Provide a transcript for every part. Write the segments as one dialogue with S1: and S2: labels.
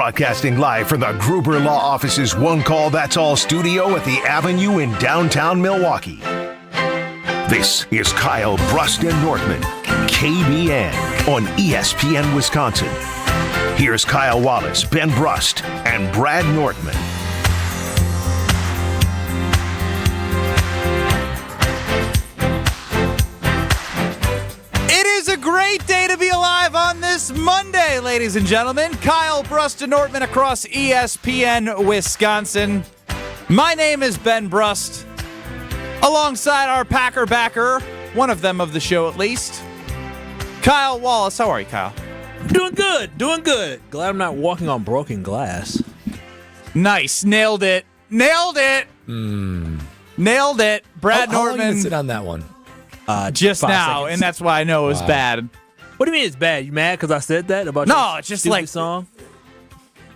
S1: Broadcasting live from the Gruber Law Office's One Call That's All studio at the Avenue in downtown Milwaukee. This is Kyle, Brust, and Nortman, KBN on ESPN Wisconsin. Here's Kyle Wallace, Ben Brust, and Brad Nortman.
S2: It is a great day to be alive on this Monday, ladies and gentlemen. Kyle, Brust, and Nortman across ESPN Wisconsin. My name is Ben Brust, alongside our Packer backer, one of them of the show at least, Kyle Wallace. How are you, Kyle?
S3: Doing good. Glad I'm not walking on broken glass.
S2: Nice. Nailed it. Nailed it. Brad
S4: How long you been
S2: Nortman.
S4: sit on that one?
S2: Just
S3: 5
S2: now,
S3: seconds.
S2: and that's why I know it was bad.
S3: What do you mean it's bad? You mad because I said that about
S2: No,
S3: your
S2: it's just
S3: stupid
S2: like-
S3: song?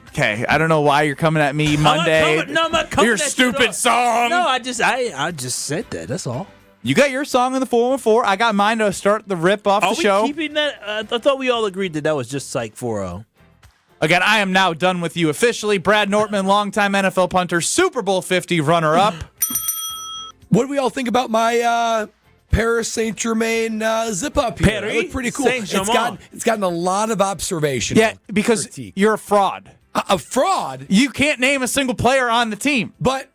S2: Okay, I don't know why you're coming at me Monday.
S3: I'm not coming
S2: Your
S3: at you
S2: stupid
S3: at all.
S2: song.
S3: No, I just said that. That's all.
S2: You got your song in the 414. I got mine to start the rip off
S3: Are
S2: the
S3: we
S2: show.
S3: keeping that? I thought we all agreed that was just like for
S2: Again, I am now done with you officially. Brad Nortman, longtime NFL punter, Super Bowl 50 runner-up.
S4: What do we all think about my Paris Saint-Germain zip-up here?
S3: Paris
S4: It looked pretty cool.
S3: Saint-Germain.
S4: It's gotten a lot of observation.
S2: Yeah, because
S4: critique.
S2: you're a fraud.
S4: A fraud,
S2: You can't name a single player on the team.
S4: but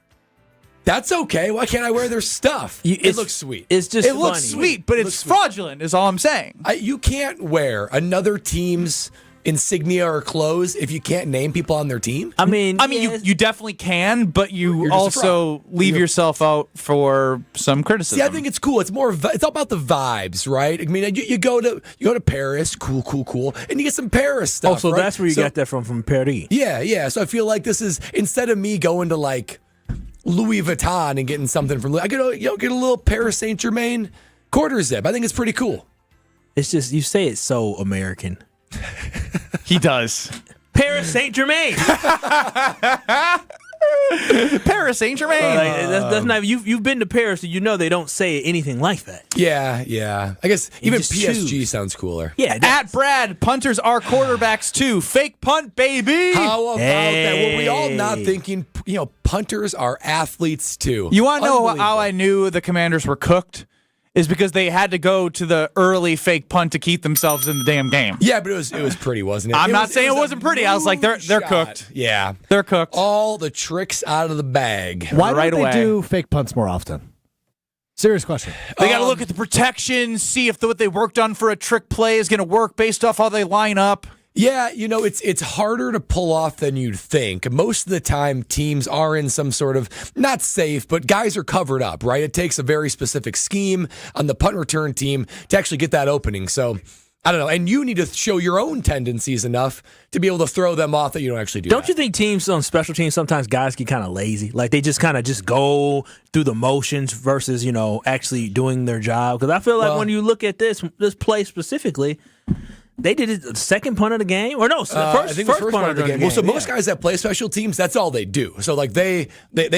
S4: that's okay. Why can't I wear their stuff? It looks sweet.
S3: It's just
S2: It looks
S3: funny.
S2: sweet, but it's fraudulent is all I'm saying.
S4: You can't wear another team's insignia or clothes if you can't name people on their team.
S3: I mean,
S2: You definitely can, but you
S4: You're just a
S2: also
S4: fraud.
S2: leave yourself out for some criticism.
S4: See, I think it's cool. It's more. It's all about the vibes, right? I mean, you go to Paris, cool, and you get some Paris stuff.
S3: Oh, so
S4: right?
S3: that's where you got that from Paris.
S4: Yeah. So I feel like this is, instead of me going to like Louis Vuitton and getting something from, I get a little Paris Saint-Germain quarter zip. I think it's pretty cool.
S3: It's just you say it's so American.
S2: he does.
S3: Paris Saint-Germain.
S2: Paris Saint-Germain.
S3: That's not. You've been to Paris, and you know they don't say anything like that.
S4: Yeah. I guess even
S3: just
S4: PSG
S3: choose.
S4: sounds cooler.
S3: Yeah.
S2: At Brad, punters are quarterbacks too. Fake punt, baby.
S4: How about that? Were we all
S3: Hey.
S4: not thinking, punters are athletes too?
S2: You want to know how
S4: Unbelievable.
S2: I knew the Commanders were cooked? Is because they had to go to the early fake punt to keep themselves in the damn game.
S4: Yeah, but it was pretty, wasn't it?
S2: I'm not saying it wasn't pretty. I was like, they're
S4: shot.
S2: cooked.
S4: Yeah.
S2: They're cooked.
S4: All the tricks out of the bag.
S5: Why
S2: right
S5: don't they
S2: away.
S5: do fake punts more often? Serious question.
S2: They got to look at the protection, see if what they worked on for a trick play is going to work based off how they line up.
S4: Yeah, it's harder to pull off than you'd think. Most of the time, teams are in some sort of, not safe, but guys are covered up, right? It takes a very specific scheme on the punt return team to actually get that opening. So, I don't know. And you need to show your own tendencies enough to be able to throw them off that you don't actually do
S3: Don't
S4: that.
S3: you think teams on special teams sometimes guys get kind of lazy? Like they just kind of just go through the motions versus actually doing their job? Because I feel like when you look at this play specifically. They did it the second punt of the game, or no?
S4: I think
S3: first
S4: the first
S3: punt of the game.
S4: Well, so most guys that play special teams, that's all they do. So like they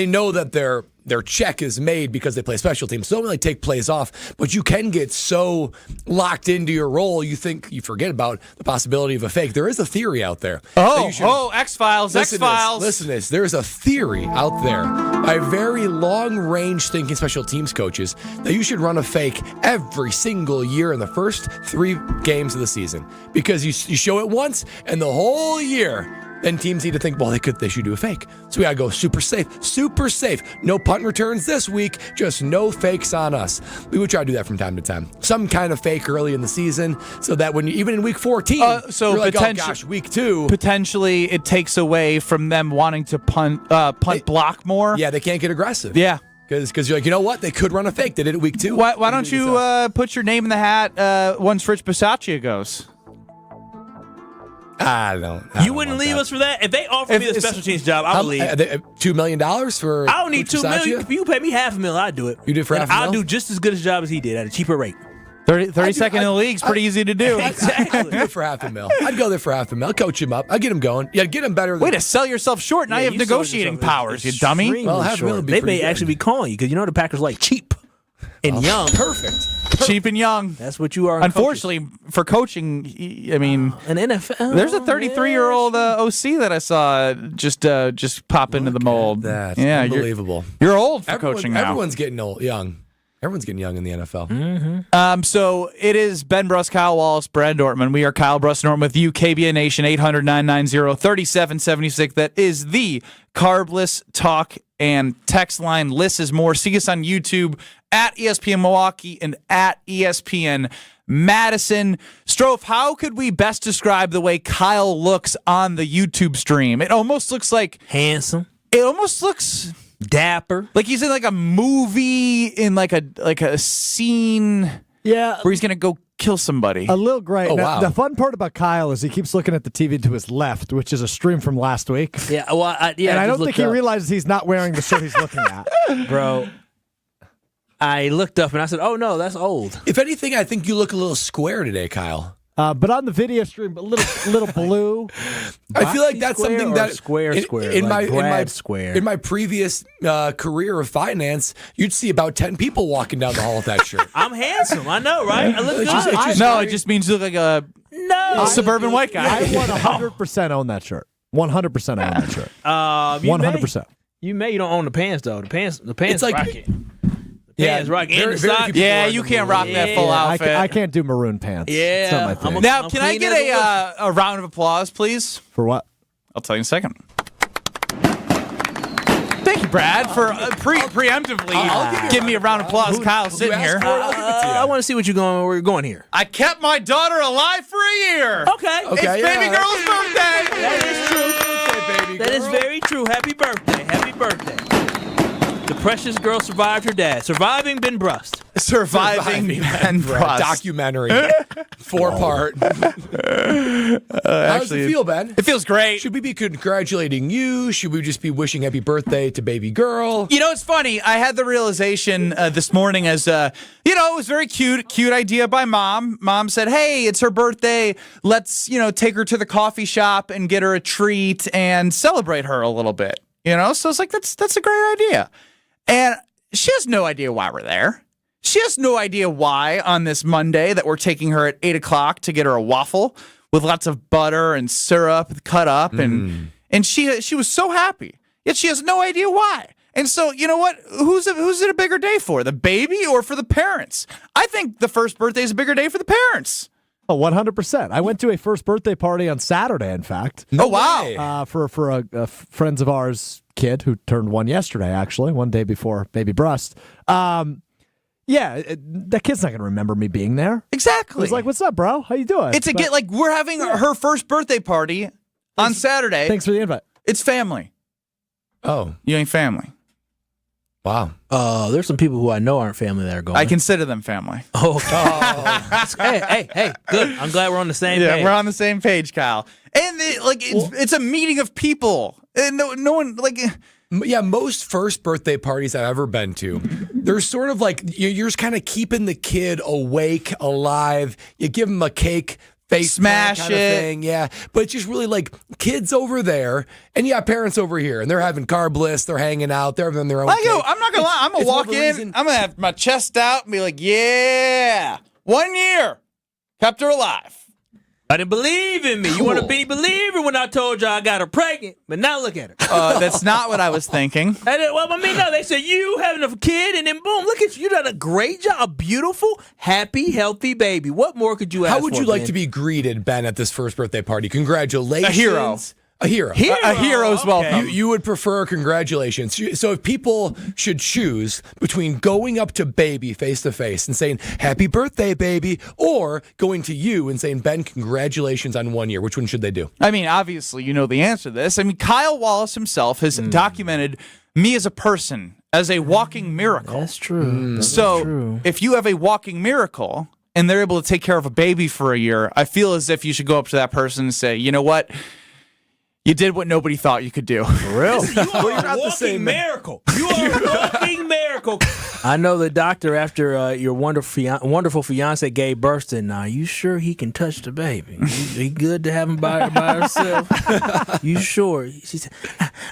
S4: know that their check is made because they play special teams. So they don't really take plays off, but you can get so locked into your role, you forget about the possibility of a fake. There is a theory out there. that you should-
S2: X-Files,
S4: Listen
S2: X-Files.
S4: to this. There's a theory out there by very long-range thinking special teams coaches that you should run a fake every single year in the first 3 games of the season because you show it once and the whole year. Then teams need to think, well, they should do a fake. So we got to go super safe. No punt returns this week, just no fakes on us. We would try to do that from time to time. Some kind of fake early in the season so that when even in week 14,
S2: so
S4: you're like, oh
S2: potential-
S4: gosh, week 2.
S2: Potentially, it takes away from them wanting to punt block more.
S4: Yeah, they can't get aggressive.
S2: Yeah.
S4: Because you're like, you know what? They could run a fake. They did it week 2.
S2: Why don't you put your name in the hat once Rich Bisaccia goes?
S4: I don't.
S3: You wouldn't leave us for that? If they offered me the special teams job, I would leave.
S4: $2 million for.
S3: I don't need
S4: Rich
S3: $2 million.
S4: Bisaccia?
S3: If you pay me $500,000, I'd do it.
S4: You did for
S3: And
S4: $500,000?
S3: I'll do just as good a job as he did at a cheaper rate.
S2: 32nd in the league's pretty easy to do.
S4: I'd do it for $500,000. I'd go there for $500,000. I'll coach him up. I'll get him going. Yeah, get him better.
S2: Way to sell yourself short. Now you have negotiating powers, you dummy.
S4: Well, $500,000 would be
S3: They
S4: pretty
S3: may
S4: good.
S3: actually be calling you because the Packers like cheap. And young.
S4: Perfect.
S2: Cheap and young.
S3: That's what you are.
S2: Unfortunately, for coaching, I mean,
S3: an NFL.
S2: there's a 33-year-old OC that I saw just pop into the mold.
S4: That's
S2: Unbelievable.
S4: unbelievable.
S2: You're old for coaching now.
S4: Everyone's getting young. Everyone's getting young in the NFL.
S2: So it is Ben Brust, Kyle Wallace, Brad Nortman. We are Kyle Brust Nortman with you, KBN Nation, 800-990-3776. That is the Carbless Talk and text line. List is more. See us on YouTube at ESPN Milwaukee and at ESPN Madison. Strofe, how could we best describe the way Kyle looks on the YouTube stream? It almost looks like
S3: handsome.
S2: It almost looks
S3: dapper,
S2: like he's in like a movie in like a scene.
S5: Yeah,
S2: where he's gonna go kill somebody.
S5: A little great.
S4: Oh,
S5: Now,
S4: wow.
S5: The fun part about Kyle is he keeps looking at the TV to his left, which is a stream from last week.
S3: Yeah, well, and
S5: I don't think he realizes he's not wearing the shirt he's looking at.
S3: Bro, I looked up and I said, "Oh no, that's old."
S4: If anything, I think you look a little square today, Kyle.
S5: But on the video stream, a little blue.
S4: I feel like that's something that
S3: square
S4: in
S3: like
S4: my
S3: square.
S4: In my previous career of finance, you'd see about 10 people walking down the hall with that shirt.
S3: I'm handsome. I know, right? I look good.
S2: No, it just means you look like a suburban white guy.
S5: I 100% own that shirt. 100% own that shirt. 100%.
S3: You don't own the pants though. The pants
S4: It's like-
S3: rock it.
S4: Yeah,
S3: Pants rock it.
S4: very-
S3: And the
S4: very
S3: socks.
S4: few people
S2: Yeah,
S4: are
S2: you
S4: the
S2: can't rock that
S3: Yeah.
S2: full outfit.
S5: I can't do maroon pants.
S3: Yeah.
S5: It's not my thing.
S2: Now,
S3: I'm
S2: can I
S3: clean
S2: get
S3: as a
S2: a round of applause, please?
S5: For what?
S2: I'll tell you in a second. Thank you, Brad, for preemptively give me a round of applause. Kyle sitting
S4: asked
S2: here.
S4: for it? I'll give it to you.
S3: I want to see where you're going here.
S2: I kept my daughter alive for a year.
S3: Okay.
S2: It's baby girl's birthday.
S3: That is true.
S4: Baby
S3: That is
S4: girl.
S3: very true. Happy birthday. Happy birthday. The precious girl survived her dad. Surviving Ben Brust.
S2: Surviving Ben Brust.
S4: Documentary. 4-part. How does it feel, Ben?
S2: It feels great.
S4: Should we be congratulating you? Should we just be wishing happy birthday to baby girl?
S2: You know, it's funny. I had the realization this morning as, it was very cute idea by Mom. Mom said, hey, it's her birthday. Let's, take her to the coffee shop and get her a treat and celebrate her a little bit. So it's like, that's a great idea. And she has no idea why we're there. She has no idea why on this Monday that we're taking her at 8 o'clock to get her a waffle with lots of butter and syrup cut up. And she was so happy. Yet she has no idea why. And so, you know what? Who's it a bigger day for? The baby or for the parents? I think the first birthday is a bigger day for the parents.
S5: Oh, 100%. I went to a first birthday party on Saturday, in fact.
S2: Oh, wow.
S4: way.
S5: For a friends of ours kid who turned one yesterday, actually, one day before baby Brust. That kid's not going to remember me being there.
S2: Exactly.
S5: It was like, what's up, bro? How you doing?
S2: It's we're having her first birthday party on Saturday.
S5: Thanks for the invite.
S2: It's family.
S4: Oh,
S2: You ain't family.
S4: wow.
S3: There's some people who I know aren't family that are going.
S2: I consider them family.
S3: Hey, good. I'm glad we're on the same page.
S2: We're on the same page, Kyle. And it's a meeting of people. And no one
S4: Yeah, most first birthday parties I've ever been to, they're sort of like you're just kind of keeping the kid awake, alive. You give him a cake, face
S2: Smash
S4: kind of
S2: it.
S4: thing, yeah. But it's just really like kids over there, and parents over here, and they're having carb bliss, they're hanging out, they're having their own. Cake.
S2: I'm not gonna lie. I'm gonna
S4: It's more
S2: walk
S4: of a
S2: in.
S4: reason-
S2: I'm gonna have my chest out and be like, "Yeah, 1 year, kept her alive."
S3: I didn't believe in me. You want to be a believer when I told you I got her pregnant, but now look at her.
S2: That's not what I was thinking.
S3: No, they said you having a kid, and then boom, look at you. You done a great job. A beautiful, happy, healthy baby. What more could you ask for?
S4: How would you like
S3: Ben?
S4: to be greeted, Ben, at this first birthday party? Congratulations.
S2: A hero.
S4: A hero.
S2: A hero's welcome.
S4: You would prefer congratulations. So if people should choose between going up to baby face to face and saying, happy birthday, baby, or going to you and saying, Ben, congratulations on 1 year, which one should they do?
S2: I mean, obviously, you know the answer to this. I mean, Kyle Wallace himself has documented me as a person, as a walking miracle.
S3: That's true.
S2: So if you have a walking miracle and they're able to take care of a baby for a year, I feel as if you should go up to that person and say, you know what? You did what nobody thought you could do.
S3: Real. You are
S4: you're not
S3: a
S4: the
S3: walking
S4: same.
S3: miracle. You are a walking miracle. I know the doctor, after your wonderful fiance gave birth, said, "Now, you sure he can touch the baby? He good to have him by herself? You sure?" She said,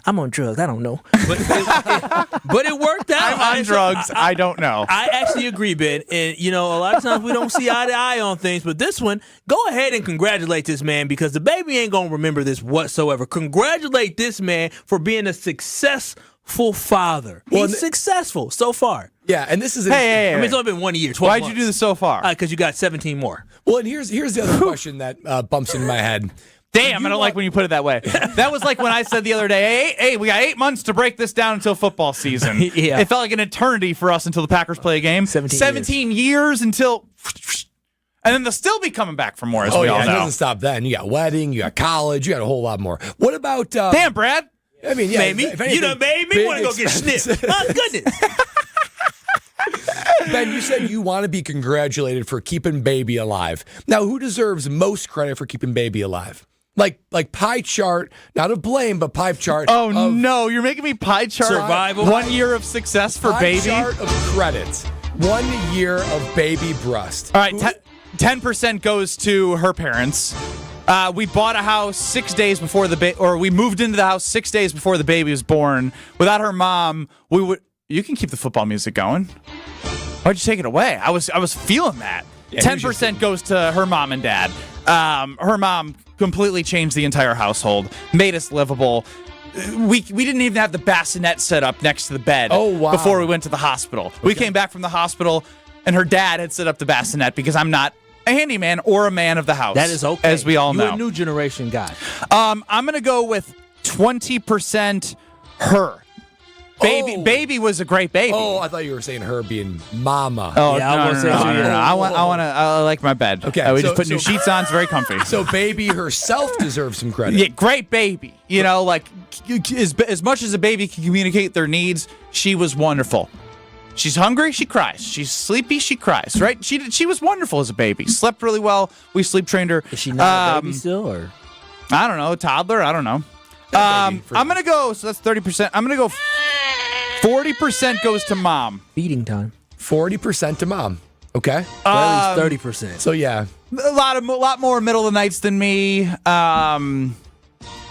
S3: I'm on drugs. I don't know. But it worked out.
S2: I'm on drugs. I don't know.
S3: I actually agree, Ben. And, a lot of times we don't see eye to eye on things. But this one, go ahead and congratulate this man because the baby ain't going to remember this whatsoever. Congratulate this man for being a successful father. He's successful so far.
S4: Yeah, and this is
S2: Hey.
S3: I mean, it's only been 1 year, 12
S2: Why'd
S3: months.
S2: you do this so far?
S3: Because you got 17 more.
S4: Well, and here's the other question that bumps in my head.
S2: Damn, I don't like when you put it that way. That was like when I said the other day, hey, we got 8 months to break this down until football season.
S3: Yeah.
S2: It felt like an eternity for us until the Packers play a game. 17 years until... And then they'll still be coming back for more, as we all
S4: It
S2: know.
S4: doesn't stop then. You got wedding, you got college, you got a whole lot more. What about...
S2: Damn, Brad.
S4: I mean, yeah.
S3: Made me.
S4: if anything,
S3: You done made me
S4: big
S3: want to go get
S4: expense.
S3: snipped. My goodness.
S4: Ben, you said you want to be congratulated for keeping baby alive. Now, who deserves most credit for keeping baby alive? Like pie chart, not of blame, but pie chart.
S2: Oh,
S4: of
S2: no. You're making me pie chart
S3: Survival.
S2: 1 year of success for
S4: pie
S2: baby.
S4: chart of credit. 1 year of baby Brust.
S2: All right, 10% goes to her parents. We bought a house 6 days before we moved into the house 6 days before the baby was born. Without her mom, we would. You can keep the football music going. Why'd you take it away? I was feeling that.
S4: Yeah,
S2: 10% goes to her mom and dad. Her mom completely changed the entire household, made us livable. We didn't even have the bassinet set up next to the bed.
S4: Oh, wow.
S2: Before we went to the hospital. Okay. We came back from the hospital, and her dad had set up the bassinet because I'm not a handyman or a man of the house.
S3: That is okay.
S2: As we all know.
S3: You're a new generation guy.
S2: I'm going to go with 20% her. Baby was a great baby.
S4: Oh, I thought you were saying her being mama.
S2: Oh,
S3: Yeah, I
S2: no,
S3: was
S2: no,
S3: saying
S2: no,
S3: so,
S2: no,
S3: yeah.
S2: no. I like my bed.
S4: Okay,
S2: We
S4: so-
S2: just put new
S4: so-
S2: sheets on. It's very comfy.
S4: So baby herself deserves some credit.
S2: Yeah, great baby. Like as much as a baby can communicate their needs, she was wonderful. She's hungry, she cries. She's sleepy, she cries. Right? She was wonderful as a baby. Slept really well. We sleep trained her.
S3: Is she not a baby still, or?
S2: I don't know, a toddler. I don't know. I'm gonna go. So that's 30%. I'm gonna go. 40% goes to mom.
S3: Feeding time.
S4: 40% to mom. Okay.
S3: At least 30%.
S4: So yeah.
S2: A lot more middle of the nights than me.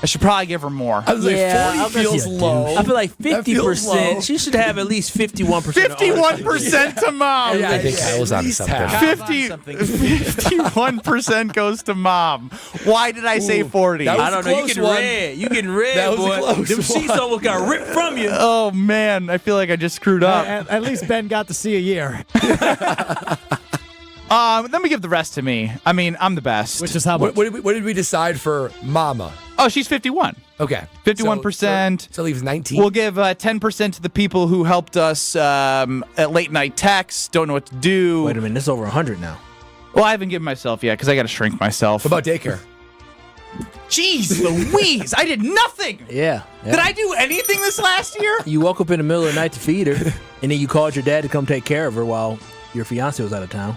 S2: I should probably give her more.
S4: I was like, 40 feels low.
S3: I feel like
S4: That feels low.
S3: 50%. She should have at least 51%.
S2: 51% to mom.
S4: Yeah,
S6: I think
S4: yeah,
S6: I was
S4: at
S6: onto
S4: least
S6: something.
S4: half.
S2: 51% goes to mom. Why did I say 40?
S4: that was
S3: I don't know. You
S4: close
S3: getting
S4: one.
S3: red. You getting red,
S4: That was a
S3: boy.
S4: close
S3: Them
S4: one.
S3: sheets almost got ripped from you.
S2: Oh man, I feel like I just screwed up.
S5: At least Ben got to see a year,
S2: Let me give the rest to me. I mean, I'm the best.
S5: which is how much.
S4: What did we decide for mama?
S2: Oh, she's 51.
S4: Okay.
S2: 51%.
S4: So that leaves 19.
S2: We'll give 10% to the people who helped us at late night texts. Don't know what to do.
S3: Wait a minute. It's over 100 now.
S2: Well, I haven't given myself yet because I got to shrink myself.
S4: What about daycare?
S2: Jeez Louise, I did nothing.
S3: Yeah.
S2: Did I do anything this last year?
S3: You woke up in the middle of the night to feed her, and then you called your dad to come take care of her while your fiance was out of town.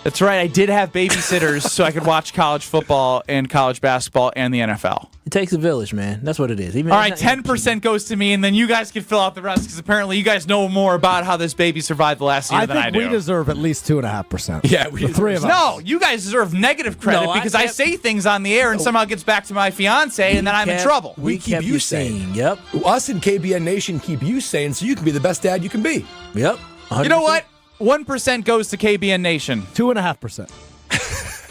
S2: That's right. I did have babysitters so I could watch college football and college basketball and the NFL.
S3: It takes a village, man. That's what it is. Even
S2: All right, 10% goes to me, and then you guys can fill out the rest because apparently you guys know more about how this baby survived the last year
S5: I
S2: than I
S5: think
S2: do.
S5: we deserve at least 2.5%.
S4: Yeah, we
S5: the three of us.
S2: No, you guys deserve negative credit
S3: No,
S2: because I say things on the air and somehow it gets back to my fiance, and then I'm in trouble.
S4: We keep
S3: kept
S4: you sane.
S3: sane. Yep.
S4: Us and KBN Nation keep you sane so you can be the best dad you can be.
S3: Yep. 100%.
S2: You know what? 1% goes to KBN Nation.
S5: 2.5%.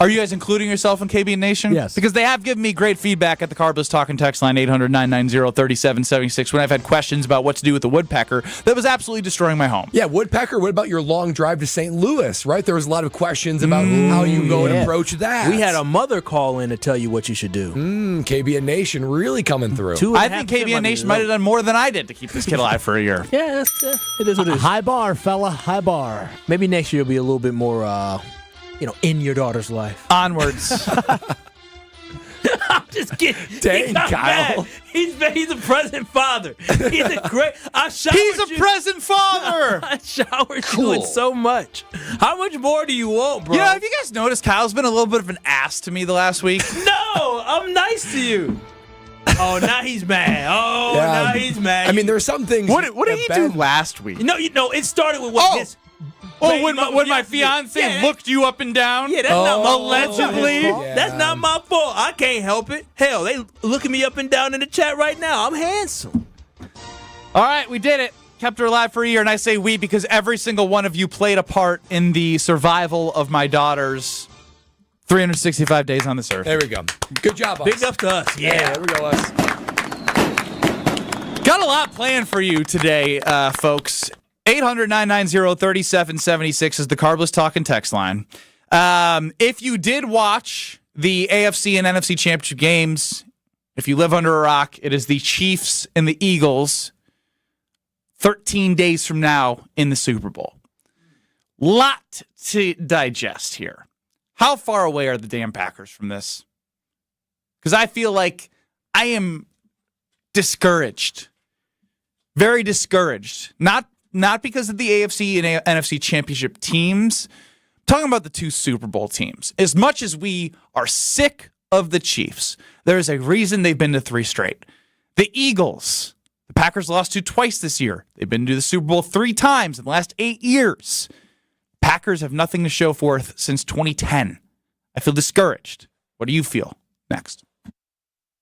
S2: Are you guys including yourself in KBN Nation?
S5: Yes.
S2: Because they have given me great feedback at the Carbless Talk and Text line 800-990-3776 when I've had questions about what to do with the woodpecker that was absolutely destroying my home.
S4: Yeah, Woodpecker, what about your long drive to St. Louis, right? There was a lot of questions about how you go and
S3: yeah.
S4: approach that.
S3: We had a mother call in to tell you what you should do.
S4: KBN Nation really coming through.
S3: 2.5%
S2: I think KBN
S3: be
S2: Nation
S3: low.
S2: might have done more than I did to keep this kid alive for a year.
S3: Yeah, it is what it is.
S5: High bar, fella. High bar.
S3: Maybe next year will be a little bit more, in your daughter's life.
S2: Onwards.
S3: I'm just kidding.
S4: Dang,
S3: He's not
S4: Kyle.
S3: mad. He's a present father. He's a great. I showered
S2: He's a
S3: you.
S2: present father.
S3: I showered you in so much. How much more do you want, bro?
S2: You know, have you guys noticed Kyle's been a little bit of an ass to me the last week?
S3: No, I'm nice to you. Oh, now he's mad. Oh,
S4: Yeah.
S3: now he's mad.
S4: I mean, there are some things.
S2: What did
S4: that
S2: he
S4: Ben-
S2: do last week?
S3: No, it started with what his
S2: Oh, when my fiance looked you up and down?
S3: Yeah, that's not my
S2: allegedly.
S3: fault. That's not my fault. I can't help it. Hell, they looking me up and down in the chat right now. I'm handsome.
S2: All right, we did it. Kept her alive for a year, and I say we because every single one of you played a part in the survival of my daughter's 365 days on this earth.
S4: There we go. Good job, us.
S3: Big up to us.
S4: Yeah, there we go, us.
S2: Got a lot planned for you today, folks. 800-990-3776 is the Carbless Talking text line. If you did watch the AFC and NFC Championship games, if you live under a rock, it is the Chiefs and the Eagles 13 days from now in the Super Bowl. Lot to digest here. How far away are the damn Packers from this? Because I feel like I am discouraged. Very discouraged. Not because of the AFC and NFC Championship teams. I'm talking about the two Super Bowl teams. As much as we are sick of the Chiefs, there is a reason they've been to 3 straight. The Eagles, the Packers lost to twice this year. They've been to the Super Bowl 3 times in the last 8 years. Packers have nothing to show for it since 2010. I feel discouraged. What do you feel? Next.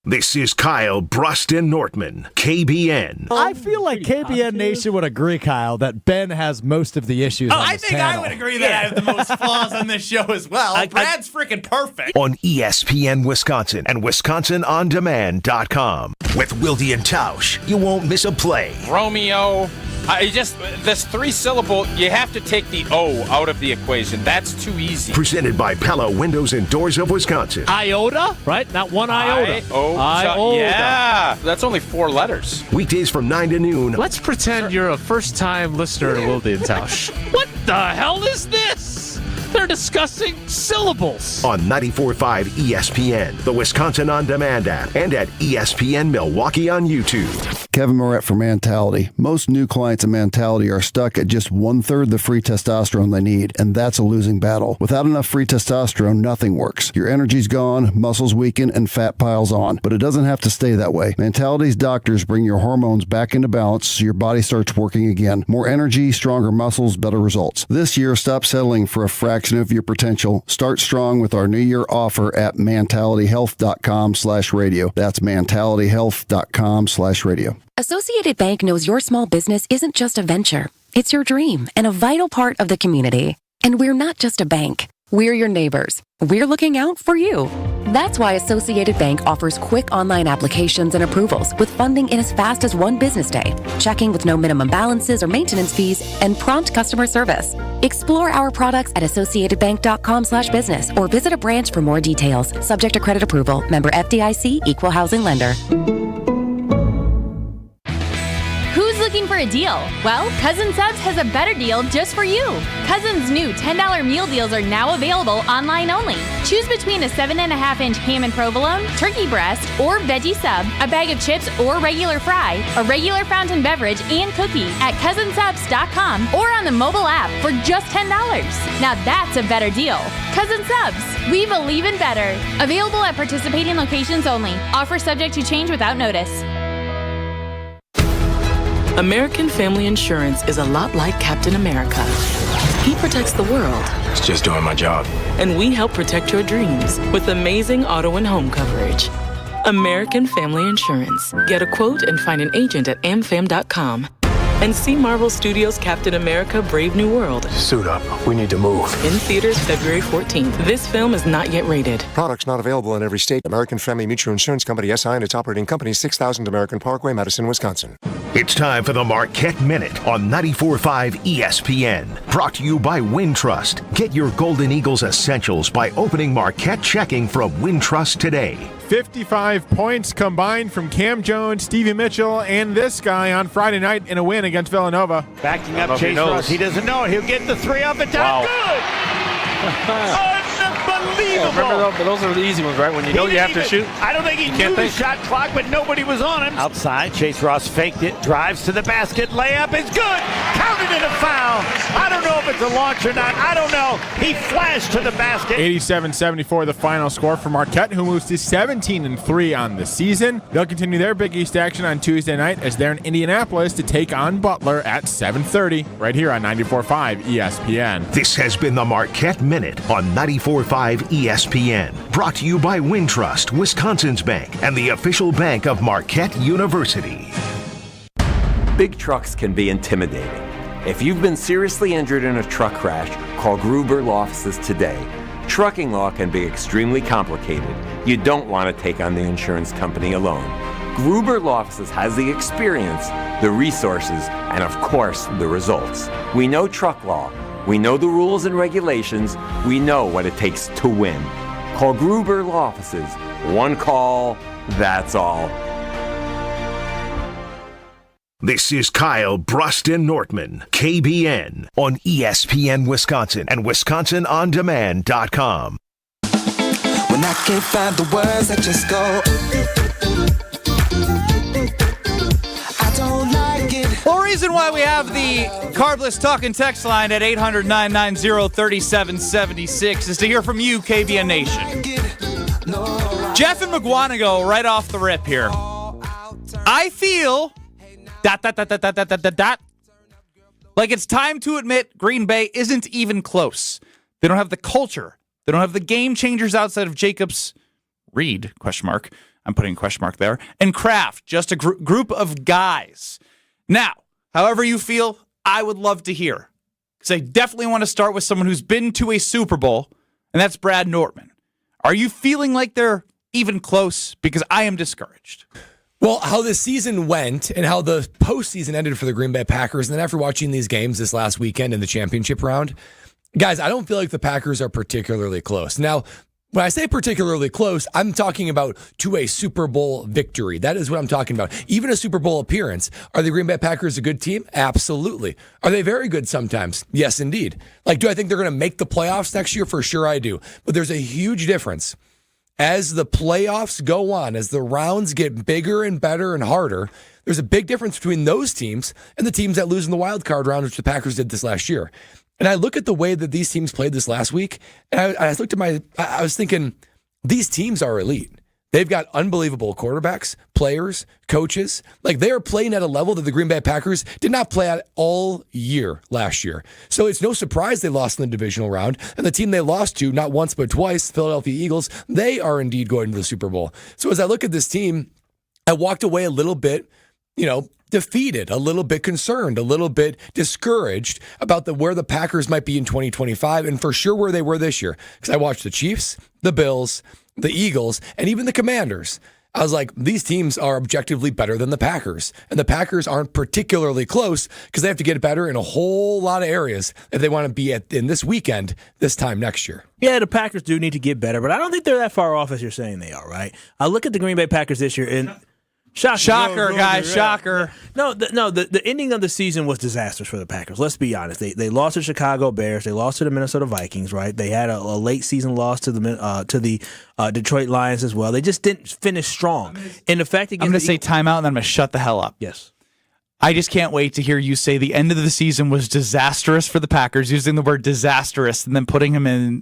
S1: This is Kyle, Brust, and Nortman, KBN.
S5: I feel like KBN Nation would agree, Kyle, that Ben has most of the issues on
S2: I
S5: this
S2: think
S5: panel.
S2: I would agree that I have the most flaws on this show as well. Brad's freaking perfect.
S1: On ESPN Wisconsin and WisconsinOnDemand.com. With Wilde and Tausch, you won't miss a play.
S6: Romeo. This 3-syllable, you have to take the O out of the equation. That's too easy.
S1: Presented by Pella Windows and Doors of Wisconsin.
S7: Iota, right? Not one iota. Iota.
S6: Yeah, that's only 4 letters.
S1: Weekdays from 9 to noon.
S7: Let's pretend you're a first-time listener to Wilde and Tausch. What the hell is this? They're discussing syllables.
S1: On 94.5 ESPN, the Wisconsin On Demand app, and at ESPN Milwaukee on YouTube.
S8: Kevin Moret for Mentality. Most new clients in Mentality are stuck at just 1/3 the free testosterone they need, and that's a losing battle. Without enough free testosterone, nothing works. Your energy's gone, muscles weaken, and fat piles on. But it doesn't have to stay that way. Mentality's doctors bring your hormones back into balance so your body starts working again. More energy, stronger muscles, better results. This year, stop settling for a fraction of your potential. Start strong with our New Year offer at mentalityhealth.com/radio. That's mentalityhealth.com/radio.
S9: Associated Bank knows your small business isn't just a venture. It's your dream and a vital part of the community. And we're not just a bank. We're your neighbors. We're looking out for you. That's why Associated Bank offers quick online applications and approvals with funding in as fast as 1 business day, checking with no minimum balances or maintenance fees, and prompt customer service. Explore our products at associatedbank.com/business or visit a branch for more details. Subject to credit approval. Member FDIC, Equal Housing Lender.
S10: Looking for a deal? Well, Cousin Subs has a better deal just for you. Cousin's new $10 meal deals are now available online only. Choose between a 7.5-inch ham and provolone, turkey breast, or veggie sub, a bag of chips or regular fry, a regular fountain beverage, and cookie at cousinsubs.com or on the mobile app for just $10. Now that's a better deal. Cousin Subs, we believe in better. Available at participating locations only. Offer subject to change without notice.
S11: American Family Insurance is a lot like Captain America. He protects the world.
S12: It's just doing my job.
S11: And we help protect your dreams with amazing auto and home coverage. American Family Insurance. Get a quote and find an agent at amfam.com. And see Marvel Studios' Captain America: Brave New World.
S12: Suit up. We need to move.
S11: In theaters February 14th. This film is not yet rated.
S13: Products not available in every state. American Family Mutual Insurance Company, SI, and its operating company, 6000 American Parkway, Madison, Wisconsin.
S1: It's time for the Marquette Minute on 94.5 ESPN. Brought to you by Wintrust. Get your Golden Eagles essentials by opening Marquette checking from Wintrust today.
S14: 55 points combined from Cam Jones, Stevie Mitchell, and this guy on Friday night in a win against Villanova.
S15: Backing up Chase Ross. He doesn't know. He'll get the 3 off the top. Wow. Good! Unbelievable!
S7: Remember, those are the easy ones, right? When you know you have to shoot.
S15: I don't think he knew the shot clock, but nobody was on him. Outside, Chase Ross faked it, drives to the basket, layup is good! counted in a foul. I don't know if it's a launch or not. I don't know. He flashed to the basket.
S14: 87-74 the final score for Marquette, who moves to 17-3 on the season. They'll continue their Big East action on Tuesday night as they're in Indianapolis to take on Butler at 7:30 right here on 94.5 ESPN.
S1: This has been the Marquette Minute on 94.5 ESPN. Brought to you by Wintrust, Wisconsin's bank, and the official bank of Marquette University.
S16: Big trucks can be intimidating. If you've been seriously injured in a truck crash, call Gruber Law Offices today. Trucking law can be extremely complicated. You don't want to take on the insurance company alone. Gruber Law Offices has the experience, the resources, and of course, the results. We know truck law. We know the rules and regulations. We know what it takes to win. Call Gruber Law Offices. One call, that's all.
S1: This is Kyle, Brust, and Nortman, KBN, on ESPN Wisconsin and WisconsinOnDemand.com.
S17: When I can't find the words, I just go. I don't like it.
S2: Well, the reason why we have the Carbless Talk and Text line at 800-990-3776 is to hear from you, KBN Nation. Jeff and McGuanago right off the rip here. I feel... like it's time to admit Green Bay isn't even close. They don't have the culture. They don't have the game changers outside of Jacobs, Reed, ? I'm putting a question mark there. And Kraft, just a group of guys. Now, however you feel, I would love to hear. Because I definitely want to start with someone who's been to a Super Bowl, and that's Brad Nortman. Are you feeling like they're even close? Because I am discouraged.
S4: Well, how the season went and how the postseason ended for the Green Bay Packers, and then after watching these games this last weekend in the championship round, guys, I don't feel like the Packers are particularly close. Now, when I say particularly close, I'm talking about to a Super Bowl victory. That is what I'm talking about. Even a Super Bowl appearance. Are the Green Bay Packers a good team? Absolutely. Are they very good sometimes? Yes, indeed. Like, do I think they're going to make the playoffs next year? For sure I do. But there's a huge difference. As the playoffs go on, as the rounds get bigger and better and harder, there's a big difference between those teams and the teams that lose in the wild card round, which the Packers did this last year. And I look at the way that these teams played this last week, and I was thinking, these teams are elite. They've got unbelievable quarterbacks, players, coaches. Like, they are playing at a level that the Green Bay Packers did not play at all year last year. So it's no surprise they lost in the divisional round. And the team they lost to, not once but twice, Philadelphia Eagles, they are indeed going to the Super Bowl. So as I look at this team, I walked away a little bit, defeated, a little bit concerned, a little bit discouraged about where the Packers might be in 2025, and for sure where they were this year. Because I watched the Chiefs, the Bills, the Eagles, and even the Commanders. I was like, these teams are objectively better than the Packers. And the Packers aren't particularly close because they have to get better in a whole lot of areas if they want to be in this weekend this time next year.
S3: Yeah, the Packers do need to get better, but I don't think they're that far off as you're saying they are, right? I look at the Green Bay Packers this year, and shocker, guys, shocker. No, the ending of the season was disastrous for the Packers. Let's be honest. They lost to Chicago Bears. They lost to the Minnesota Vikings, right? They had a late season loss to the Detroit Lions as well. They just didn't finish strong. And the fact that
S2: I'm going to say timeout, and then I'm going to shut the hell up.
S3: Yes.
S2: I just can't wait to hear you say the end of the season was disastrous for the Packers, using the word disastrous and then putting them in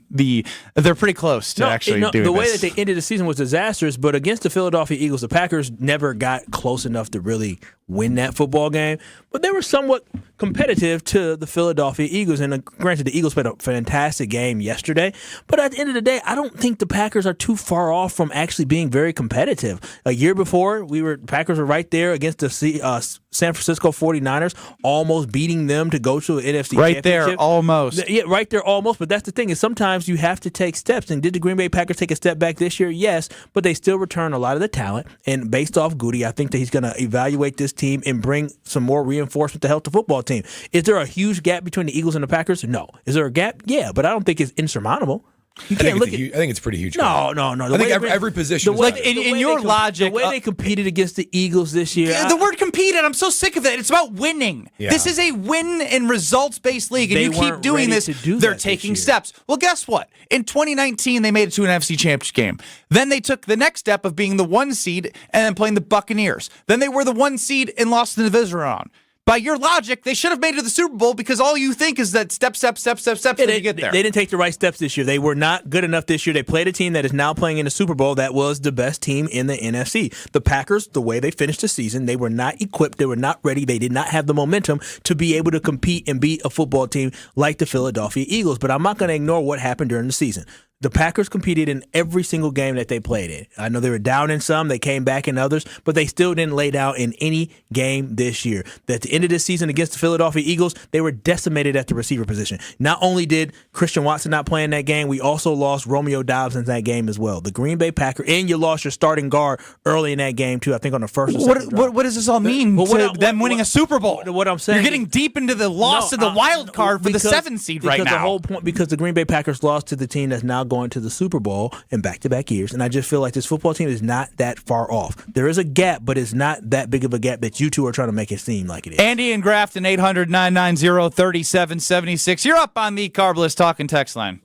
S2: they're pretty close to doing this.
S3: The way that they ended the season was disastrous, but against the Philadelphia Eagles, the Packers never got close enough to really win that football game. But they were somewhat competitive to the Philadelphia Eagles. And granted, the Eagles played a fantastic game yesterday. But at the end of the day, I don't think the Packers are too far off from actually being very competitive. A year before, Packers were right there against the San Francisco 49ers, almost beating them to go to an NFC
S2: right
S3: championship.
S2: There, almost.
S3: Yeah, right there, almost. But that's the thing, is sometimes you have to take steps. And did the Green Bay Packers take a step back this year? Yes, but they still return a lot of the talent. And based off Goody, I think that he's going to evaluate this team and bring some more reinforcement to help the football team. Is there a huge gap between the Eagles and the Packers? No. Is there a gap? Yeah, but I don't think it's insurmountable.
S4: I think it's pretty huge.
S3: No.
S4: I think every position.
S2: In your logic,
S3: the way they competed against the Eagles this year.
S2: The word competed, I'm so sick of it. It's about winning. Yeah. This is a win and results-based league, and you keep doing this. They're taking steps. Well, guess what? In 2019, they made it to an NFC Championship game. Then they took the next step of being the 1 seed and then playing the Buccaneers. Then they were the 1 seed and lost in the division round. by your logic, they should have made it to the Super Bowl because all you think is that step, till you get there.
S3: They didn't take the right steps this year. They were not good enough this year. They played a team that is now playing in the Super Bowl that was the best team in the NFC. The Packers, the way they finished the season, they were not equipped. They were not ready. They did not have the momentum to be able to compete and beat a football team like the Philadelphia Eagles. But I'm not going to ignore what happened during the season. The Packers competed in every single game that they played in. I know they were down in some, they came back in others, but they still didn't lay down in any game this year. At the end of this season against the Philadelphia Eagles, they were decimated at the receiver position. Not only did Christian Watson not play in that game, we also lost Romeo Doubs in that game as well. The Green Bay Packers, and you lost your starting guard early in that game too, I think on the first or second drive.
S2: What does this all mean to them winning a Super Bowl?
S3: What I'm saying,
S2: you're getting deep into the loss of the wild card for the 7th seed right now.
S3: The whole point, because the Green Bay Packers lost to the team that's now going to the Super Bowl in back-to-back years, and I just feel like this football team is not that far off. There is a gap, but it's not that big of a gap that you two are trying to make it seem like it is.
S2: Andy and Grafton, 800-990-3776. You're up on the Carbless Talk and Text line.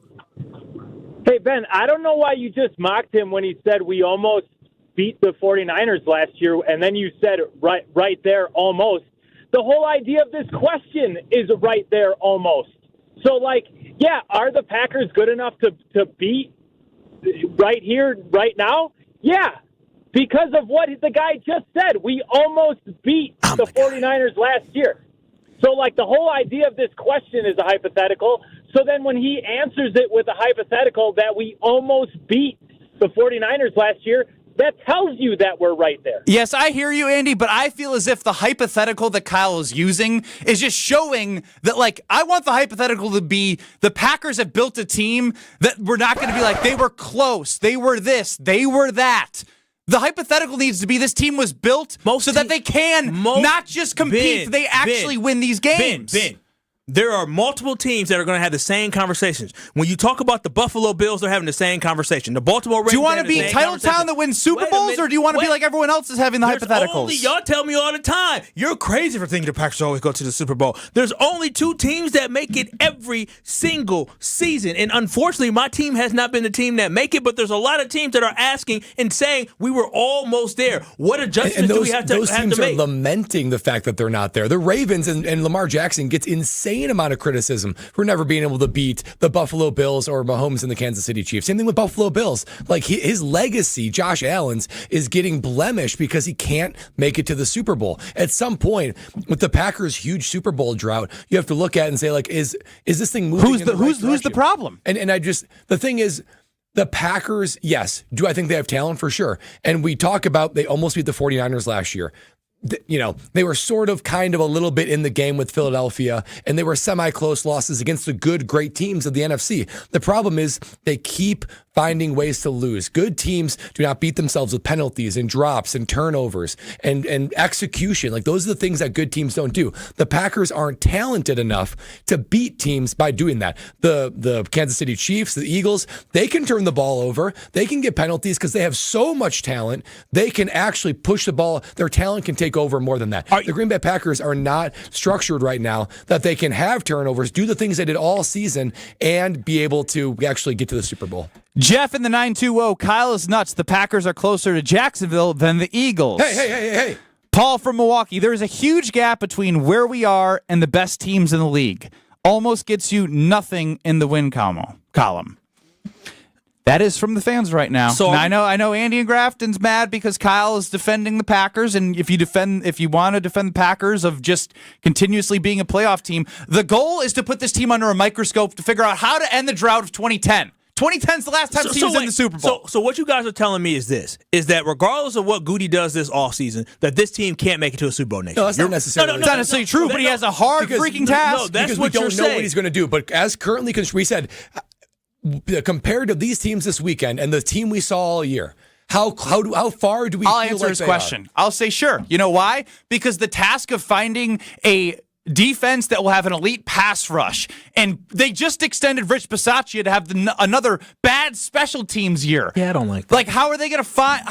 S18: Hey, Ben, I don't know why you just mocked him when he said we almost beat the 49ers last year, and then you said right there, almost. The whole idea of this question is right there, almost. So, are the Packers good enough to beat right here, right now? Yeah, because of what the guy just said. We almost beat the 49ers last year. So, the whole idea of this question is a hypothetical. So then when he answers it with a hypothetical that we almost beat the 49ers last year, that tells you that we're right there.
S2: Yes, I hear you, Andy, but I feel as if the hypothetical that Kyle is using is just showing that, I want the hypothetical to be the Packers have built a team that we're not going to be they were close, they were this, they were that. The hypothetical needs to be this team was built so that they can not just compete, they actually win these games.
S3: There are multiple teams that are going to have the same conversations. When you talk about the Buffalo Bills, they're having the same conversation. The Baltimore Ravens.
S2: Do you want to be Titletown that wins Super Bowls, or do you want to be like everyone else is having the hypotheticals?
S3: Y'all tell me all the time. You're crazy for thinking the Packers always go to the Super Bowl. There's only 2 teams that make it every single season. And unfortunately, my team has not been the team that make it, but there's a lot of teams that are asking and saying we were almost there. What adjustments do we have to make?
S4: Those teams are lamenting the fact that they're not there. The Ravens and Lamar Jackson gets insane amount of criticism for never being able to beat the Buffalo Bills or Mahomes and the Kansas City Chiefs. Same thing with Buffalo Bills. His legacy, Josh Allen's, is getting blemished because he can't make it to the Super Bowl. At some point, with the Packers' huge Super Bowl drought, you have to look at it and say, is this thing moving in the right direction?
S2: Who's the problem?
S4: And the thing is, the Packers, yes, do I think they have talent? For sure. And we talk about they almost beat the 49ers last year. They were sort of kind of a little bit in the game with Philadelphia, and they were semi-close losses against the good, great teams of the NFC. The problem is they keep finding ways to lose. Good teams do not beat themselves with penalties and drops and turnovers and execution. Those are the things that good teams don't do. The Packers aren't talented enough to beat teams by doing that. The Kansas City Chiefs, the Eagles, they can turn the ball over. They can get penalties because they have so much talent. They can actually push the ball. Their talent can take over more than that. The Green Bay Packers are not structured right now that they can have turnovers, do the things they did all season, and be able to actually get to the Super Bowl.
S2: Jeff in the 920, Kyle is nuts. The Packers are closer to Jacksonville than the Eagles.
S4: Hey.
S2: Paul from Milwaukee, there is a huge gap between where we are and the best teams in the league. Almost gets you nothing in the win column. That is from the fans right now. So I know Andy and Grafton's mad because Kyle is defending the Packers, and if you want to defend the Packers of just continuously being a playoff team, the goal is to put this team under a microscope to figure out how to end the drought of 2010. 2010's the last time the team was in the Super Bowl.
S3: So what you guys are telling me is that regardless of what Goody does this offseason, that this team can't make it to a Super Bowl next year.
S4: No, that's not necessarily
S2: It's not necessarily true, but he has a hard freaking task.
S3: No, that's
S4: because
S3: what
S4: we don't
S3: you're
S4: know
S3: saying.
S4: what he's going to do. But as currently, we said, compared to these teams this weekend and the team we saw all year, how far do we
S2: I'll
S4: feel
S2: answer
S4: like
S2: his
S4: they
S2: question.
S4: are?
S2: I'll say sure. You know why? Because the task of finding a defense that will have an elite pass rush, and they just extended Rich Bisaccia to have another bad special teams year.
S3: Yeah, I don't like that.
S2: How are they going to find?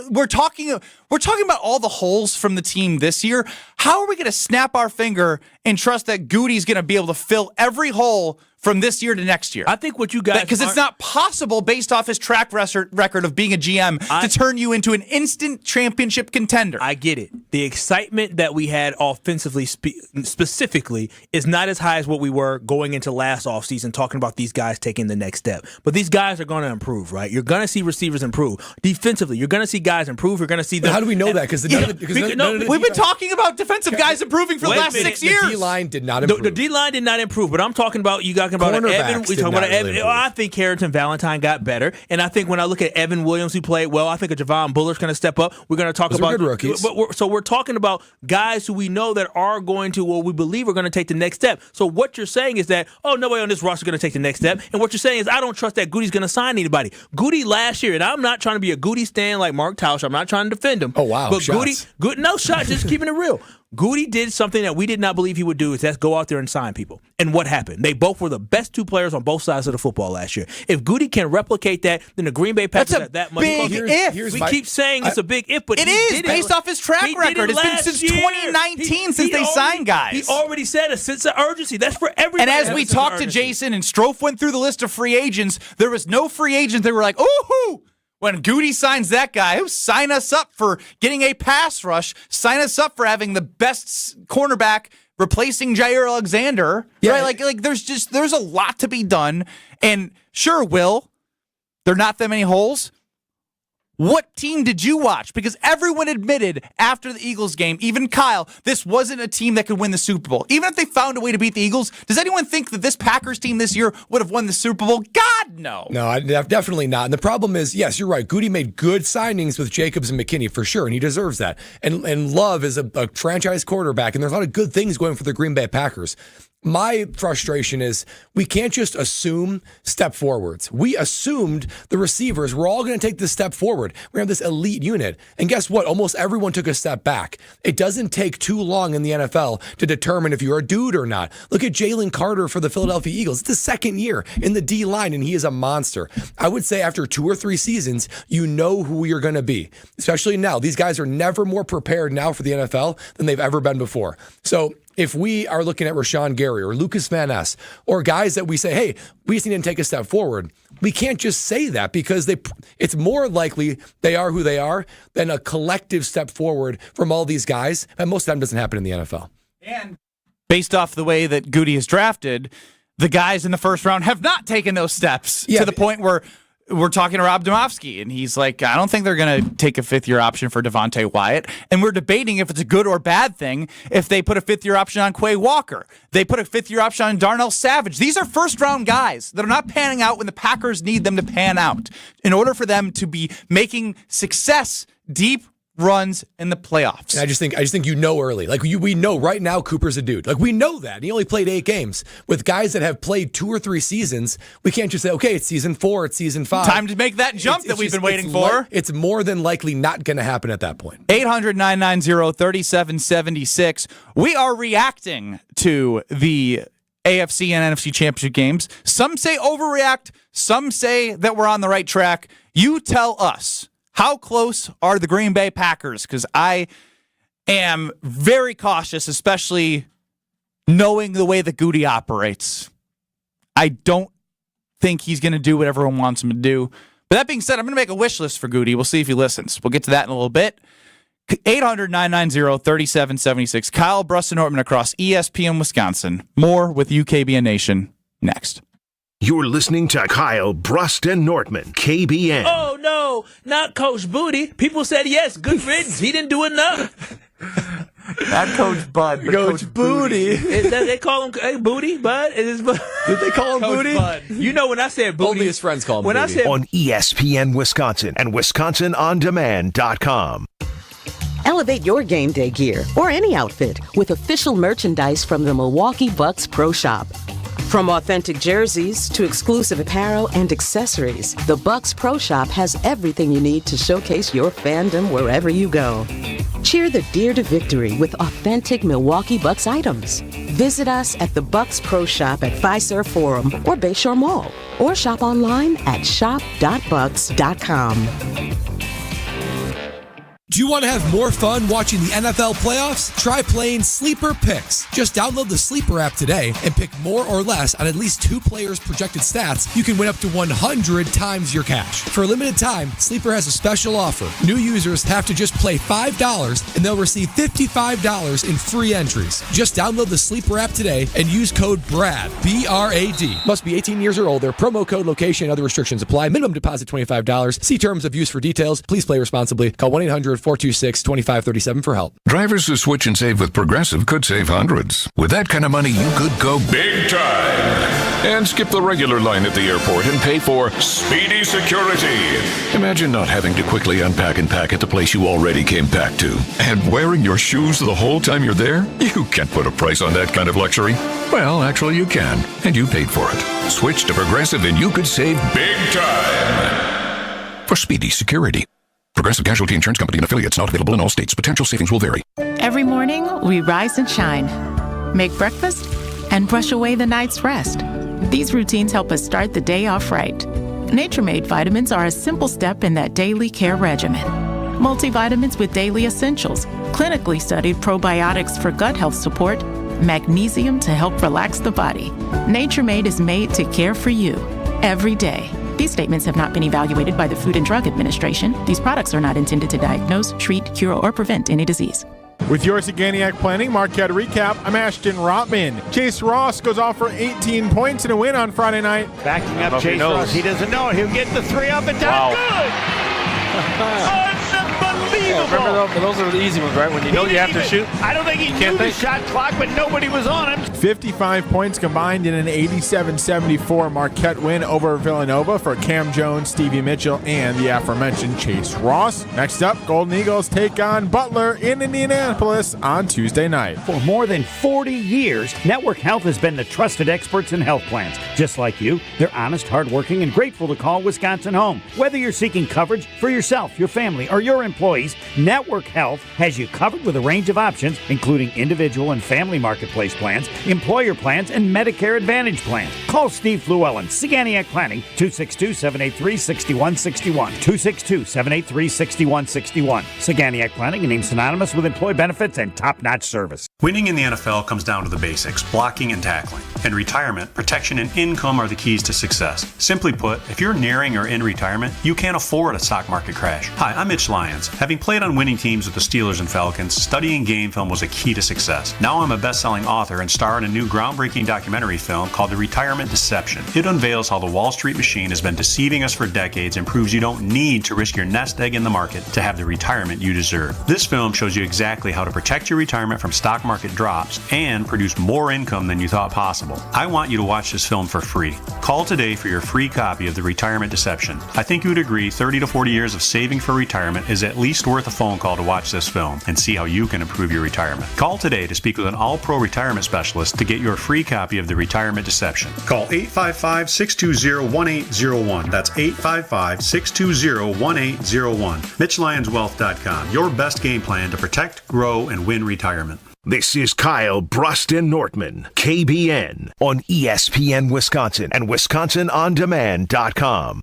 S2: We're talking about all the holes from the team this year. How are we going to snap our finger and trust that Goody's going to be able to fill every hole from this year to next year.
S3: I think what you guys...
S2: Because it's not possible, based off his track record of being a GM, to turn you into an instant championship contender.
S3: I get it. The excitement that we had offensively specifically is not as high as what we were going into last offseason talking about these guys taking the next step. But these guys are going to improve, right? You're going to see receivers improve. Defensively, you're going to see guys improve. You're going to see them.
S4: How do we know that? Because
S2: we've been talking about defensive guys improving for the last 6 years.
S4: The D-line did not improve.
S3: The D-line did not improve, but I'm talking about Evan. We talking about Evan. I think Carrington Valentine got better, and I think when I look at Evan Williams, who played well, I think a Javon Buller's going to step up. We're going to talk about
S4: good rookies.
S3: So we're talking about guys who we know that are going to, or we believe are going to take the next step. So what you're saying is that nobody on this roster is going to take the next step, and what you're saying is I don't trust that Goody's going to sign anybody. Goody last year, and I'm not trying to be a Goody stan like Mark Tausch. I'm not trying to defend him.
S4: Oh wow,
S3: but
S4: shots.
S3: No shot, just keeping it real. Goody did something that we did not believe he would do, is that's go out there and sign people. And what happened? They both were the best two players on both sides of the football last year. If Goody can replicate that, then the Green Bay Packers have that much.
S2: Big if.
S3: We keep saying it's a big if, but
S2: it is based off his track record. It's been since 2019 since they signed guys.
S3: He already said a sense of urgency. That's for everybody.
S2: And as we talked to Jason and Strofe went through the list of free agents, there was no free agents that were like, ooh, when Goody signs that guy, sign us up for getting a pass rush, sign us up for having the best cornerback replacing Jair Alexander. Yeah. Right? Like there's a lot to be done. And sure, Will, there are not that many holes. What team did you watch? Because everyone admitted after the Eagles game, even Kyle, this wasn't a team that could win the Super Bowl. Even if they found a way to beat the Eagles, does anyone think that this Packers team this year would have won the Super Bowl? God, no.
S4: No, definitely not. And the problem is, yes, you're right. Goody made good signings with Jacobs and McKinney for sure, and he deserves that. And Love is a franchise quarterback, and there's a lot of good things going for the Green Bay Packers. My frustration is we can't just assume step forwards. We assumed the receivers were all going to take this step forward. We have this elite unit. And guess what? Almost everyone took a step back. It doesn't take too long in the NFL to determine if you're a dude or not. Look at Jalen Carter for the Philadelphia Eagles. It's the second year in the D-line, and he is a monster. I would say after 2 or 3 seasons, you know who you're going to be. Especially now. These guys are never more prepared now for the NFL than they've ever been before. So if we are looking at Rashawn Gary or Lucas Van Ness or guys that we say, hey, we just need to take a step forward, we can't just say that because it's more likely they are who they are than a collective step forward from all these guys. And most of the time doesn't happen in the NFL.
S2: And based off the way that Goody is drafted, the guys in the first round have not taken those steps to the point where we're talking to Rob Domofsky, and he's like, I don't think they're going to take a fifth-year option for Devontae Wyatt. And we're debating if it's a good or bad thing if they put a fifth-year option on Quay Walker. They put a fifth-year option on Darnell Savage. These are first-round guys that are not panning out when the Packers need them to pan out in order for them to be making success deep runs in the playoffs.
S4: And I just think you know early. Like we know right now Cooper's a dude. Like we know that. He only played 8 games. With guys that have played 2 or 3 seasons, we can't just say, okay, it's season 4, it's season 5.
S2: Time to make that jump that we've been waiting for.
S4: It's more than likely not going to happen at that point.
S2: 800-990-3776. We are reacting to the AFC and NFC championship games. Some say overreact. Some say that we're on the right track. You tell us. How close are the Green Bay Packers? Because I am very cautious, especially knowing the way that Goody operates. I don't think he's going to do what everyone wants him to do. But that being said, I'm going to make a wish list for Goody. We'll see if he listens. We'll get to that in a little bit. 800-990-3776. Kyle, Brust, and Nortman across ESPN Wisconsin. More with UKBN Nation next.
S1: You're listening to Kyle, Brust, and Nortman, KBN.
S3: Oh, no, not Coach Booty. People said yes, good riddance. He didn't do enough.
S16: Not Coach Bud, but Coach Booty.
S3: They call him Booty, Bud? Did
S4: they call him
S3: Coach
S4: Booty?
S3: Bud. You know when I said Booty.
S4: Only his friends call him Booty.
S3: I said,
S1: on ESPN Wisconsin and WisconsinOnDemand.com.
S19: Elevate your game day gear or any outfit with official merchandise from the Milwaukee Bucks Pro Shop. From authentic jerseys to exclusive apparel and accessories, the Bucks Pro Shop has everything you need to showcase your fandom wherever you go. Cheer the Deer to victory with authentic Milwaukee Bucks items. Visit us at the Bucks Pro Shop at Fiserv Forum or Bayshore Mall, or shop online at shop.bucks.com.
S4: Do you want to have more fun watching the NFL playoffs? Try playing Sleeper Picks. Just download the Sleeper app today and pick more or less on at least 2 players' projected stats. You can win up to 100 times your cash. For a limited time, Sleeper has a special offer. New users have to just play $5 and they'll receive $55 in free entries. Just download the Sleeper app today and use code BRAD, B-R-A-D. Must be 18 years or older. Promo code, location, and other restrictions apply. Minimum deposit $25. See terms of use for details. Please play responsibly. Call 1-800-426-2537 for help.
S20: Drivers who switch and save with Progressive could save hundreds. With that kind of money, you could go big time and skip the regular line at the airport and pay for speedy security. Imagine not having to quickly unpack and pack at the place you already came packed to. And wearing your shoes the whole time you're there? You can't put a price on that kind of luxury. Well, actually you can, and you paid for it. Switch to Progressive and you could save big time for speedy security. Progressive Casualty Insurance Company and affiliates, not available in all states. Potential savings will vary.
S21: Every morning, we rise and shine, make breakfast, and brush away the night's rest. These routines help us start the day off right. Nature-Made vitamins are a simple step in that daily care regimen. Multivitamins with daily essentials, clinically studied probiotics for gut health support, magnesium to help relax the body. Nature-Made is made to care for you every day. These statements have not been evaluated by the Food and Drug Administration. These products are not intended to diagnose, treat, cure, or prevent any disease.
S14: With your Saganiac Planning Marquette recap, I'm Ashton Rotman. Chase Ross goes off for 18 points in a win on Friday night.
S15: Backing up Chase Ross. He doesn't know it. He'll get the 3 up and down. Good! Unbelievable!
S7: Remember those are the easy ones, right? When you know you have to shoot.
S15: I don't think he knew the shot clock, but nobody was on him.
S14: 55 points combined in an 87-74 Marquette win over Villanova for Cam Jones, Stevie Mitchell, and the aforementioned Chase Ross. Next up, Golden Eagles take on Butler in Indianapolis on Tuesday night.
S15: For more than 40 years, Network Health has been the trusted experts in health plans. Just like you, they're honest, hardworking, and grateful to call Wisconsin home. Whether you're seeking coverage for yourself, your family, or your employees, Network Health has you covered with a range of options, including individual and family marketplace plans, employer plans, and Medicare Advantage plans. Call Steve Llewellyn, Saganiac Planning, 262-783-6161. 262-783-6161. Saganiac Planning, named synonymous with employee benefits and top-notch service.
S22: Winning in the NFL comes down to the basics, blocking and tackling. In retirement, protection and income are the keys to success. Simply put, if you're nearing or in retirement, you can't afford a stock market crash. Hi, I'm Mitch Lyons. Having played on winning teams with the Steelers and Falcons, studying game film was a key to success. Now I'm a best-selling author and star in a new groundbreaking documentary film called The Retirement Deception. It unveils how the Wall Street machine has been deceiving us for decades and proves you don't need to risk your nest egg in the market to have the retirement you deserve. This film shows you exactly how to protect your retirement from stock market drops and produce more income than you thought possible. I want you to watch this film for free. Call today for your free copy of The Retirement Deception. I think you would agree 30 to 40 years of saving for retirement is at least worth a phone call to watch this film and see how you can improve your retirement. Call today to speak with an all-pro retirement specialist to get your free copy of The Retirement Deception. Call 855-620-1801. That's 855-620-1801. MitchLyonsWealth.com. Your best game plan to protect, grow, and win retirement.
S1: This is Kyle Brust and Nortman, KBN, on ESPN Wisconsin and WisconsinOnDemand.com.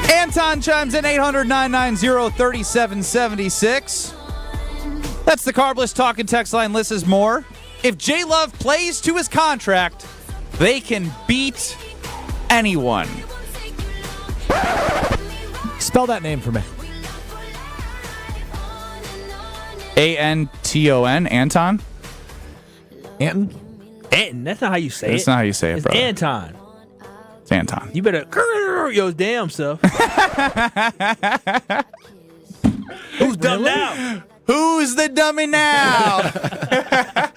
S2: Anton chimes in 800-990-3776. That's the Carbless Talk and Text line. Lists more. If J Love plays to his contract, they can beat anyone.
S5: Spell that name for me.
S2: A-N-T-O-N, Anton?
S5: Anton?
S3: Anton, that's not how you say it.
S2: That's not how you say it, bro.
S3: It's Anton.
S2: It's Anton.
S3: You better your damn self. Who's dumb now?
S2: Who's the dummy now?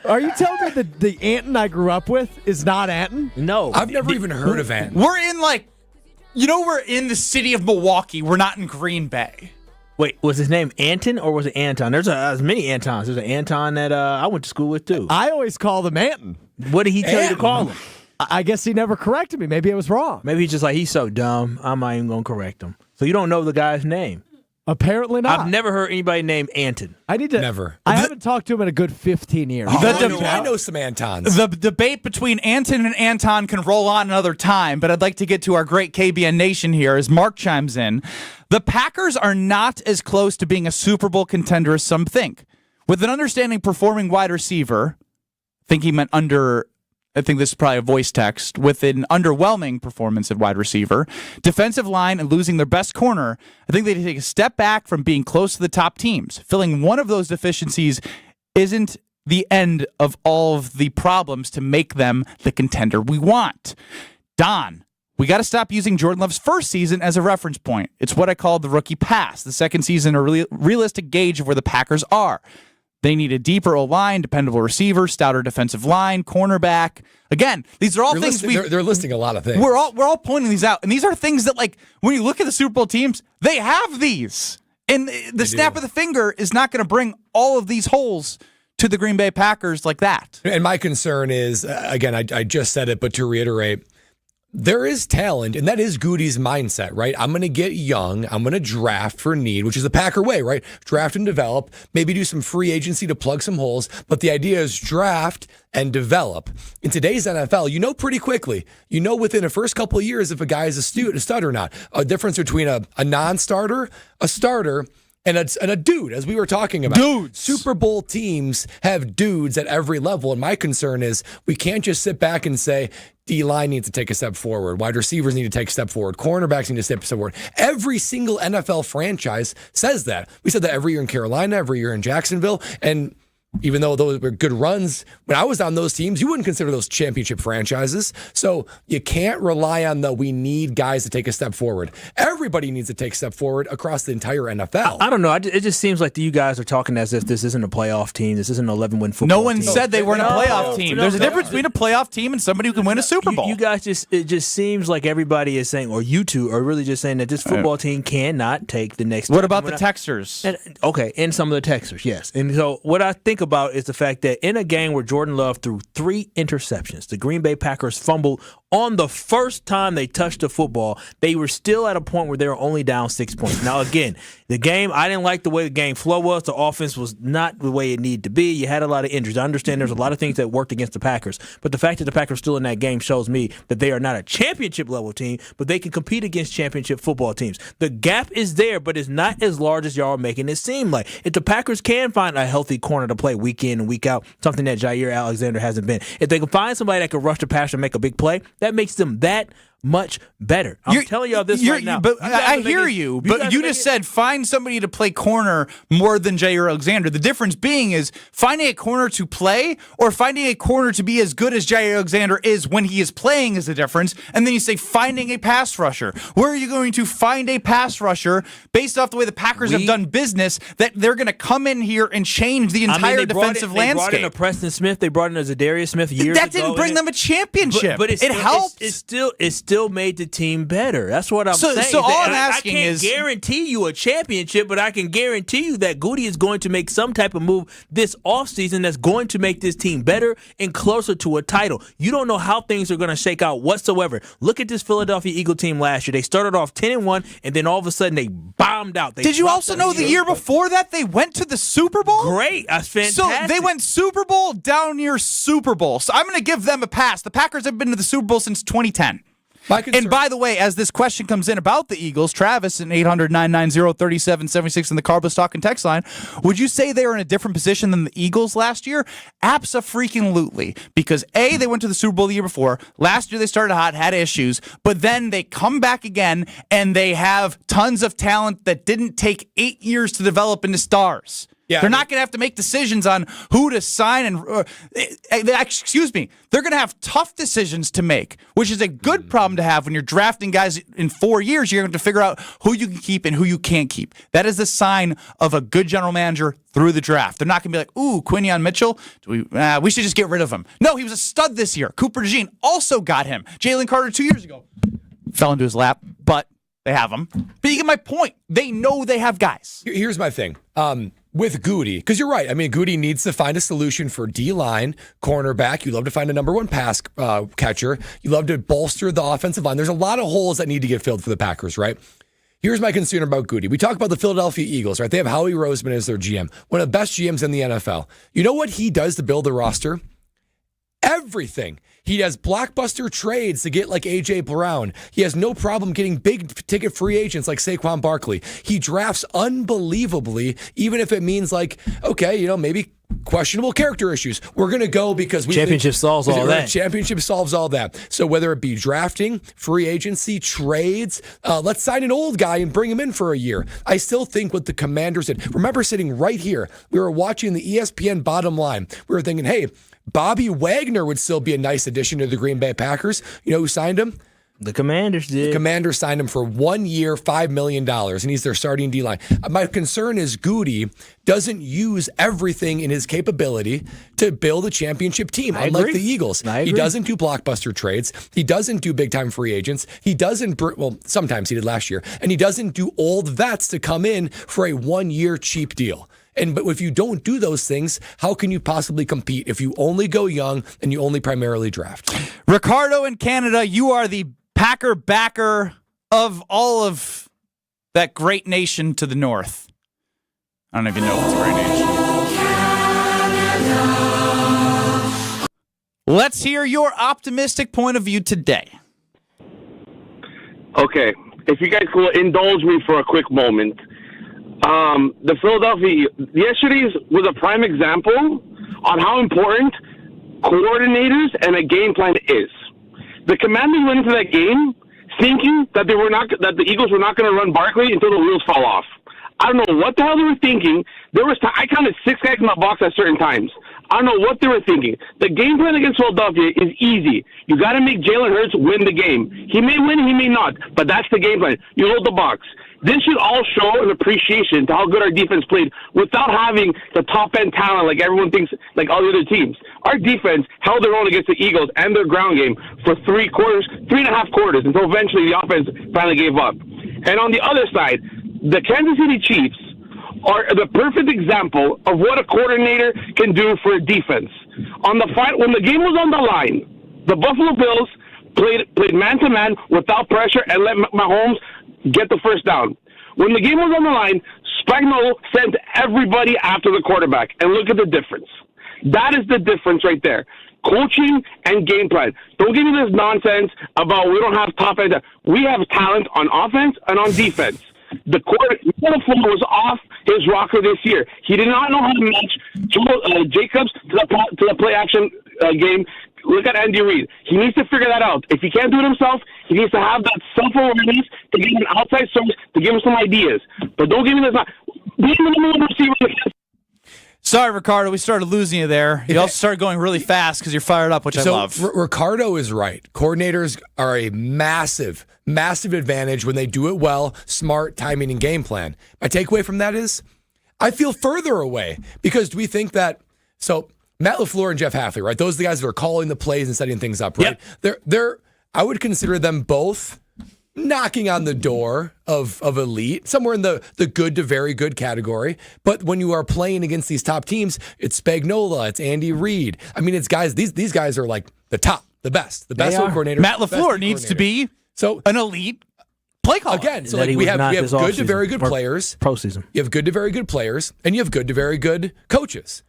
S5: Are you telling me that the Anton I grew up with is not Anton?
S3: No.
S4: I've never even heard of Anton.
S2: We're in we're in the city of Milwaukee. We're not in Green Bay.
S3: Wait, was his name Anton or was it Anton? There's many Antons. There's an Anton that I went to school with too.
S5: I always call them Anton.
S3: What did he tell you to call him?
S5: I guess he never corrected me. Maybe I was wrong.
S3: Maybe he's just like, he's so dumb, I'm not even going to correct him. So you don't know the guy's name.
S5: Apparently not.
S3: I've never heard anybody named Anton.
S5: I need to.
S4: Never.
S5: I haven't talked to him in a good 15 years.
S4: I know some Antons.
S2: The debate between Anton and Anton can roll on another time, but I'd like to get to our great KBN Nation here as Mark chimes in. The Packers are not as close to being a Super Bowl contender as some think. With an understanding performing wide receiver, I think this is probably a voice text, with an underwhelming performance at wide receiver, defensive line, and losing their best corner, I think they take a step back from being close to the top teams. Filling one of those deficiencies isn't the end of all of the problems to make them the contender we want. Don, we got to stop using Jordan Love's first season as a reference point. It's what I call the rookie pass. The second season, a realistic gauge of where the Packers are. They need a deeper O-line, dependable receiver, stouter defensive line, cornerback. Again, these are all things
S4: they're listing a lot of things.
S2: We're all pointing these out, and these are things that, like, when you look at the Super Bowl teams, they have these, and the snap of the finger is not going to bring all of these holes to the Green Bay Packers like that.
S4: And my concern is, again, I just said it, but to reiterate, there is talent, and that is Goody's mindset, right? I'm going to get young. I'm going to draft for need, which is the Packer way, right? Draft and develop, maybe do some free agency to plug some holes. But the idea is draft and develop. In today's NFL, you know pretty quickly. You know within the first couple of years if a guy is a stud or not. A difference between a non-starter, a starter, and a dude, as we were talking about.
S2: Dudes.
S4: Super Bowl teams have dudes at every level. And my concern is we can't just sit back and say, D-line needs to take a step forward. Wide receivers need to take a step forward. Cornerbacks need to step forward. Every single NFL franchise says that. We said that every year in Carolina, every year in Jacksonville. And even though those were good runs, when I was on those teams, you wouldn't consider those championship franchises. So you can't rely on we need guys to take a step forward. Everybody needs to take a step forward across the entire NFL.
S3: I don't know. It just seems like you guys are talking as if this isn't a playoff team. This isn't an 11-win football team.
S2: No one said they weren't a playoff team. There's a difference between a playoff team and somebody who can win a Super Bowl.
S3: You guys it just seems like everybody is saying, or you two are really just saying that this football team cannot take the next step.
S2: What about the Texers?
S3: And some of the Texers, yes. And so what I think about is the fact that in a game where Jordan Love threw 3 interceptions, the Green Bay Packers fumbled on the first time they touched the football. They were still at a point where they were only down 6 points. Now, again, the game, I didn't like the way the game flow was. The offense was not the way it needed to be. You had a lot of injuries. I understand there's a lot of things that worked against the Packers, but the fact that the Packers still in that game shows me that they are not a championship-level team, but they can compete against championship football teams. The gap is there, but it's not as large as y'all are making it seem like. If the Packers can find a healthy corner to play week in and week out, something that Jair Alexander hasn't been, if they can find somebody that can rush the passer and make a big play, that makes them that much better. I'm telling y'all this right now.
S2: But I hear you, but you just said find somebody to play corner more than Jair Alexander. The difference being is finding a corner to play or finding a corner to be as good as Jair Alexander is when he is playing is the difference. And then you say finding a pass rusher. Where are you going to find a pass rusher based off the way the Packers have done business that they're going to come in here and change the entire defensive landscape?
S3: They brought in a Preston Smith. They brought in a Zadarius Smith years ago.
S2: That didn't bring them a championship.
S3: But
S2: it helped.
S3: It still made the team better. That's what I'm saying.
S2: So all I'm asking
S3: is, I can't guarantee you a championship, but I can guarantee you that Goody is going to make some type of move this offseason that's going to make this team better and closer to a title. You don't know how things are going to shake out whatsoever. Look at this Philadelphia Eagle team last year. They started off 10-1, and then all of a sudden they bombed out.
S2: Did you also know the year before that they went to the Super Bowl?
S3: Great. That's fantastic.
S2: So they went Super Bowl down near Super Bowl. So I'm going to give them a pass. The Packers have been to the Super Bowl since 2010. And by the way, as this question comes in about the Eagles, Travis in 800-990-3776 in the Carbos Talking text line, would you say they are in a different position than the Eagles last year? Abso-freaking-lutely. Because A, they went to the Super Bowl the year before. Last year they started hot, had issues, but then they come back again and they have tons of talent that didn't take 8 years to develop into stars. Yeah, they're not going to have to make decisions on who to sign and excuse me. They're going to have tough decisions to make, which is a good problem to have when you're drafting guys in 4 years. You're going to figure out who you can keep and who you can't keep. That is the sign of a good general manager through the draft. They're not going to be like, ooh, Quinion Mitchell, we should just get rid of him. No, he was a stud this year. Cooper DeJean also got him. Jalen Carter 2 years ago fell into his lap, but they have him. But you get my point. They know they have guys.
S4: Here's my thing. With Goody, because you're right. I mean, Goody needs to find a solution for D-line, cornerback. You love to find a number one pass catcher. You love to bolster the offensive line. There's a lot of holes that need to get filled for the Packers, right? Here's my concern about Goody. We talk about the Philadelphia Eagles, right? They have Howie Roseman as their GM, one of the best GMs in the NFL. You know what he does to build a roster? Everything. He has blockbuster trades to get like A.J. Brown. He has no problem getting big ticket free agents like Saquon Barkley. He drafts unbelievably, even if it means like, okay, maybe questionable character issues. We're going to go because we
S3: championship solves all that.
S4: Championship solves all that. So whether it be drafting, free agency, trades, let's sign an old guy and bring him in for a year. I still think what the Commanders did. Remember sitting right here, we were watching the ESPN bottom line. We were thinking, hey, Bobby Wagner would still be a nice addition to the Green Bay Packers. You know who signed him?
S3: The Commanders did.
S4: The Commanders signed him for 1 year, $5 million, and he's their starting D-line. My concern is Goody doesn't use everything in his capability to build a championship team, unlike the Eagles. He doesn't do blockbuster trades. He doesn't do big-time free agents. He doesn't, sometimes he did last year, and he doesn't do old vets to come in for a 1 year cheap deal. But if you don't do those things, how can you possibly compete if you only go young and you only primarily draft?
S2: Ricardo in Canada, you are the Packer backer of all of that great nation to the north. I don't even know if it's a great nation. Let's hear your optimistic point of view today.
S6: Okay, if you guys will indulge me for a quick moment. The Philadelphia yesterday's was a prime example on how important coordinators and a game plan is. The Commanders went into that game thinking that the Eagles were not going to run Barkley until the wheels fall off. I don't know what the hell they were thinking. I counted 6 guys in the box at certain times. I don't know what they were thinking. The game plan against Philadelphia is easy. You got to make Jalen Hurts win the game. He may win, he may not, but that's the game plan. You hold the box. This should all show an appreciation to how good our defense played without having the top-end talent like everyone thinks, like all the other teams. Our defense held their own against the Eagles and their ground game for 3.5 quarters, until eventually the offense finally gave up. And on the other side, the Kansas City Chiefs are the perfect example of what a coordinator can do for a defense. When the game was on the line, the Buffalo Bills played man-to-man without pressure and let Mahomes get the first down. When the game was on the line, Spagnuolo sent everybody after the quarterback, and look at the difference. That is the difference right there. Coaching and game plan. Don't give me this nonsense about we don't have top end. We have talent on offense and on defense. The quarterback was off his rocker this year. He did not know how to match Jacobs to the play action game. Look at Andy Reid. He needs to figure that out. If he can't do it himself, he needs to have that self-awareness to give him an outside source to give him some ideas. But don't give me this. Be the number one receiver.
S2: Sorry, Ricardo, we started losing you there. You also started going really fast because you're fired up, which I love.
S4: Ricardo is right. Coordinators are a massive, massive advantage when they do it well, smart, timing, and game plan. My takeaway from that is I feel further away because do we think that – so Matt LaFleur and Jeff Hafley, right? Those are the guys that are calling the plays and setting things up, right? Yep. They're I would consider them both knocking on the door of elite, somewhere in the good to very good category. But when you are playing against these top teams, it's Spagnuolo, it's Andy Reid. I mean, it's guys. These guys are like the top, the best coordinator.
S2: Matt LaFleur needs to be an elite play caller.
S4: Again, so like we have good to very good players.
S3: Postseason.
S4: You have good to very good players, and you have good to very good coaches.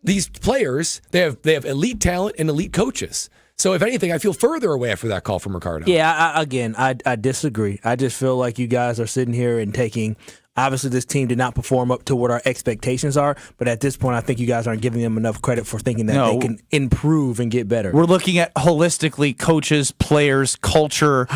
S4: These players, they have elite talent and elite coaches. So if anything, I feel further away after that call from Ricardo.
S3: Yeah, I disagree. I just feel like you guys are sitting here and taking, obviously this team did not perform up to what our expectations are, but at this point I think you guys aren't giving them enough credit for thinking that they can improve and get better.
S2: We're looking at holistically coaches, players, culture,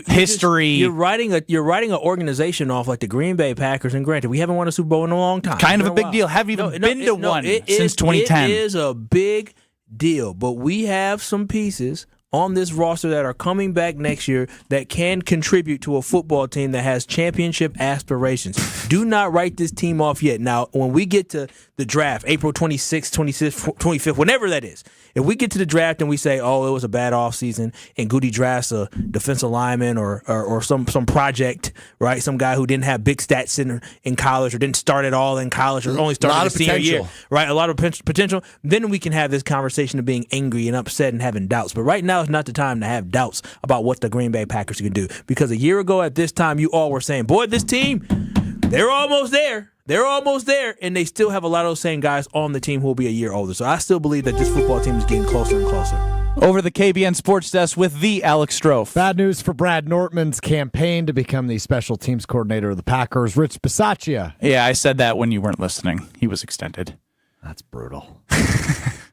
S2: history.
S3: You're writing an organization off like the Green Bay Packers, and granted, we haven't won a Super Bowl in a long time.
S2: Kind of a big deal. Haven't even been to one since 2010.
S3: It is a big deal, but we have some pieces on this roster that are coming back next year that can contribute to a football team that has championship aspirations. Do not write this team off yet. Now, when we get to the draft, April 26th, 26th, 25th, whenever that is, If we get to the draft and we say, oh, it was a bad offseason, and Goody drafts a defensive lineman or some project, right? Some guy who didn't have big stats in college or didn't start at all in college or only started his senior year, right? A lot of potential. Then we can have this conversation of being angry and upset and having doubts. But right now is not the time to have doubts about what the Green Bay Packers can do. Because a year ago at this time, you all were saying, boy, this team, they're almost there. They're almost there, and they still have a lot of those same guys on the team who will be a year older. So I still believe that this football team is getting closer and closer.
S2: Over the KBN Sports Desk with the Alex Strofe.
S5: Bad news for Brad Nortman's campaign to become the special teams coordinator of the Packers. Rich Bisaccia.
S2: Yeah, I said that when you weren't listening. He was extended.
S5: That's brutal.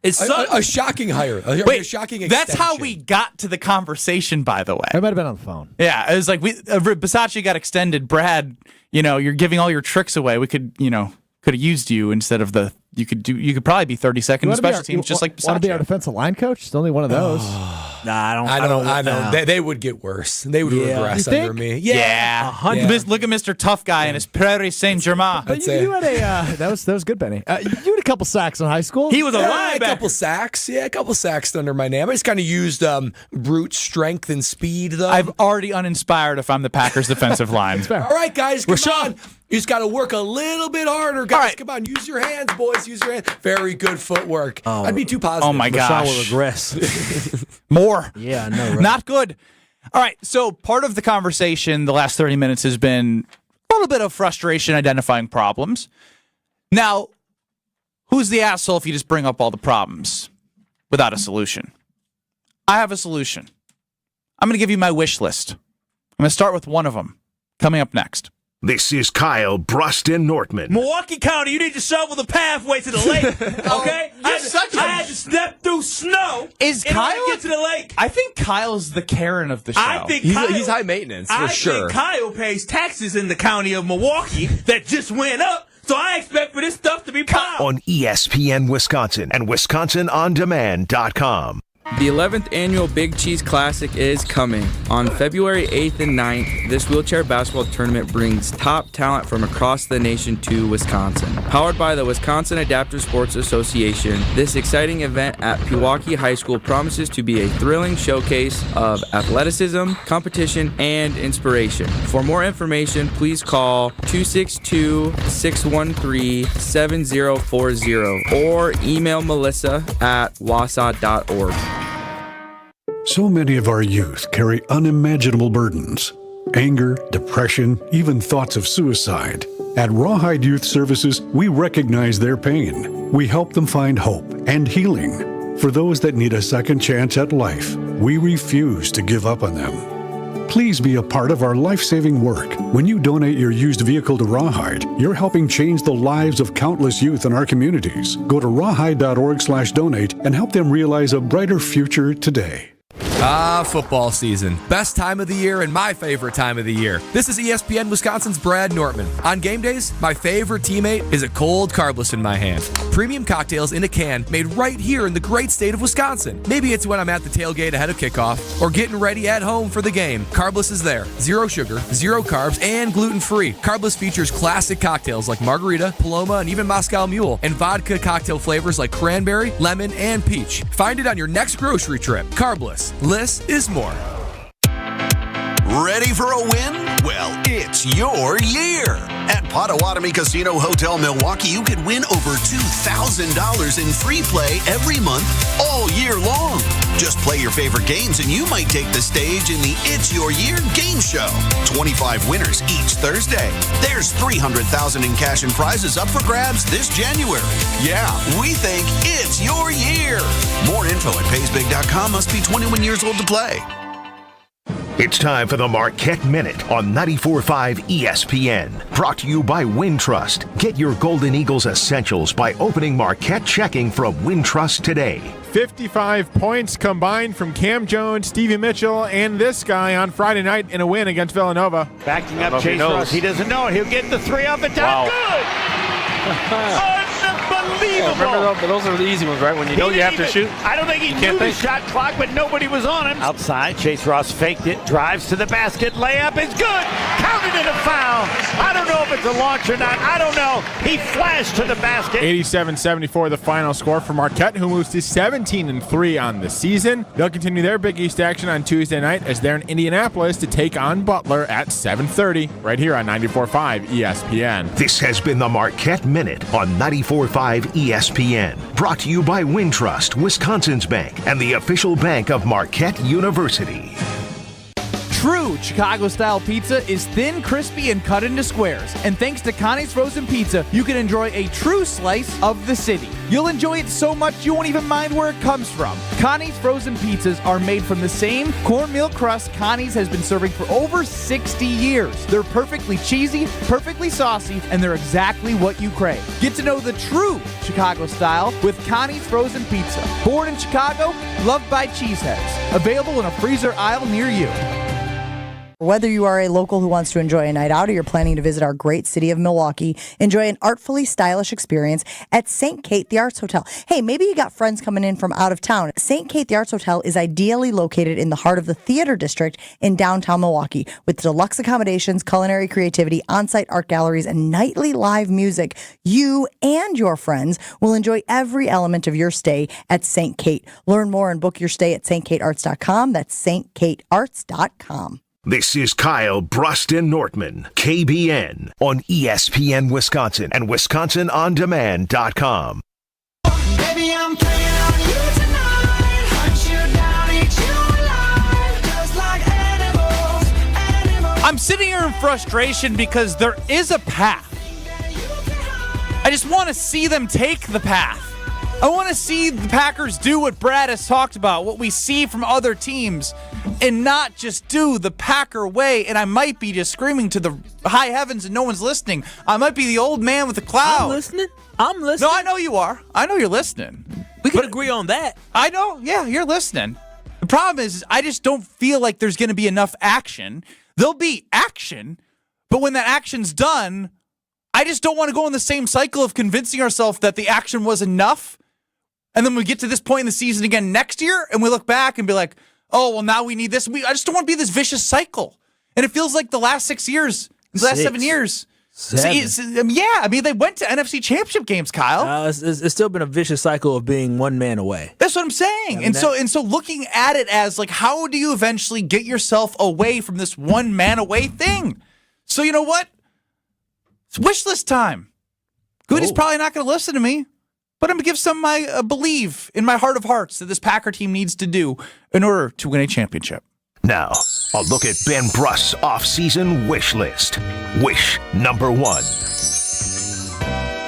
S4: It's a shocking hire. A shocking extension.
S2: That's how we got to the conversation, by the way.
S5: I might have been on the phone.
S2: Yeah, it was like Bisaccia got extended. Brad, you're giving all your tricks away. We could have used you instead of you could probably be 32nd special teams, just like Bisaccia.
S5: Want to be our defensive line coach? It's only one of those.
S3: Nah,
S4: I don't. They would get worse. They would regress under me.
S2: Yeah. Look at Mr. Tough Guy and his Prairie Saint Germain.
S5: You had that was good, Benny. You had a couple sacks in high school.
S3: He was a linebacker.
S4: A couple sacks. Yeah, a couple sacks under my name. I just kind of used brute strength and speed, though.
S2: I'm already uninspired if I'm the Packers defensive line.
S4: All right, guys, come on. You just got to work a little bit harder, guys. Right. Come on, use your hands, boys. Use your hands. Very good footwork. I'd be too positive.
S2: Oh, my gosh.
S3: will regress.
S2: More.
S3: Yeah, I know, right?
S2: Not good. All right, so part of the conversation the last 30 minutes has been a little bit of frustration identifying problems. Now, who's the asshole if you just bring up all the problems without a solution? I have a solution. I'm going to give you my wish list. I'm going to start with one of them coming up next.
S1: This is Kyle, Brust, and Nortman.
S3: Milwaukee County, you need to shovel the pathway to the lake, okay? I had to step through snow in order to get to the lake.
S2: I think Kyle's the Karen of the show.
S3: I think
S4: he's high maintenance, for sure.
S3: I think Kyle pays taxes in the county of Milwaukee that just went up, so I expect for this stuff to be plowed.
S1: On ESPN Wisconsin and WisconsinOnDemand.com.
S8: The 11th annual Big Cheese Classic is coming. On February 8th and 9th, this wheelchair basketball tournament brings top talent from across the nation to Wisconsin. Powered by the Wisconsin Adaptive Sports Association, this exciting event at Pewaukee High School promises to be a thrilling showcase of athleticism, competition, and inspiration. For more information, please call 262-613-7040 or email Melissa at wasa.org.
S9: So many of our youth carry unimaginable burdens. Anger, depression, even thoughts of suicide. At Rawhide Youth Services, we recognize their pain. We help them find hope and healing. For those that need a second chance at life, we refuse to give up on them. Please be a part of our life-saving work. When you donate your used vehicle to Rawhide, you're helping change the lives of countless youth in our communities. Go to rawhide.org/donate and help them realize a brighter future today.
S4: Football season. Best time of the year and my favorite time of the year. This is ESPN Wisconsin's Brad Nortman. On game days, my favorite teammate is a cold carbless in my hand. Premium cocktails in a can made right here in the great state of Wisconsin. Maybe it's when I'm at the tailgate ahead of kickoff or getting ready at home for the game. Carbless is there. Zero sugar, zero carbs, and gluten-free. Carbless features classic cocktails like margarita, Paloma, and even Moscow Mule, and vodka cocktail flavors like cranberry, lemon, and peach. Find it on your next grocery trip. Carbless. Less is more.
S23: Ready for a win? Well, it's your year. At Potawatomi Casino Hotel Milwaukee, you could win over $2,000 in free play every month all year long. Just play your favorite games and you might take the stage in the It's Your Year game show. 25 winners each Thursday. There's $300,000 in cash and prizes up for grabs this January. Yeah, we think it's your year. More info at paysbig.com. Must be 21 years old to play.
S1: It's time for the Marquette Minute on 94.5 ESPN. Brought to you by Wintrust. Get your Golden Eagles essentials by opening Marquette checking from Wintrust today.
S14: 55 points combined from Cam Jones, Stevie Mitchell, and this guy on Friday night in a win against Villanova.
S15: Backing up Chase Ross. He doesn't know it. He'll get the three up and down. Wow. Good! Unbelievable!
S7: Remember those are the easy ones, right? When you know you have to shoot.
S15: I don't think he knew the shot clock, but nobody was on him. Outside, Chase Ross faked it, drives to the basket, layup is good. Counted it a foul. I don't know if it's a launch or not. I don't know. He flashed to the basket.
S14: 87-74 the final score for Marquette, who moves to 17-3 on the season. They'll continue their Big East action on Tuesday night as they're in Indianapolis to take on Butler at 7:30 right here on 94.5 ESPN.
S1: This has been the Marquette Minute on 94.5 ESPN. Brought to you by Wintrust, Wisconsin's bank, and the official bank of Marquette University.
S2: True Chicago-style pizza is thin, crispy, and cut into squares. And thanks to Connie's Frozen Pizza, you can enjoy a true slice of the city. You'll enjoy it so much you won't even mind where it comes from. Connie's Frozen Pizzas are made from the same cornmeal crust Connie's has been serving for over 60 years. They're perfectly cheesy, perfectly saucy, and they're exactly what you crave. Get to know the true Chicago style with Connie's Frozen Pizza. Born in Chicago, loved by cheeseheads. Available in a freezer aisle near you.
S10: Whether you are a local who wants to enjoy a night out or you're planning to visit our great city of Milwaukee, enjoy an artfully stylish experience at St. Kate the Arts Hotel. Hey, maybe you got friends coming in from out of town. St. Kate the Arts Hotel is ideally located in the heart of the theater district in downtown Milwaukee with deluxe accommodations, culinary creativity, on-site art galleries, and nightly live music. You and your friends will enjoy every element of your stay at St. Kate. Learn more and book your stay at stkatearts.com. That's stkatearts.com.
S1: This is Kyle, Brust, and Nortman, KBN, on ESPN Wisconsin and WisconsinOnDemand.com.
S17: Baby, I'm playing on you tonight. Hunt you down, eat you alive, just like animals.
S2: I'm sitting here in frustration because there is a path. I just want to see them take the path. I want to see the Packers do what Brad has talked about, what we see from other teams, and not just do the Packer way. And I might be just screaming to the high heavens and no one's listening. I might be the old man with the cloud.
S3: I'm listening.
S2: No, I know you are. I know you're listening.
S3: We can agree on that.
S2: I know. Yeah, you're listening. The problem is I just don't feel like there's going to be enough action. There'll be action, but when that action's done, I just don't want to go in the same cycle of convincing ourselves that the action was enough. And then we get to this point in the season again next year, and we look back and be like, oh, well, now we need this. I just don't want to be this vicious cycle. And it feels like the last 7 years. Yeah, I mean, they went to NFC Championship games, Kyle.
S3: It's still been a vicious cycle of being one man away.
S2: That's what I'm saying. And so looking at it as, like, how do you eventually get yourself away from this one man away thing? So you know what? It's wish list time. Goody's probably not going to listen to me. But I'm going to give some of my belief in my heart of hearts that this Packer team needs to do in order to win a championship.
S1: Now, a look at Ben Brust's off-season wish list. Wish number 1.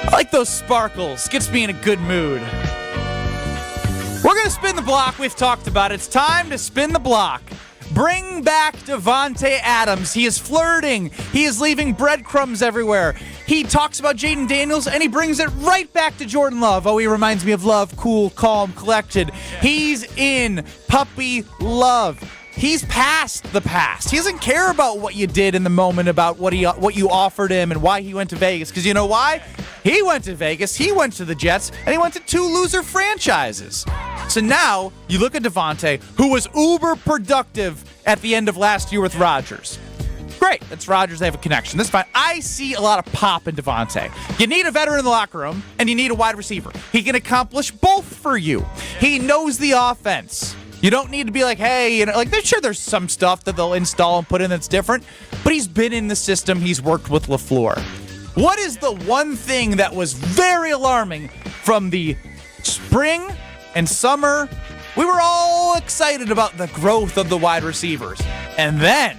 S2: I like those sparkles. Gets me in a good mood. We're going to spin the block. We've talked about it. It's time to spin the block. Bring back Davante Adams. He is flirting. He is leaving breadcrumbs everywhere. He talks about Jaden Daniels, and he brings it right back to Jordan Love. Oh, he reminds me of Love, cool, calm, collected. He's in puppy love. He's past the past. He doesn't care about what you did in the moment, about what you offered him and why he went to Vegas. Because you know why? He went to Vegas, he went to the Jets, and he went to 2 loser franchises. So now you look at Davante, who was uber productive at the end of last year with Rodgers. Great, that's Rodgers. They have a connection. That's fine. I see a lot of pop in Davante. You need a veteran in the locker room, and you need a wide receiver. He can accomplish both for you. He knows the offense. You don't need to be like, hey, sure, there's some stuff that they'll install and put in that's different, but he's been in the system. He's worked with LaFleur. What is the one thing that was very alarming from the spring and summer? We were all excited about the growth of the wide receivers. And then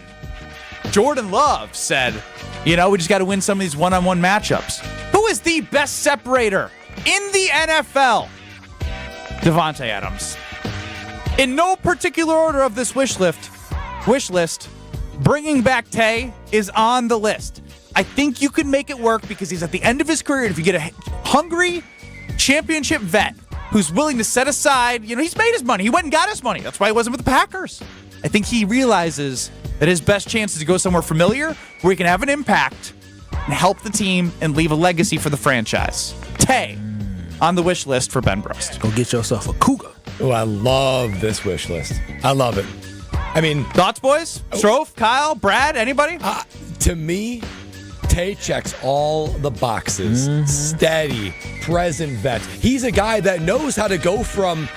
S2: Jordan Love said, we just got to win some of these one-on-one matchups. Who is the best separator in the NFL? Davante Adams. In no particular order of this wish list, bringing back Tay is on the list. I think you can make it work because he's at the end of his career. If you get a hungry championship vet who's willing to set aside, he's made his money. He went and got his money. That's why he wasn't with the Packers. I think he realizes that his best chance is to go somewhere familiar where he can have an impact and help the team and leave a legacy for the franchise. Tay on the wish list for Ben Brust?
S3: Go get yourself a cougar.
S4: Oh, I love this wish list. I love it. I mean,
S2: thoughts, boys? Strofe, Kyle, Brad, anybody?
S4: To me, Tay checks all the boxes. Steady, present vet. He's a guy that knows how to go from,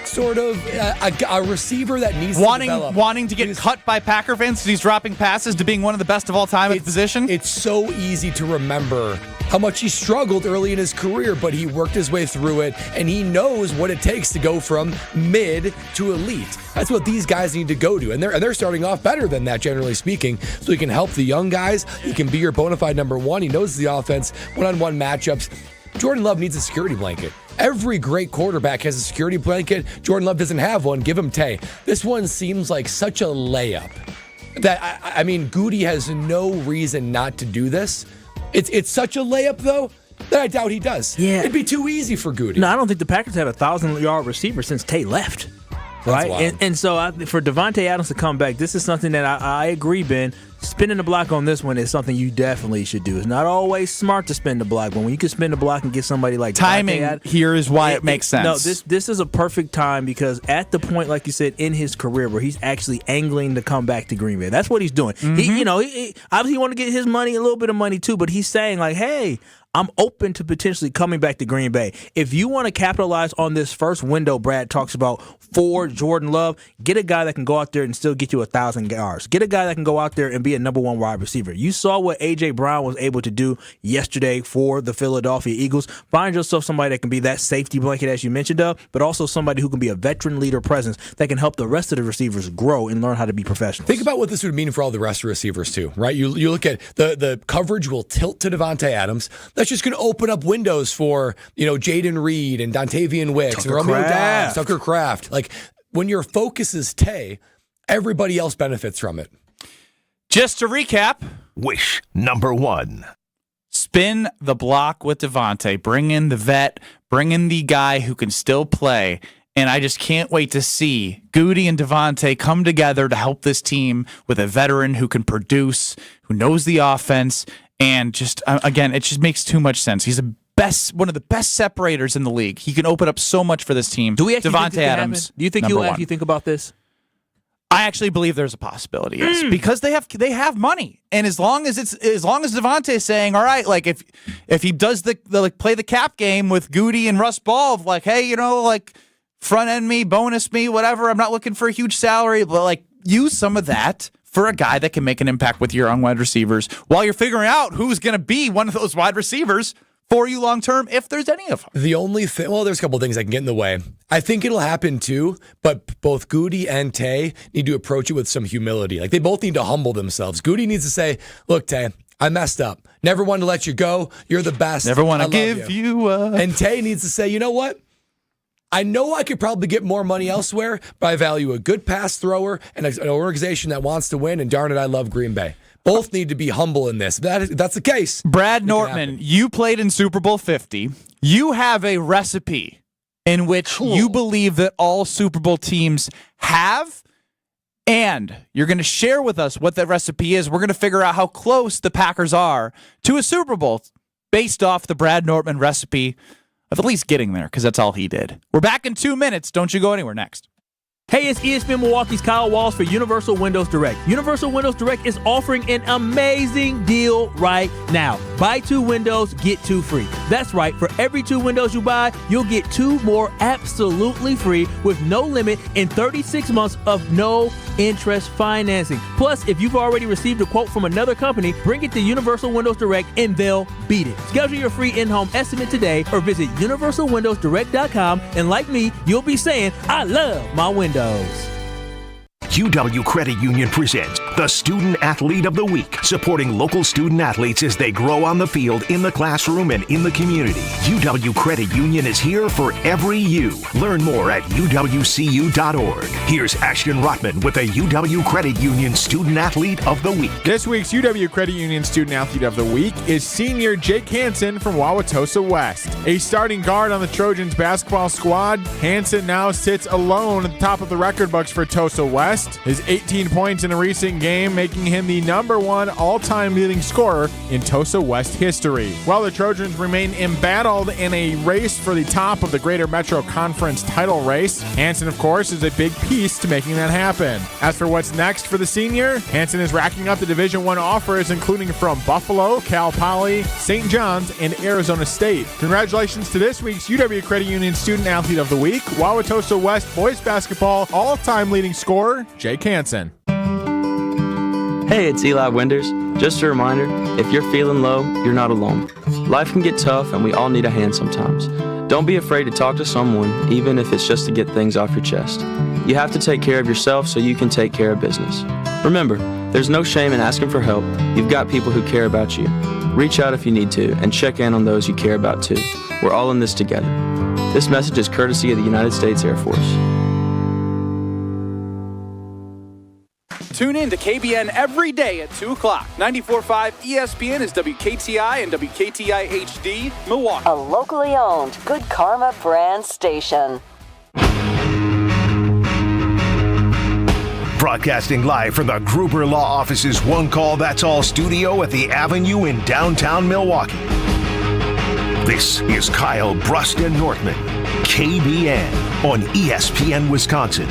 S4: sort of a receiver that needs to develop.
S2: Wanting to get cut by Packer fans because he's dropping passes to being one of the best of all time at the position.
S4: It's so easy to remember how much he struggled early in his career, but he worked his way through it, and he knows what it takes to go from mid to elite. That's what these guys need to go to, and they're starting off better than that, generally speaking, so he can help the young guys. He can be your bona fide number one. He knows the offense, one-on-one matchups. Jordan Love needs a security blanket. Every great quarterback has a security blanket. Jordan Love doesn't have one. Give him Tay. This one seems like such a layup that, I mean, Goody has no reason not to do this. It's such a layup, though, that I doubt he does.
S3: Yeah.
S4: It'd be too easy for Goody.
S3: No, I don't think the Packers have a 1,000-yard receiver since Tay left. Right? And so for Devontae Adams to come back, this is something that I agree, Ben. Spinning the block on this one is something you definitely should do. It's not always smart to spin the block, but when you can spin the block and get somebody like
S2: timing here is why it makes sense.
S3: No, this is a perfect time because at the point, like you said, in his career where he's actually angling to come back to Green Bay, that's what he's doing. He obviously want to get his money, a little bit of money too, but he's saying like, hey, I'm open to potentially coming back to Green Bay. If you want to capitalize on this first window Brad talks about for Jordan Love, get a guy that can go out there and still get you 1,000 yards. Get a guy that can go out there and be a number one wide receiver. You saw what A.J. Brown was able to do yesterday for the Philadelphia Eagles. Find yourself somebody that can be that safety blanket, as you mentioned, but also somebody who can be a veteran leader presence that can help the rest of the receivers grow and learn how to be professionals.
S4: Think about what this would mean for all the rest of the receivers, too, right? You look at the coverage will tilt to Devontae Adams. That's just going to open up windows for, Jaden Reed and Dontavian Wicks and Romeo Dobbs, Tucker Kraft. Like, when your focus is Tay, everybody else benefits from it.
S2: Just to recap,
S1: wish number one.
S2: Spin the block with Devontae. Bring in the vet. Bring in the guy who can still play. And I just can't wait to see Goody and Devontae come together to help this team with a veteran who can produce, who knows the offense, and just, again, it just makes too much sense. He's one of the best separators in the league. He can open up so much for this team.
S3: Do we actually
S2: Devontae
S3: think
S2: Adams?
S3: Do you think he'll actually think about this?
S2: I actually believe there's a possibility, yes, because they have money, and as long as Devontae is saying, all right, like if he does the play the cap game with Goody and Russ Ball, of like, hey, front end me, bonus me, whatever. I'm not looking for a huge salary, but use some of that for a guy that can make an impact with your young wide receivers while you're figuring out who's going to be one of those wide receivers for you long term, if there's any of them.
S4: The only thing, there's a couple things that can get in the way. I think it'll happen too, but both Goody and Tay need to approach it with some humility. Like, they both need to humble themselves. Goody needs to say, look, Tay, I messed up. Never wanted to let you go. You're the best.
S2: Never want to give you up.
S4: And Tay needs to say, you know what? I know I could probably get more money elsewhere, but I value a good pass thrower and an organization that wants to win, and darn it, I love Green Bay. Both need to be humble in this. That's the case.
S2: Brad Nortman, you played in Super Bowl 50. You have a recipe in which you believe that all Super Bowl teams have, and you're going to share with us what that recipe is. We're going to figure out how close the Packers are to a Super Bowl based off the Brad Nortman recipe of at least getting there, because that's all he did. We're back in 2 minutes. Don't you go anywhere. Next.
S3: Hey, it's ESPN Milwaukee's Kyle Walls for Universal Windows Direct. Universal Windows Direct is offering an amazing deal right now. Buy 2 windows, get 2 free. That's right. For every 2 windows you buy, you'll get 2 more absolutely free with no limit in 36 months of no interest financing. Plus, if you've already received a quote from another company, bring it to Universal Windows Direct and they'll beat it. Schedule your free in-home estimate today or visit universalwindowsdirect.com, and like me, you'll be saying, I love my windows.
S1: UW Credit Union presents the Student Athlete of the Week, supporting local student athletes as they grow on the field, in the classroom, and in the community. UW Credit Union is here for every you. Learn more at uwcu.org. Here's Ashton Rotman with the UW Credit Union Student Athlete of the Week.
S14: This week's UW Credit Union Student Athlete of the Week is senior Jake Hansen from Wauwatosa West. A starting guard on the Trojans basketball squad, Hansen now sits alone at the top of the record books for Tosa West. His 18 points in a recent game, making him the #1 all-time leading scorer in Tosa West history. While the Trojans remain embattled in a race for the top of the Greater Metro Conference title race, Hansen, of course, is a big piece to making that happen. As for what's next for the senior, Hansen is racking up the Division I offers, including from Buffalo, Cal Poly, St. John's, and Arizona State. Congratulations to this week's UW Credit Union Student Athlete of the Week, Wauwatosa West boys basketball all-time leading scorer, Jake Hansen.
S11: Hey, it's Eli Winders. Just a reminder, if you're feeling low, you're not alone. Life can get tough and we all need a hand sometimes. Don't be afraid to talk to someone, even if it's just to get things off your chest. You have to take care of yourself so you can take care of business. Remember, there's no shame in asking for help. You've got people who care about you. Reach out if you need to and check in on those you care about too. We're all in this together. This message is courtesy of the United States Air Force.
S2: Tune in to KBN every day at 2 o'clock. 94.5 ESPN is WKTI and WKTI HD, Milwaukee.
S12: A locally owned Good Karma brand station.
S1: Broadcasting live from the Gruber Law Office's One Call That's All studio at the Avenue in downtown Milwaukee. This is Kyle Brust and Nortman, KBN on ESPN Wisconsin.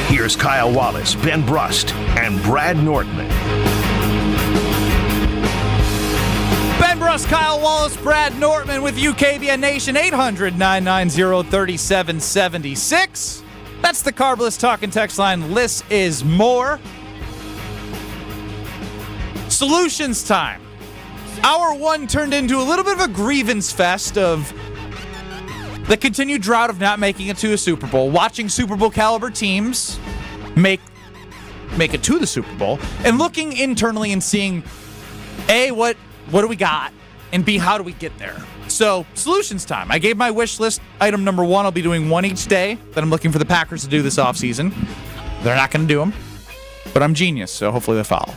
S1: Here's Kyle Wallace, Ben Brust, and Brad Nortman.
S2: Ben Brust, Kyle Wallace, Brad Nortman with you, KBN Nation, 800-990-3776. That's the Carbless talk and text line. Less is more. Solutions time. Hour 1 turned into a little bit of a grievance fest of the continued drought of not making it to a Super Bowl, watching Super Bowl caliber teams make it to the Super Bowl, and looking internally and seeing, A, what do we got, and B, how do we get there? So, solutions time. I gave my wish list item number 1. I'll be doing one each day that I'm looking for the Packers to do this offseason. They're not going to do them, but I'm genius, so hopefully they follow.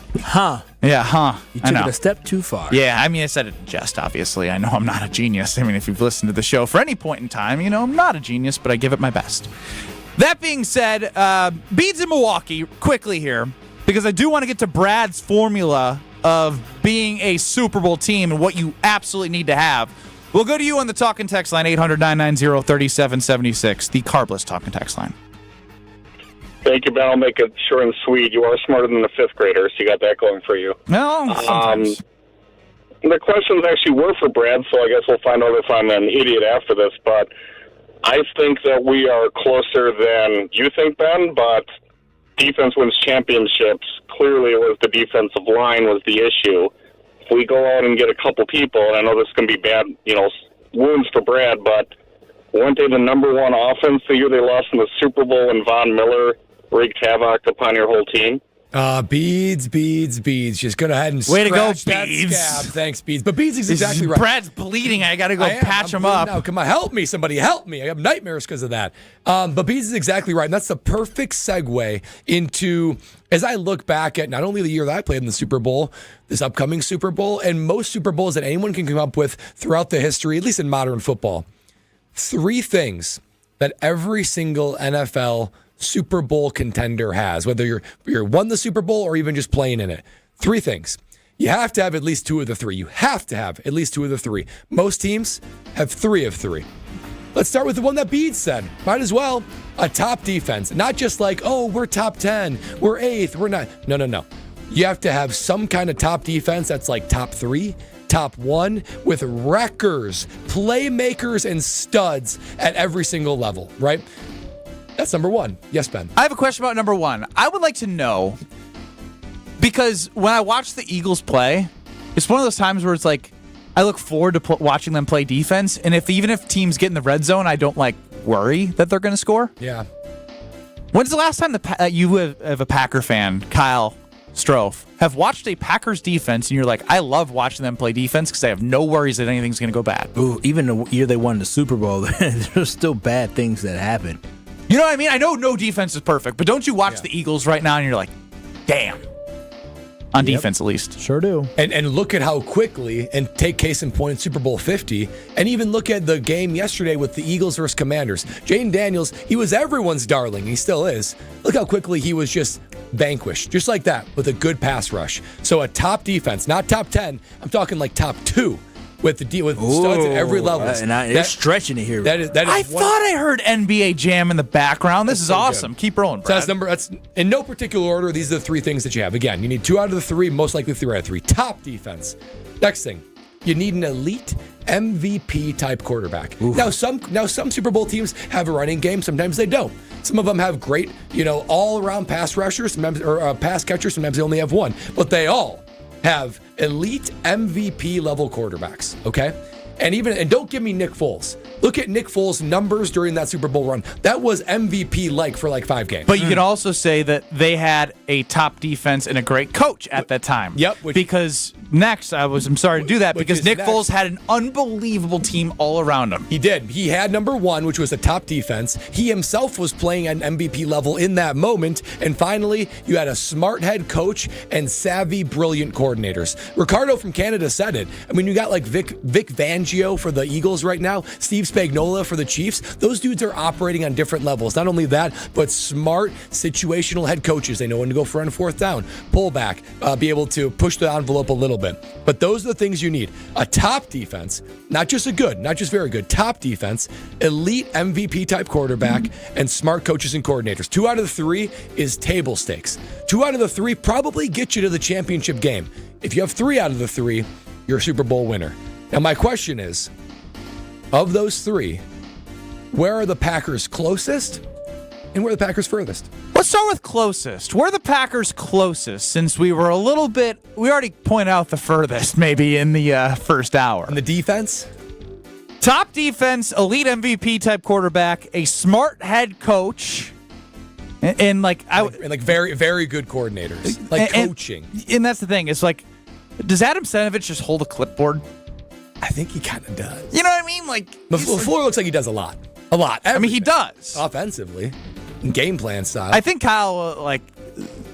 S2: Yeah,
S3: You took it a step too far.
S2: Yeah, I mean, I said it in jest, obviously. I know I'm not a genius. I mean, if you've listened to the show for any point in time, you know I'm not a genius, but I give it my best. That being said, Beads in Milwaukee, quickly here, because I do want to get to Brad's formula of being a Super Bowl team and what you absolutely need to have. We'll go to you on the talk and text line, 800-990-3776, the Carbless talk and text line.
S13: Thank you, Ben. I'll make it short and sweet. You are smarter than the 5th grader, so you got that going for you.
S2: No, sometimes.
S13: The questions actually were for Brad, so I guess we'll find out if I'm an idiot after this, but I think that we are closer than you think, Ben, but defense wins championships. Clearly it was the defensive line was the issue. If we go out and get a couple people, and I know this can be bad, wounds for Brad, but weren't they the #1 offense the year they lost in the Super Bowl and Von Miller wreaked havoc upon your whole team?
S4: Beads. Just go ahead and
S2: way to go,
S4: that
S2: Beads.
S4: scab. Thanks, Beads. But Beads is exactly right.
S2: Brad's bleeding. I got to go patch him up.
S4: Now, come on, help me. Somebody help me. I have nightmares because of that. But Beads is exactly right. And that's the perfect segue into, as I look back at not only the year that I played in the Super Bowl, this upcoming Super Bowl, and most Super Bowls that anyone can come up with throughout the history, at least in modern football. 3 things that every single NFL Super Bowl contender has, whether you're won the Super Bowl or even just playing in it. 3 things. You have to have at least 2 of the 3. You have to have at least 2 of the 3. Most teams have 3 of 3. Let's start with the one that Beads said. Might as well. A top defense. Not just like, oh, we're top 10, we're 8th, we're not. No. You have to have some kind of top defense that's like top 3, top 1, with wreckers, playmakers, and studs at every single level, right? That's number 1. Yes, Ben.
S2: I have a question about number 1. I would like to know, because when I watch the Eagles play, it's one of those times where it's like, I look forward to watching them play defense, and even if teams get in the red zone, I don't worry that they're going to score.
S4: Yeah.
S2: When's the last time you have a Packer fan, Kyle Strofe, have watched a Packers defense and you're like, I love watching them play defense because I have no worries that anything's going to go bad?
S3: Ooh, even the year they won the Super Bowl, there's still bad things that happen.
S2: You know what I mean? I know no defense is perfect, but don't you watch the Eagles right now and you're like, damn. on defense at least.
S5: Sure do.
S4: And look at how quickly, and take case in point, Super Bowl 50, and even look at the game yesterday with the Eagles versus Commanders. Jaden Daniels, he was everyone's darling. He still is. Look how quickly he was just vanquished, just like that, with a good pass rush. So a top defense, not top 10, I'm talking like top 2. With studs at every level.
S3: They're stretching it here.
S4: That is
S2: I thought I heard NBA Jam in the background. This is awesome.
S4: Good.
S2: Keep rolling, Brad.
S4: So that's in no particular order. These are the 3 things that you have. Again, you need 2 out of the 3, most likely 3 out of 3. Top defense. Next thing, you need an elite MVP type quarterback. Now some Super Bowl teams have a running game. Sometimes they don't. Some of them have great, all around pass rushers, or pass catchers. Sometimes they only have one, but they all have elite MVP level quarterbacks, okay? And don't give me Nick Foles. Look at Nick Foles' numbers during that Super Bowl run. That was MVP-like for like 5 games.
S2: But you could also say that they had a top defense and a great coach at that time.
S4: Yep.
S2: Because I'm sorry to do that, because Nick Foles had an unbelievable team all around him.
S4: He did. He had number 1, which was a top defense. He himself was playing at an MVP level in that moment. And finally, you had a smart head coach and savvy, brilliant coordinators. Ricardo from Canada said it. I mean, you got like Vic Fangio for the Eagles right now, Steve Spagnuolo for the Chiefs. Those dudes are operating on different levels. Not only that, but smart situational head coaches. They know when to go for on 4th down, pull back, be able to push the envelope a little bit. But those are the things you need. A top defense, not just very good, top defense, elite MVP type quarterback, and smart coaches and coordinators. 2 out of the 3 is table stakes. 2 out of the 3 probably get you to the championship game. If you have 3 out of the 3, you're a Super Bowl winner. Now, my question is, of those 3, where are the Packers closest and where are the Packers furthest?
S2: Let's start with closest. Where are the Packers closest, since we already pointed out the furthest maybe in the first hour.
S4: And the defense?
S2: Top defense, elite MVP type quarterback, a smart head coach, and
S4: very, very good coordinators, coaching.
S2: And that's the thing. It's like, does Adam Senovich just hold a clipboard?
S4: I think he kind of does.
S2: You know what I mean?
S4: LaFleur looks like he does a lot.
S2: He does.
S4: Offensively. Game plan style.
S2: I think Kyle,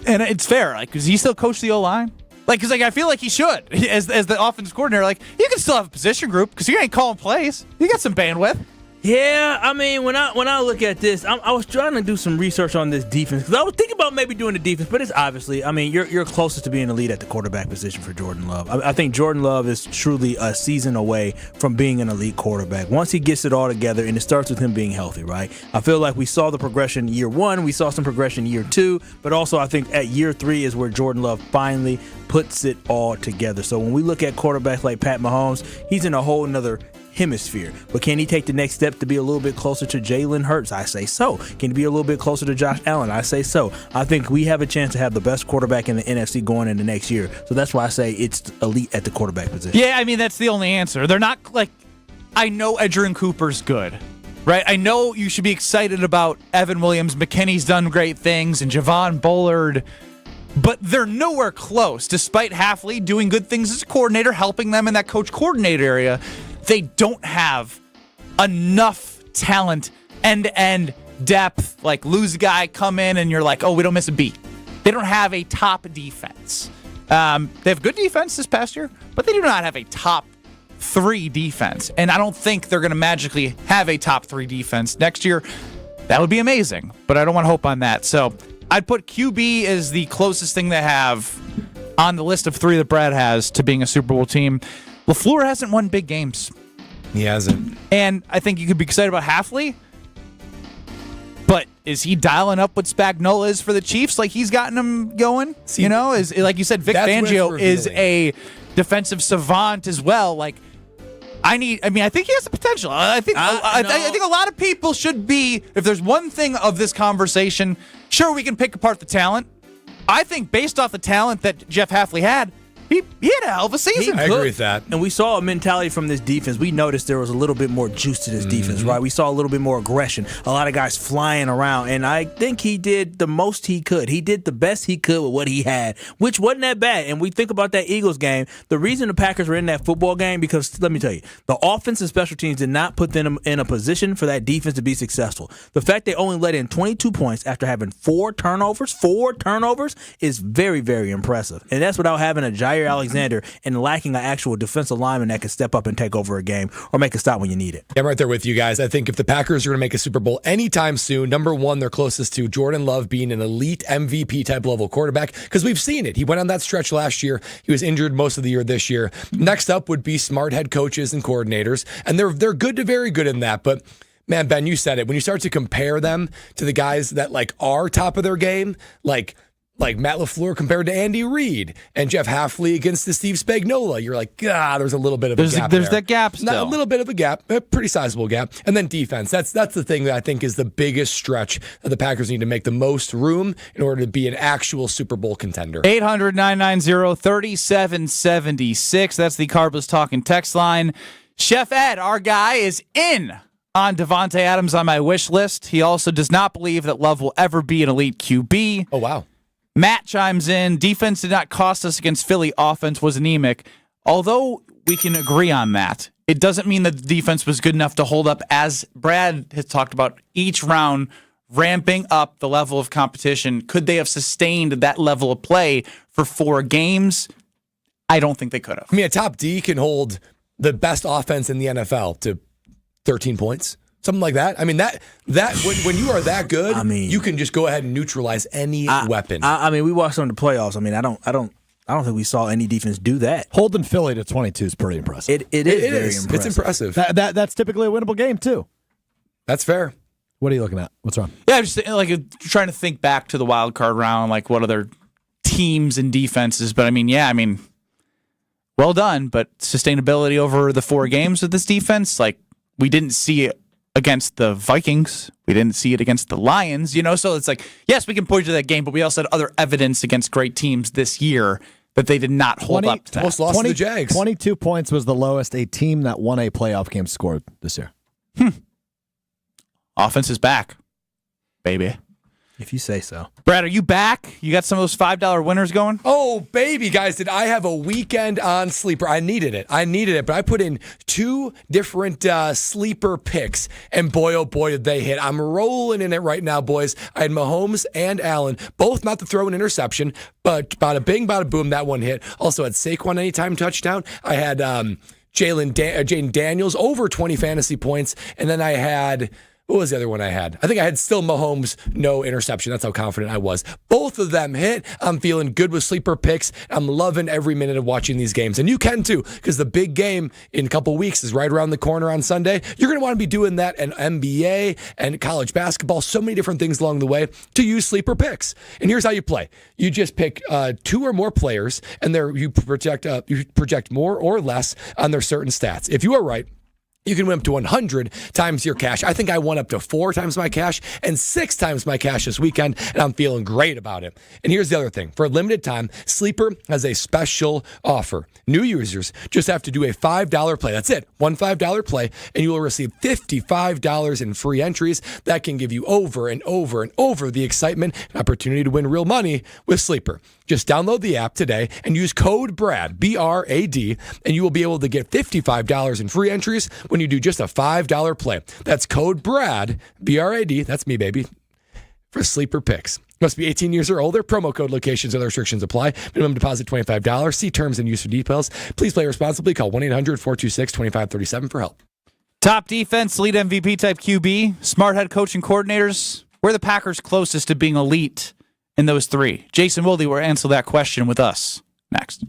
S2: and it's fair, does he still coach the O-line? Because I feel like he should, as the offensive coordinator. You can still have a position group, because you ain't calling plays. You got some bandwidth.
S3: Yeah, I mean, when I look at this, I was trying to do some research on this defense, because I was thinking about maybe doing the defense, but it's obviously, you're closest to being elite at the quarterback position for Jordan Love. I think Jordan Love is truly a season away from being an elite quarterback. Once he gets it all together, and it starts with him being healthy, right? I feel like we saw the progression year 1, we saw some progression year 2, but also I think at year 3 is where Jordan Love finally puts it all together. So when we look at quarterbacks like Pat Mahomes, he's in a whole nother hemisphere. But can he take the next step to be a little bit closer to Jalen Hurts? I say so. Can he be a little bit closer to Josh Allen? I say so. I think we have a chance to have the best quarterback in the NFC going into next year. So that's why I say it's elite at the quarterback position.
S2: Yeah, that's the only answer. They're not I know Edgerrin Cooper's good, right? I know you should be excited about Evan Williams. McKinney's done great things, and Javon Bullard, but they're nowhere close. Despite Halfley doing good things as a coordinator, helping them in that coach-coordinator area, they don't have enough talent, end-to-end depth. Lose a guy, come in, and you're like, oh, we don't miss a beat. They don't have a top defense. They have good defense this past year, but they do not have a top 3 defense. And I don't think they're going to magically have a top 3 defense next year. That would be amazing, but I don't want to hope on that. So I'd put QB as the closest thing they have on the list of 3 that Brad has to being a Super Bowl team. LaFleur hasn't won big games.
S4: He hasn't.
S2: And I think you could be excited about Halfley, but is he dialing up what Spagnuolo is for the Chiefs? He's gotten them going? Is like you said, Vic Fangio is a defensive savant as well. I think he has the potential. I think a lot of people should be, if there's one thing of this conversation, sure, we can pick apart the talent. I think based off the talent that Jeff Halfley had, He had a hell of a season.
S4: I agree with that.
S3: And we saw a mentality from this defense. We noticed there was a little bit more juice to this defense, right? We saw a little bit more aggression, a lot of guys flying around, and I think he did the most he could. He did the best he could with what he had, which wasn't that bad. And we think about that Eagles game. The reason the Packers were in that football game, because let me tell you, the offense and special teams did not put them in a position for that defense to be successful. The fact they only let in 22 points after having 4 turnovers is very, very impressive. And that's without having a Jair Alexander and lacking an actual defensive lineman that can step up and take over a game or make a stop when you need it.
S4: I'm right there with you guys. I think if the Packers are going to make a Super Bowl anytime soon, number one, they're closest to Jordan Love being an elite MVP type level quarterback, because we've seen it. He went on that stretch last year. He was injured most of the year this year. Next up would be smart head coaches and coordinators, and they're good to very good in that. But man, Ben, you said it. When you start to compare them to the guys that are top of their game, like Matt LaFleur compared to Andy Reid and Jeff Hafley against the Steve Spagnuolo, you're like, there's a little bit of a gap
S2: There's
S4: there.
S2: that gap still.
S4: Not a little bit of a gap, a pretty sizable gap. And then defense. That's the thing that I think is the biggest stretch that the Packers need to make the most room in order to be an actual Super Bowl contender.
S2: 800-990-3776. That's the Carbless Talking text line. Chef Ed, our guy, is in on Devontae Adams on my wish list. He also does not believe that Love will ever be an elite QB.
S4: Oh, wow.
S2: Matt chimes in, defense did not cost us against Philly. Offense was anemic. Although we can agree on that, it doesn't mean that the defense was good enough to hold up, as Brad has talked about each round, ramping up the level of competition. Could they have sustained that level of play for 4 games? I don't think they could have.
S4: I mean, a top D can hold the best offense in the NFL to 13 points. Something like that. I mean, that when you are that good, you can just go ahead and neutralize any weapon.
S3: I mean, we watched some of the playoffs. I mean, I don't think we saw any defense do that.
S5: Holding Philly to 22 is pretty impressive.
S3: It is very impressive.
S4: It's impressive.
S5: That's typically a winnable game too.
S4: That's fair.
S5: What are you looking at? What's wrong?
S2: Yeah, I'm just trying to think back to the wild card round, like what other teams and defenses. But well done. But sustainability over the 4 games of this defense, we didn't see it against the Vikings. We didn't see it against the Lions, so it's yes, we can point to that game, but we also had other evidence against great teams this year that they did not hold up to that.
S4: Almost lost to the Jags.
S5: 22 points was the lowest a team that won a playoff game scored this year.
S2: Offense is back, baby.
S3: If you say so.
S2: Brad, are you back? You got some of those $5 winners going?
S4: Oh, baby, guys, did I have a weekend on Sleeper? I needed it, but I put in 2 different Sleeper picks, and boy, oh boy, did they hit. I'm rolling in it right now, boys. I had Mahomes and Allen, both not to throw an interception, but bada bing, bada boom, that one hit. Also had Saquon anytime touchdown. I had Jaden Daniels over 20 fantasy points, and then I had... What was the other one I had? I think I had still Mahomes, no interception. That's how confident I was. Both of them hit. I'm feeling good with sleeper picks. I'm loving every minute of watching these games. And you can too, because the big game in a couple weeks is right around the corner on Sunday. You're going to want to be doing that in NBA and college basketball, so many different things along the way to use sleeper picks. And here's how you play. You just pick 2 or more players, and you project more or less on their certain stats. If you are right, you can win up to 100 times your cash. I think I won up to 4 times my cash and 6 times my cash this weekend, and I'm feeling great about it. And here's the other thing. For a limited time, Sleeper has a special offer. New users just have to do a $5 play. That's it. One $5 play, and you will receive $55 in free entries. That can give you over and over and over the excitement and opportunity to win real money with Sleeper. Just download the app today and use code BRAD, B-R-A-D, and you will be able to get $55 in free entries when you do just a $5 play. That's code BRAD, B-R-A-D, that's me, baby, for Sleeper Picks. Must be 18 years or older. Promo code locations and restrictions apply. Minimum deposit $25. See terms and use for details. Please play responsibly. Call 1-800-426-2537 for help.
S2: Top defense, lead MVP type QB, smart head coach and coordinators. We're the Packers closest to being elite in those 3. Jason Wilde will answer that question with us next.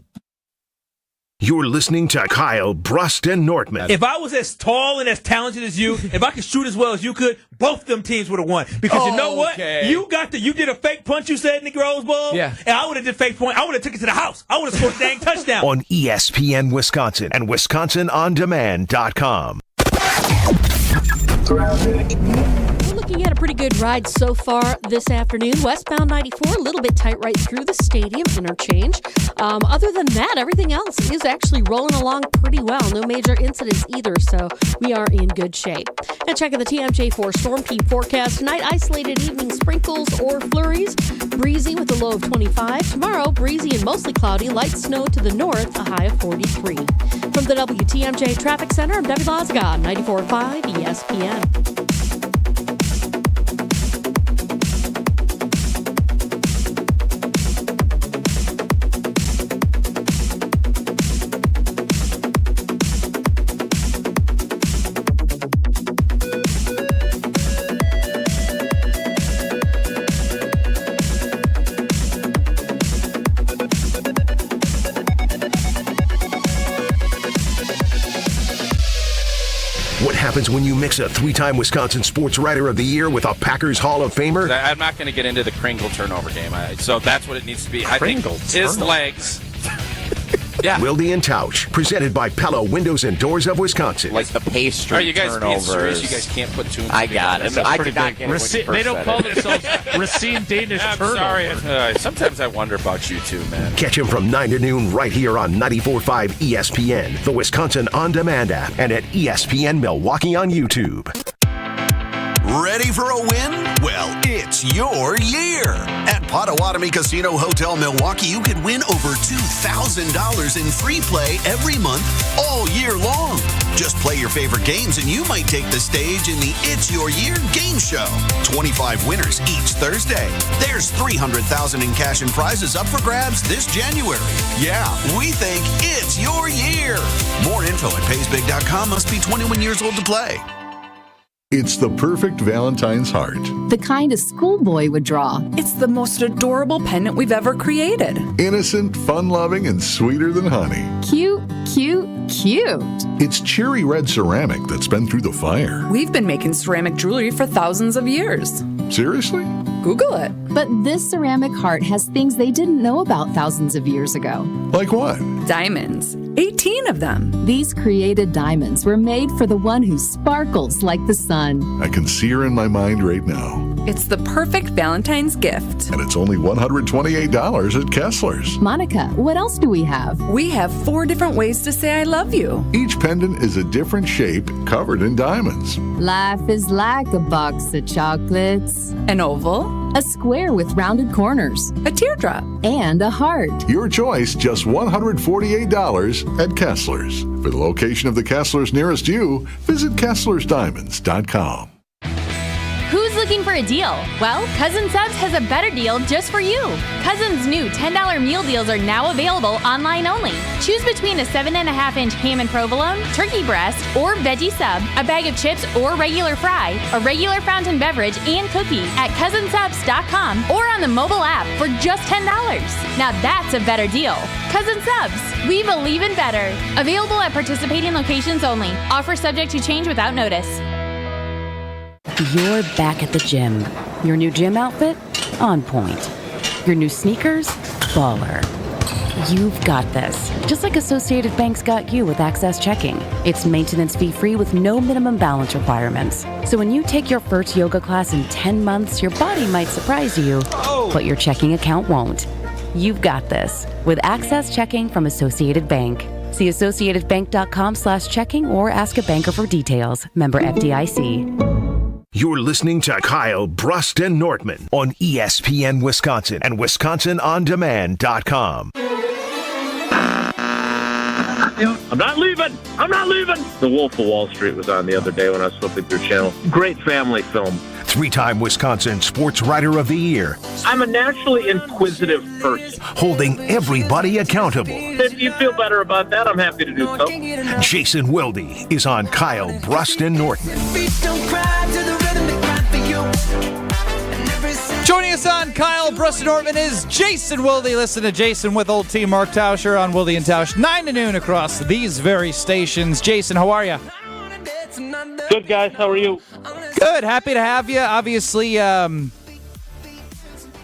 S1: You're listening to Kyle, Brust, and Nortman.
S3: If I was as tall and as talented as you, if I could shoot as well as you could, both them teams would have won. Because you know what? You did a fake punch, you said, in the Rose Bowl. Yeah. And I would have did fake point. I would have took it to the house. I would have scored a dang touchdown.
S1: On ESPN Wisconsin and WisconsinOnDemand.com.
S16: We're looking at a pretty pretty good ride so far this afternoon. Westbound 94, a little bit tight right through the stadium interchange. Other than that, everything else is actually rolling along pretty well. No major incidents either, so we are in good shape. And checking the TMJ4 Storm Peak forecast tonight, isolated evening sprinkles or flurries. Breezy with a low of 25. Tomorrow, breezy and mostly cloudy. Light snow to the north, a high of 43. From the WTMJ Traffic Center, I'm Debbie Lozga, 94.5 ESPN.
S1: What happens when you mix a three-time Wisconsin Sports Writer of the Year with a Packers Hall of Famer?
S18: I'm not going to get into the Kringle turnover game, so that's what it needs to be. I think his legs. Yeah.
S1: Wilde and Tausch, presented by Pella Windows and Doors of Wisconsin.
S19: Like the pastry
S18: Are you guys being
S19: turnovers.
S18: serious? You guys can't put two.
S19: I got it. I did not get it.
S7: They don't call themselves Racine Danish
S18: I'm
S7: turnovers.
S18: sorry. Sometimes I wonder about you too, man.
S1: Catch him from 9 to noon right here on 94.5 ESPN, the Wisconsin On Demand app, and at ESPN Milwaukee on YouTube.
S23: Ready for a win? Well, it's your year. At Potawatomi Casino Hotel Milwaukee, you could win over $2,000 in free play every month all year long. Just play your favorite games and you might take the stage in the It's Your Year game show. 25 winners each Thursday. There's $300,000 in cash and prizes up for grabs this January. Yeah, we think it's your year. More info at paysbig.com. Must be 21 years old to play.
S24: It's the perfect Valentine's heart.
S25: The kind a schoolboy would draw. It's the most adorable pendant we've ever created.
S24: Innocent, fun-loving, and sweeter than honey.
S25: Cute, cute, cute.
S24: It's cherry red ceramic that's been through the fire.
S25: We've been making ceramic jewelry for thousands of years.
S24: Seriously?
S25: Google it. But this ceramic heart has things they didn't know about thousands of years ago.
S24: Like what?
S25: Diamonds. 18 of them. These created diamonds were made for the one who sparkles like the sun.
S24: I can see her in my mind right now.
S25: It's the perfect Valentine's gift.
S24: And it's only $128 at Kessler's.
S25: Monica, what else do we have? We have 4 different ways to say I love you.
S24: Each pendant is a different shape covered in diamonds.
S25: Life is like a box of chocolates. An oval. A square with rounded corners. A teardrop. And a heart.
S24: Your choice, just $148 at Kessler's. For the location of the Kessler's nearest you, visit KesslersDiamonds.com.
S26: Who's looking for a deal? Well, Cousin Subs has a better deal just for you. Cousin's new $10 meal deals are now available online only. Choose between a 7.5-inch ham and provolone, turkey breast, or veggie sub, a bag of chips or regular fry, a regular fountain beverage, and cookie at cousinsubs.com or on the mobile app for just $10. Now that's a better deal. Cousin Subs, we believe in better. Available at participating locations only. Offer subject to change without notice.
S27: You're back at the gym. Your new gym outfit? On point. Your new sneakers? Baller. You've got this. Just like Associated Bank's got you with Access Checking. It's maintenance fee free with no minimum balance requirements. So when you take your first yoga class in 10 months, your body might surprise you, but your checking account won't. You've got this with Access Checking from Associated Bank. See associatedbank.com/checking or ask a banker for details. Member FDIC.
S1: You're listening to Kyle, Brust, and Nortman on ESPN Wisconsin and WisconsinOnDemand.com.
S28: I'm not leaving. I'm not leaving. The Wolf of Wall Street was on the other day when I was flipping through channel. Great family film.
S1: Three-time Wisconsin Sports Writer of the Year.
S28: I'm a naturally inquisitive person.
S1: Holding everybody accountable.
S28: If you feel better about that, I'm happy to do so.
S1: Jason Wilde is on Kyle, Brust, and Nortman.
S2: Joining us on Kyle, Brust, and Nortman is Jason Wilde. Listen to Jason with old team Mark Tauscher on Wilde and Tausch, 9 to noon across these very stations. Jason, how are you?
S28: Good, guys. How are you?
S2: Good. Happy to have you. Obviously,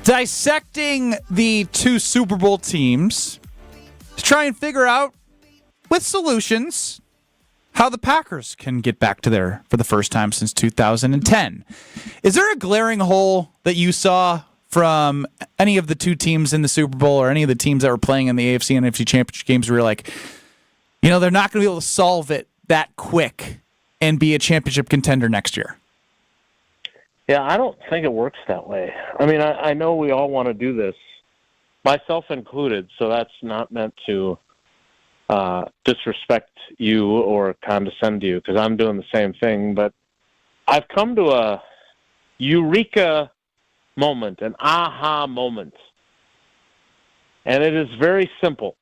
S2: dissecting the 2 Super Bowl teams to try and figure out, with solutions, how the Packers can get back to there for the first time since 2010. Is there a glaring hole that you saw from any of the two teams in the Super Bowl or any of the teams that were playing in the AFC and NFC Championship games where you're like, they're not going to be able to solve it that quick and be a championship contender next year?
S28: Yeah, I don't think it works that way. I mean, I know we all want to do this, myself included, so that's not meant to disrespect you or condescend to you, because I'm doing the same thing. But I've come to a eureka moment, an aha moment. And it is very simple.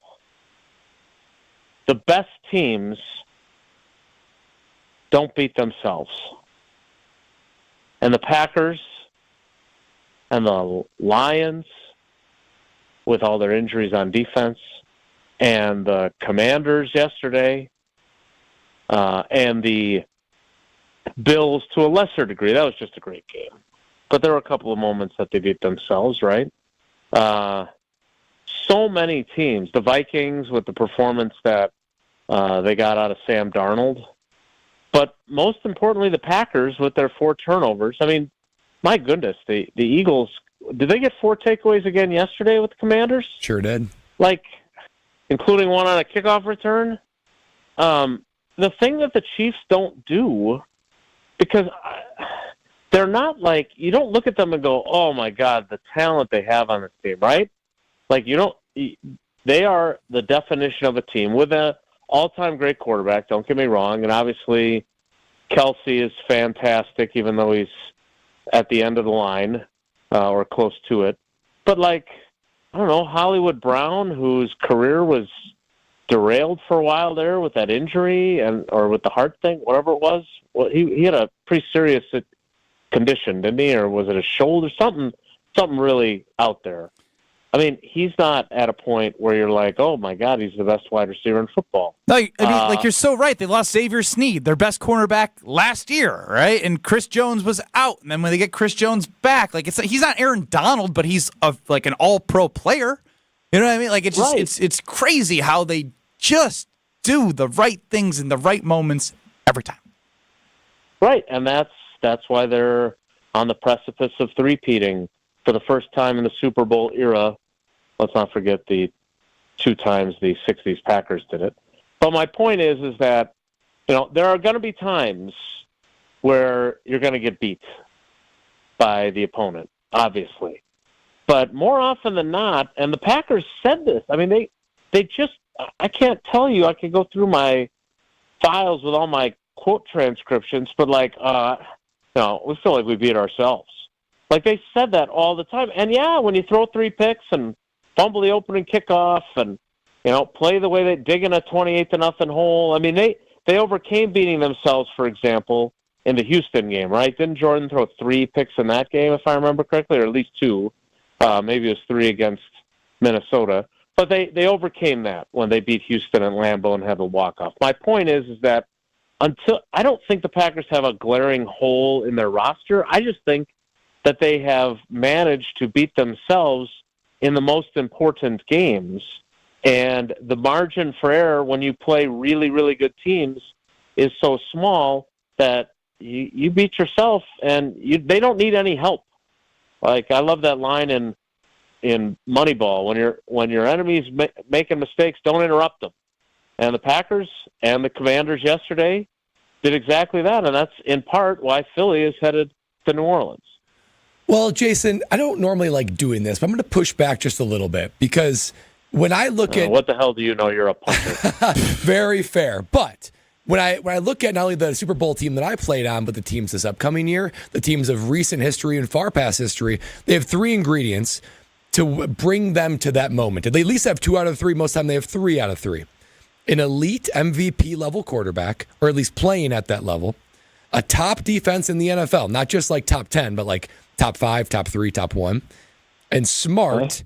S28: The best teams don't beat themselves. And the Packers and the Lions, with all their injuries on defense, and the Commanders yesterday, and the Bills to a lesser degree. That was just a great game. But there were a couple of moments that they beat themselves, right? So many teams, the Vikings with the performance that they got out of Sam Darnold, but most importantly, the Packers with their 4 turnovers. I mean, my goodness, the Eagles, did they get 4 takeaways again yesterday with the Commanders?
S4: Sure did.
S28: Including one on a kickoff return. The thing that the Chiefs don't do, because they're not you don't look at them and go, oh my God, the talent they have on this team, right? They are the definition of a team with an all-time great quarterback, don't get me wrong, and obviously Kelsey is fantastic, even though he's at the end of the line or close to it. But I don't know, Hollywood Brown, whose career was derailed for a while there with that injury or with the heart thing, whatever it was. Well, he had a pretty serious condition, didn't he? Or was it a shoulder? Something really out there. I mean, he's not at a point where you're like, oh my God, he's the best wide receiver in football.
S2: No, I mean, you're so right. They lost Xavier Sneed, their best cornerback last year, right? And Chris Jones was out. And then when they get Chris Jones back, he's not Aaron Donald, but he's an all-pro player. You know what I mean? It's just, it's crazy how they just do the right things in the right moments every time.
S28: Right, and that's why they're on the precipice of three-peating for the first time in the Super Bowl era. Let's not forget the 2 times the 60s Packers did it. But my point is that, there are going to be times where you're going to get beat by the opponent, obviously. But more often than not, and the Packers said this, I mean, they just, I can't tell you, I could go through my files with all my quote transcriptions, but we feel like we beat ourselves. They said that all the time. And yeah, when you throw 3 picks and fumble the opening kickoff and, play the way they dig in a 28-0 hole. I mean, they overcame beating themselves, for example, in the Houston game, right? Didn't Jordan throw 3 picks in that game, if I remember correctly, or at least 2? Maybe it was 3 against Minnesota. But they overcame that when they beat Houston and Lambeau and had the walk-off. My point is that I don't think the Packers have a glaring hole in their roster. I just think that they have managed to beat themselves in the most important games. And the margin for error when you play really, really good teams is so small that you beat yourself and they don't need any help. I love that line in Moneyball, when your enemy's making mistakes, don't interrupt them. And the Packers and the Commanders yesterday did exactly that, and that's in part why Philly is headed to New Orleans.
S4: Well, Jason, I don't normally like doing this, but I'm going to push back just a little bit because when I look at...
S28: What the hell do you know? You're a punter.
S4: Very fair. But when I look at not only the Super Bowl team that I played on, but the teams this upcoming year, the teams of recent history and far past history, they have 3 ingredients to bring them to that moment. They at least have 2 out of 3. Most of the time they have 3 out of 3. An elite MVP level quarterback, or at least playing at that level, a top defense in the NFL, not just top 10, but top 5, top 3, top 1, and smart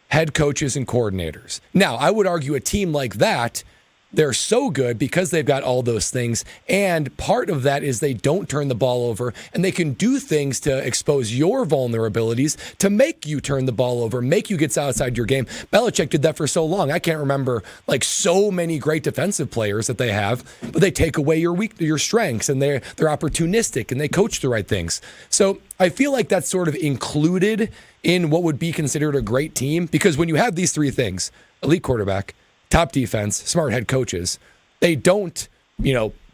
S4: head coaches and coordinators. Now, I would argue a team like that they're so good because they've got all those things. And part of that is they don't turn the ball over, and they can do things to expose your vulnerabilities to make you turn the ball over, make you get outside your game. Belichick did that for so long. I can't remember like so many great defensive players that they have, but they take away your strengths, and they're opportunistic, and they coach the right things. So I feel like that's sort of included in what would be considered a great team, because when you have these three things, elite quarterback, top defense, smart head coaches, they don't,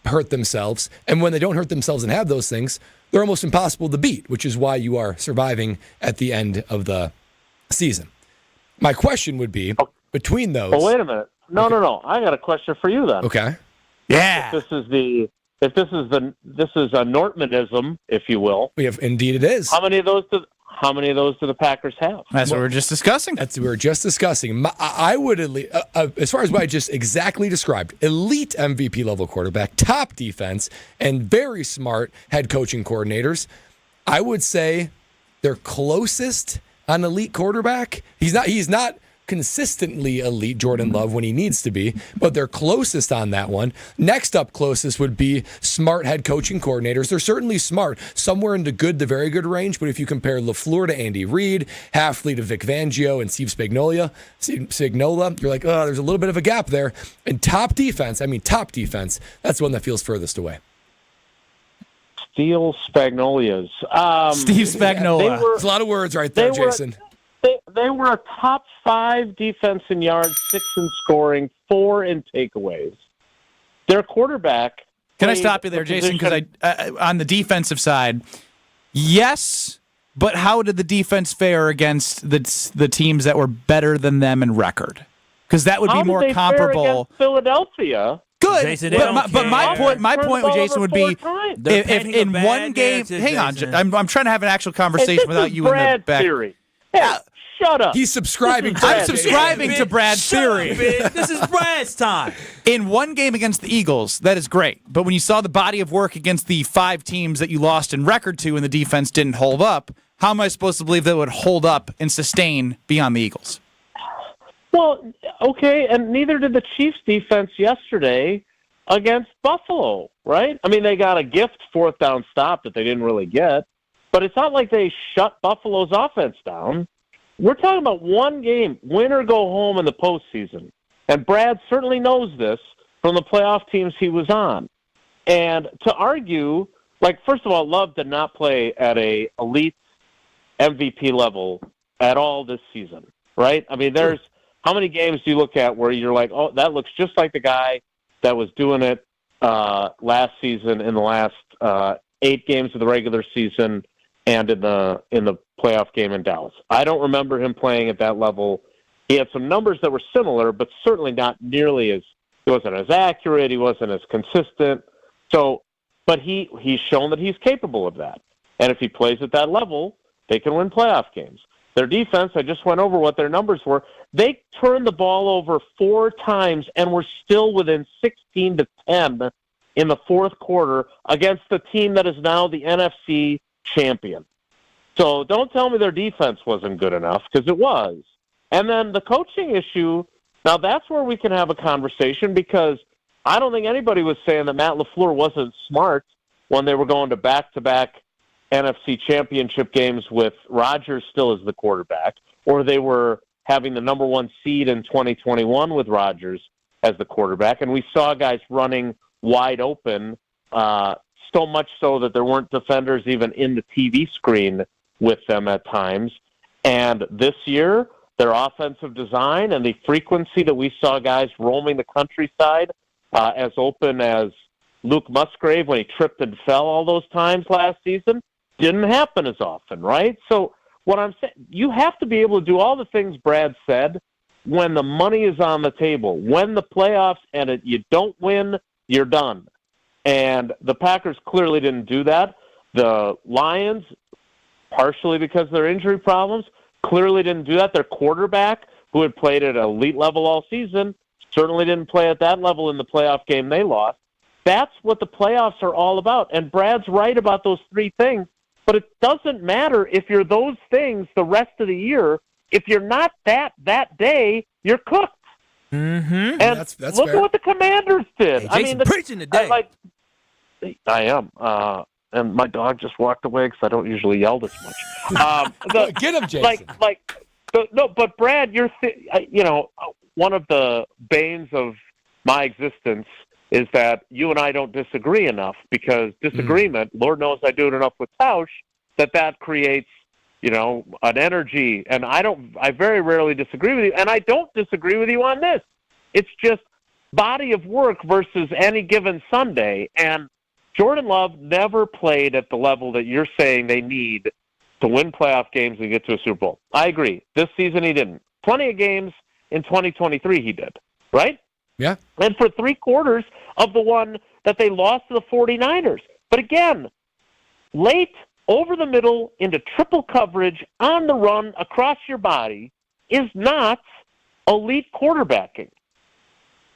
S4: hurt themselves. And when they don't hurt themselves and have those things, they're almost impossible to beat, which is why you are surviving at the end of the season. My question would be, between those...
S28: Well, wait a minute. No. I got a question for you then.
S4: Okay.
S2: Yeah.
S28: This is a Nortmanism, if you will.
S4: Indeed it is.
S28: How many of those do the Packers have?
S2: That's what we were just discussing.
S4: I would, as far as what I just exactly described, elite MVP level quarterback, top defense, and very smart head coaching coordinators, I would say they're closest on elite quarterback. He's not consistently elite Jordan Love when he needs to be, but they're closest on that one. Next up closest would be smart head coaching coordinators. They're certainly smart, somewhere in the good to very good range, but if you compare LaFleur to Andy Reid, Hafley to Vic Fangio, and Steve Spagnuolo, you're like, oh, there's a little bit of a gap there. And top defense, that's the one that feels furthest away.
S28: Steve Spagnuolo.
S2: Steve Spagnuolo.
S4: It's a lot of words right there, Jason.
S28: They were a top 5 defense in yards, 6 in scoring, 4 in takeaways. Their quarterback.
S2: Can I stop you there, Jason? Because on the defensive side, yes, but how did the defense fare against the teams that were better than them in record? Because that would be more comparable.
S28: Fare against Philadelphia.
S2: Good,
S3: Jason,
S2: but my point with Jason would be if in one game. Hang on, I'm trying to have an actual conversation without you in the back.
S28: Theory. Hey, shut up.
S4: He's subscribing.
S2: I'm subscribing to Brad's theory.
S3: This is Brad's time.
S2: In one game against the Eagles, that is great. But when you saw the body of work against the 5 teams that you lost in record to and the defense didn't hold up, how am I supposed to believe that it would hold up and sustain beyond the Eagles?
S28: Well, okay, and neither did the Chiefs' defense yesterday against Buffalo, right? I mean, they got a gift 4th down stop that they didn't really get, but it's not like they shut Buffalo's offense down. We're talking about one game, win or go home in the postseason. And Brad certainly knows this from the playoff teams he was on. And to argue, first of all, Love did not play at a elite MVP level at all this season, right? I mean, how many games do you look at where you're like, oh, that looks just like the guy that was doing it last season in the last 8 games of the regular season and in the playoff game in Dallas. I don't remember him playing at that level. He had some numbers that were similar, but certainly not nearly he wasn't as accurate, he wasn't as consistent. So, but he's shown that he's capable of that. And if he plays at that level, they can win playoff games. Their defense, I just went over what their numbers were. They turned the ball over 4 times and were still within 16-10 in the 4th quarter against the team that is now the NFC champion. So don't tell me their defense wasn't good enough, because it was. And then the coaching issue, now that's where we can have a conversation, because I don't think anybody was saying that Matt LaFleur wasn't smart when they were going to back-to-back NFC championship games with Rodgers still as the quarterback, or they were having the number 1 seed in 2021 with Rodgers as the quarterback. And we saw guys running wide open, so much so that there weren't defenders even in the TV screen with them at times. And this year, their offensive design and the frequency that we saw guys roaming the countryside as open as Luke Musgrave when he tripped and fell all those times last season didn't happen as often, right? So what I'm saying, you have to be able to do all the things Brad said when the money is on the table. When the playoffs and you don't win, you're done. And the Packers clearly didn't do that. The Lions, partially because of their injury problems, clearly didn't do that. Their quarterback, who had played at an elite level all season, certainly didn't play at that level in the playoff game they lost. That's what the playoffs are all about. And Brad's right about those 3 things. But it doesn't matter if you're those things the rest of the year. If you're not that day, you're cooked.
S3: Mm-hmm.
S28: And
S4: That's
S28: look
S4: fair.
S28: at what the Commanders did.
S3: Hey,
S28: I
S3: Jason
S28: mean,
S3: preaching today.
S28: I am. And my dog just walked away because I don't usually yell this much.
S4: Get him, Jason.
S28: But Brad, one of the banes of my existence is that you and I don't disagree enough, because disagreement, Lord knows I do it enough with Tausch, that creates, an energy. And I very rarely disagree with you, and I don't disagree with you on this. It's just body of work versus any given Sunday. And Jordan Love never played at the level that you're saying they need to win playoff games and get to a Super Bowl. I agree. This season he didn't. Plenty of games in 2023 he did, right?
S4: Yeah.
S28: And for 3/4 of the one that they lost to the 49ers. But again, late, over the middle, into triple coverage, on the run, across your body, is not elite quarterbacking.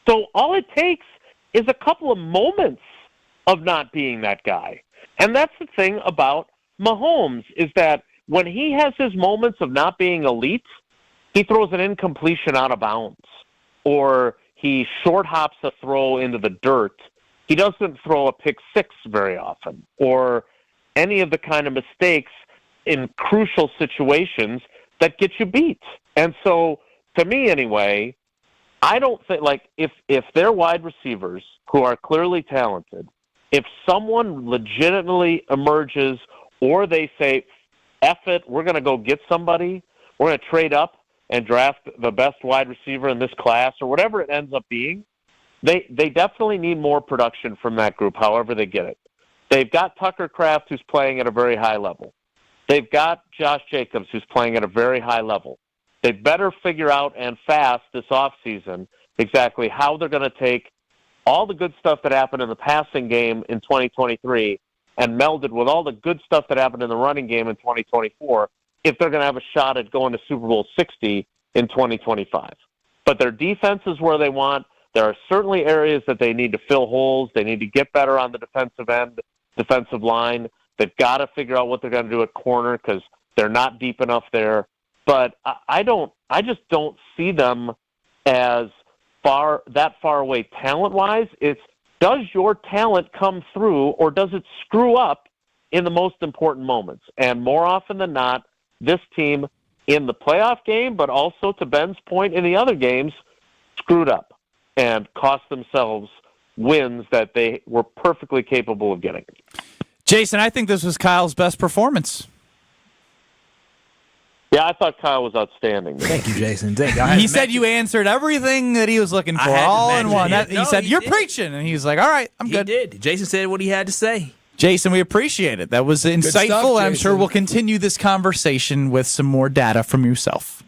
S28: So all it takes is a couple of moments of not being that guy. And that's the thing about Mahomes, is that when he has his moments of not being elite, he throws an incompletion out of bounds, or he short hops a throw into the dirt. He doesn't throw a pick six very often, or any of the kind of mistakes in crucial situations that get you beat. And so, to me anyway, I don't think, if they're wide receivers who are clearly talented, if someone legitimately emerges, or they say, F it, we're going to go get somebody, we're going to trade up and draft the best wide receiver in this class, or whatever it ends up being, they definitely need more production from that group, however they get it. They've got Tucker Kraft, who's playing at a very high level. They've got Josh Jacobs, who's playing at a very high level. They better figure out, and fast, this offseason, exactly how they're going to take all the good stuff that happened in the passing game in 2023 and meld it with all the good stuff that happened in the running game in 2024, if they're going to have a shot at going to Super Bowl 60 in 2025. But their defense is where they want. There are certainly areas that they need to fill holes. They need to get better on the defensive end, defensive line. They've got to figure out what they're going to do at corner, because they're not deep enough there. But I just don't see them as that far away talent-wise. It's, does your talent come through, or does it screw up in the most important moments? And more often than not, this team in the playoff game, but also, to Ben's point, in the other games, screwed up and cost themselves wins that they were perfectly capable of getting.
S2: Jason, I think this was Kyle's best performance.
S28: Yeah, I thought Kyle was outstanding.
S3: Thank you, Jason. Thank you.
S2: He said you answered everything that he was looking for, all in one. He said, you're preaching. And he was like, all right, I'm good.
S3: He did. Jason said what he had to say.
S2: Jason, we appreciate it. That was insightful,
S4: stuff,
S2: and I'm sure
S4: Jason.
S2: we'll continue this conversation with some more data from yourself.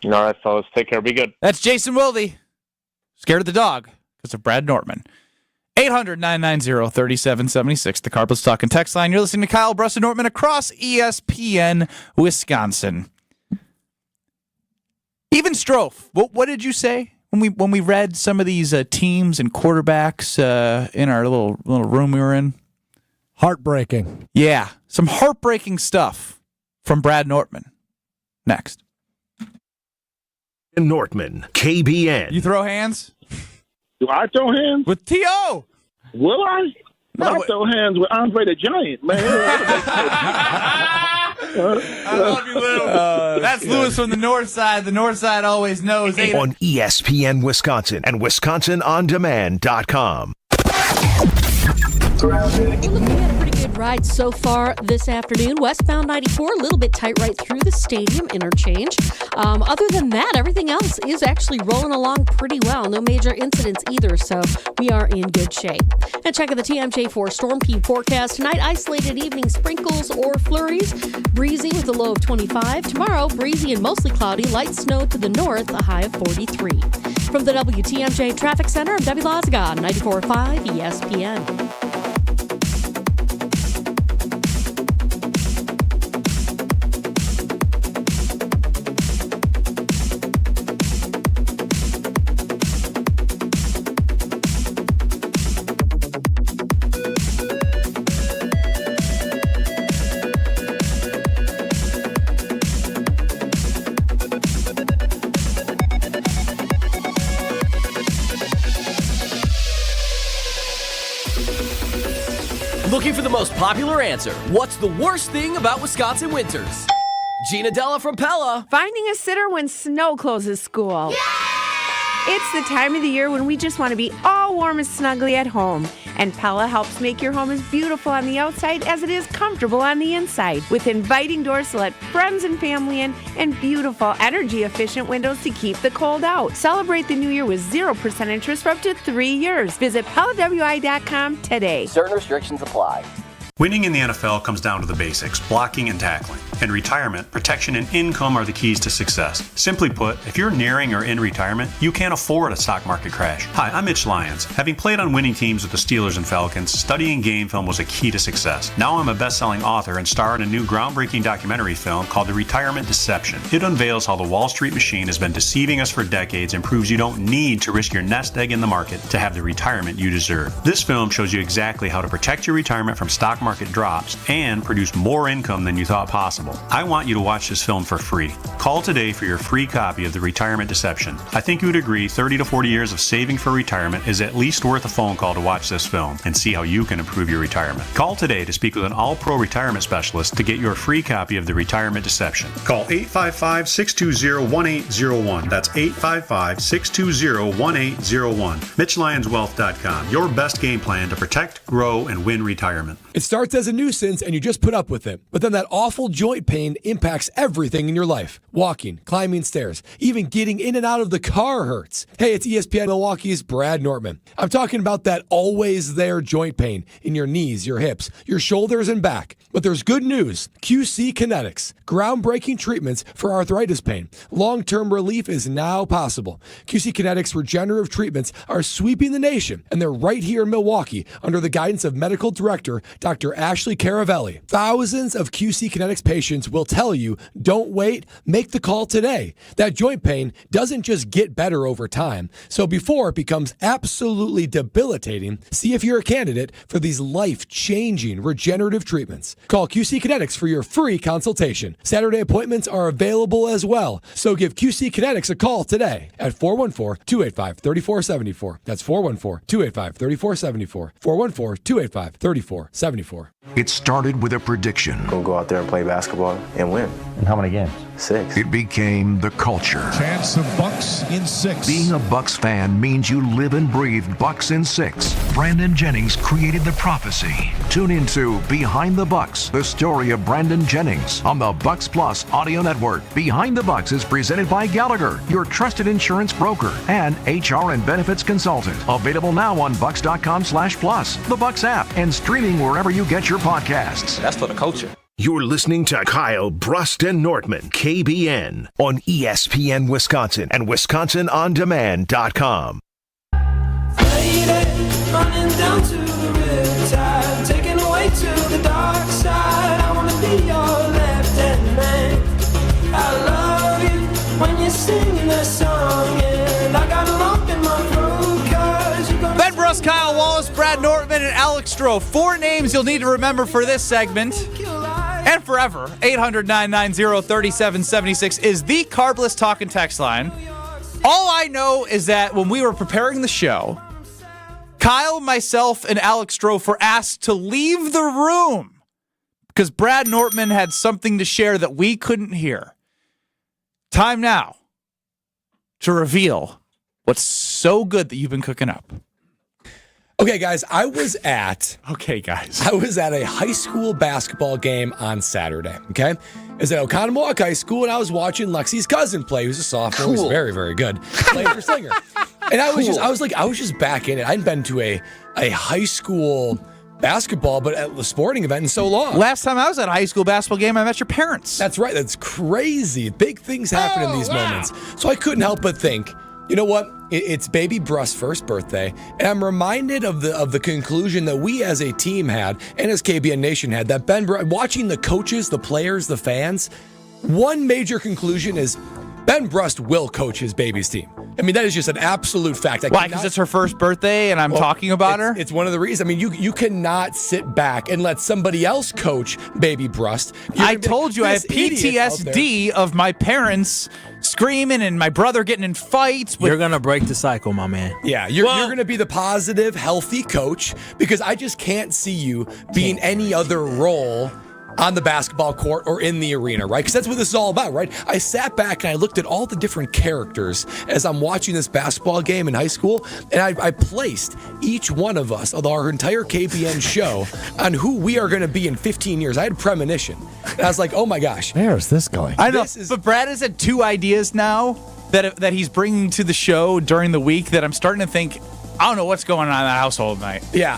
S28: All right, fellas. Take care. Be good.
S2: That's Jason Wilde, scared of the dog because of Brad Nortman. 800-990-3776, the Carpets Talking text line. You're listening to Kyle, Brust, and Nortman across ESPN Wisconsin. Even Strofe, what did you say when we read some of these teams and quarterbacks in our little room we were in?
S5: Heartbreaking.
S2: Yeah, some heartbreaking stuff from Brad Nortman. Next.
S1: Nortman, KBN.
S2: You throw hands?
S6: Do I throw hands?
S2: With T.O.
S6: Will I? I throw hands with Andre the Giant, man.
S2: I love you, Lou. That's Lewis from the north side. The north side always knows.
S1: On ESPN Wisconsin and WisconsinOnDemand.com.
S16: We're looking at a pretty good ride so far this afternoon. Westbound 94, a little bit tight right through the stadium interchange. Other than that, everything else is actually rolling along pretty well. No major incidents either, so we are in good shape. And check out the TMJ4 Storm Peak forecast. Tonight, isolated evening sprinkles or flurries. Breezy with a low of 25. Tomorrow, breezy and mostly cloudy. Light snow to the north, a high of 43. From the WTMJ Traffic Center, I'm Debbie Lazaga, 94.5 ESPN.
S8: most popular answer. What's the worst thing about Wisconsin winters? Gina Della from Pella.
S9: Finding a sitter when snow closes school. It's the time of the year when we just want to be all warm and snuggly at home. And Pella helps make your home as beautiful on the outside as it is comfortable on the inside. With inviting doors to let friends and family in and beautiful energy-efficient windows to keep the cold out. Celebrate the new year with 0% interest for up to 3 years. Visit PellaWI.com today.
S8: Certain restrictions apply.
S10: Winning in the NFL comes down to the basics, blocking and tackling. In retirement, protection and income are the keys to success. Simply put, if you're nearing or in retirement, you can't afford a stock market crash. Hi, I'm Mitch Lyons. Having played on winning teams with the Steelers and Falcons, studying game film was a key to success. Now I'm a best-selling author and star in a new groundbreaking documentary film called The Retirement Deception. It unveils how the Wall Street machine has been deceiving us for decades and proves you don't need to risk your nest egg in the market to have the retirement you deserve. This film shows you exactly how to protect your retirement from stock market drops and produce more income than you thought possible. I want you to watch this film for free. Call today for your free copy of The Retirement Deception. I think you would agree 30 to 40 years of saving for retirement is at least worth a phone call to watch this film and see how you can improve your retirement. Call today to speak with an all-pro retirement specialist to get your free copy of The Retirement Deception. Call 855-620-1801. That's 855-620-1801. MitchLyonsWealth.com. Your best game plan to protect, grow, and win retirement.
S4: It starts as a nuisance and you just put up with it. But then that awful joint pain impacts everything in your life. Walking, climbing stairs, even getting in and out of the car hurts. Hey, it's ESPN Milwaukee's Brad Nortman. I'm talking about that always there joint pain in your knees, your hips, your shoulders, and back. But there's good news. QC Kinetics, groundbreaking treatments for arthritis pain. Long-term relief is now possible. QC Kinetics regenerative treatments are sweeping the nation, and they're right here in Milwaukee under the guidance of medical director Dr. Ashley Caravelli. Thousands of QC Kinetics patients will tell you, don't wait, make the call today. That joint pain doesn't just get better over time. So before it becomes absolutely debilitating, see if you're a candidate for these life-changing regenerative treatments. Call QC Kinetics for your free consultation. Saturday appointments are available as well. So give QC Kinetics a call today at 414-285-3474. That's 414-285-3474. 414-285-3474.
S1: It started with a prediction.
S15: Gonna go out there and play basketball and win.
S17: And how many games?
S15: 6.
S1: It became the culture.
S17: Chance of Bucks in 6.
S1: Being a Bucks fan means you live and breathe Bucks in 6. Brandon Jennings created the prophecy. Tune into Behind the Bucks, the story of Brandon Jennings on the Bucks Plus audio network. Behind the Bucks is presented by Gallagher, your trusted insurance broker and HR and benefits consultant. Available now on bucks.com/plus, the Bucks app, and streaming wherever you get your podcasts.
S15: That's for the culture.
S1: You're listening to Kyle, Brust, and Nortman, KBN, on ESPN Wisconsin and WisconsinOnDemand.com.
S20: Running down to the riptide, taken away to the dark side. I wanna be your left-hand man. I love you when you're singing that song, and I got a lump in my throat 'cause you're gonna...
S2: Ben Brust, Kyle Wallace, Brad Nortman, and Alex Stroh. 4 names you'll need to remember for this segment and forever. 800-990-3776 is the Carbless talk and text line. All I know is that when we were preparing the show, Kyle, myself, and Alex Stroh were asked to leave the room because Brad Nortman had something to share that we couldn't hear. Time now to reveal what's so good that you've been cooking up.
S4: Okay, guys, I was at a high school basketball game on Saturday, okay? I was at Oconomowoc High School, and I was watching Lexi's cousin play, who's a sophomore, who's very, very good, playing for Slinger. And I was just back in it. I hadn't been to a high school basketball, but at the sporting event in so long.
S2: Last time I was at a high school basketball game, I met your parents.
S4: That's right. That's crazy. Big things happen in these moments. So I couldn't help but think, you know what? It's baby Brust's first birthday, and I'm reminded of the conclusion that we as a team had, and as KBN Nation had, that watching the coaches, the players, the fans, one major conclusion is Ben Brust will coach his baby's team. I mean, that is just an absolute fact.
S2: Why? Because it's her first birthday and I'm talking about her?
S4: It's one of the reasons. I mean, you cannot sit back and let somebody else coach baby Brust.
S2: I told you I have PTSD of my parents screaming and my brother getting in fights.
S3: You're going to break the cycle, my man.
S4: Yeah, you're going to be the positive, healthy coach because I just can't see you being any other role on the basketball court or in the arena, right? Because that's what this is all about, right? I sat back and I looked at all the different characters as I'm watching this basketball game in high school, and I placed each one of us, of our entire KBN show, on who we are going to be in 15 years. I had premonition. And I was like, oh my gosh.
S5: Where's this going?
S2: I know, but Brad has had 2 ideas now that he's bringing to the show during the week that I'm starting to think, I don't know what's going on in that household tonight.
S4: Yeah,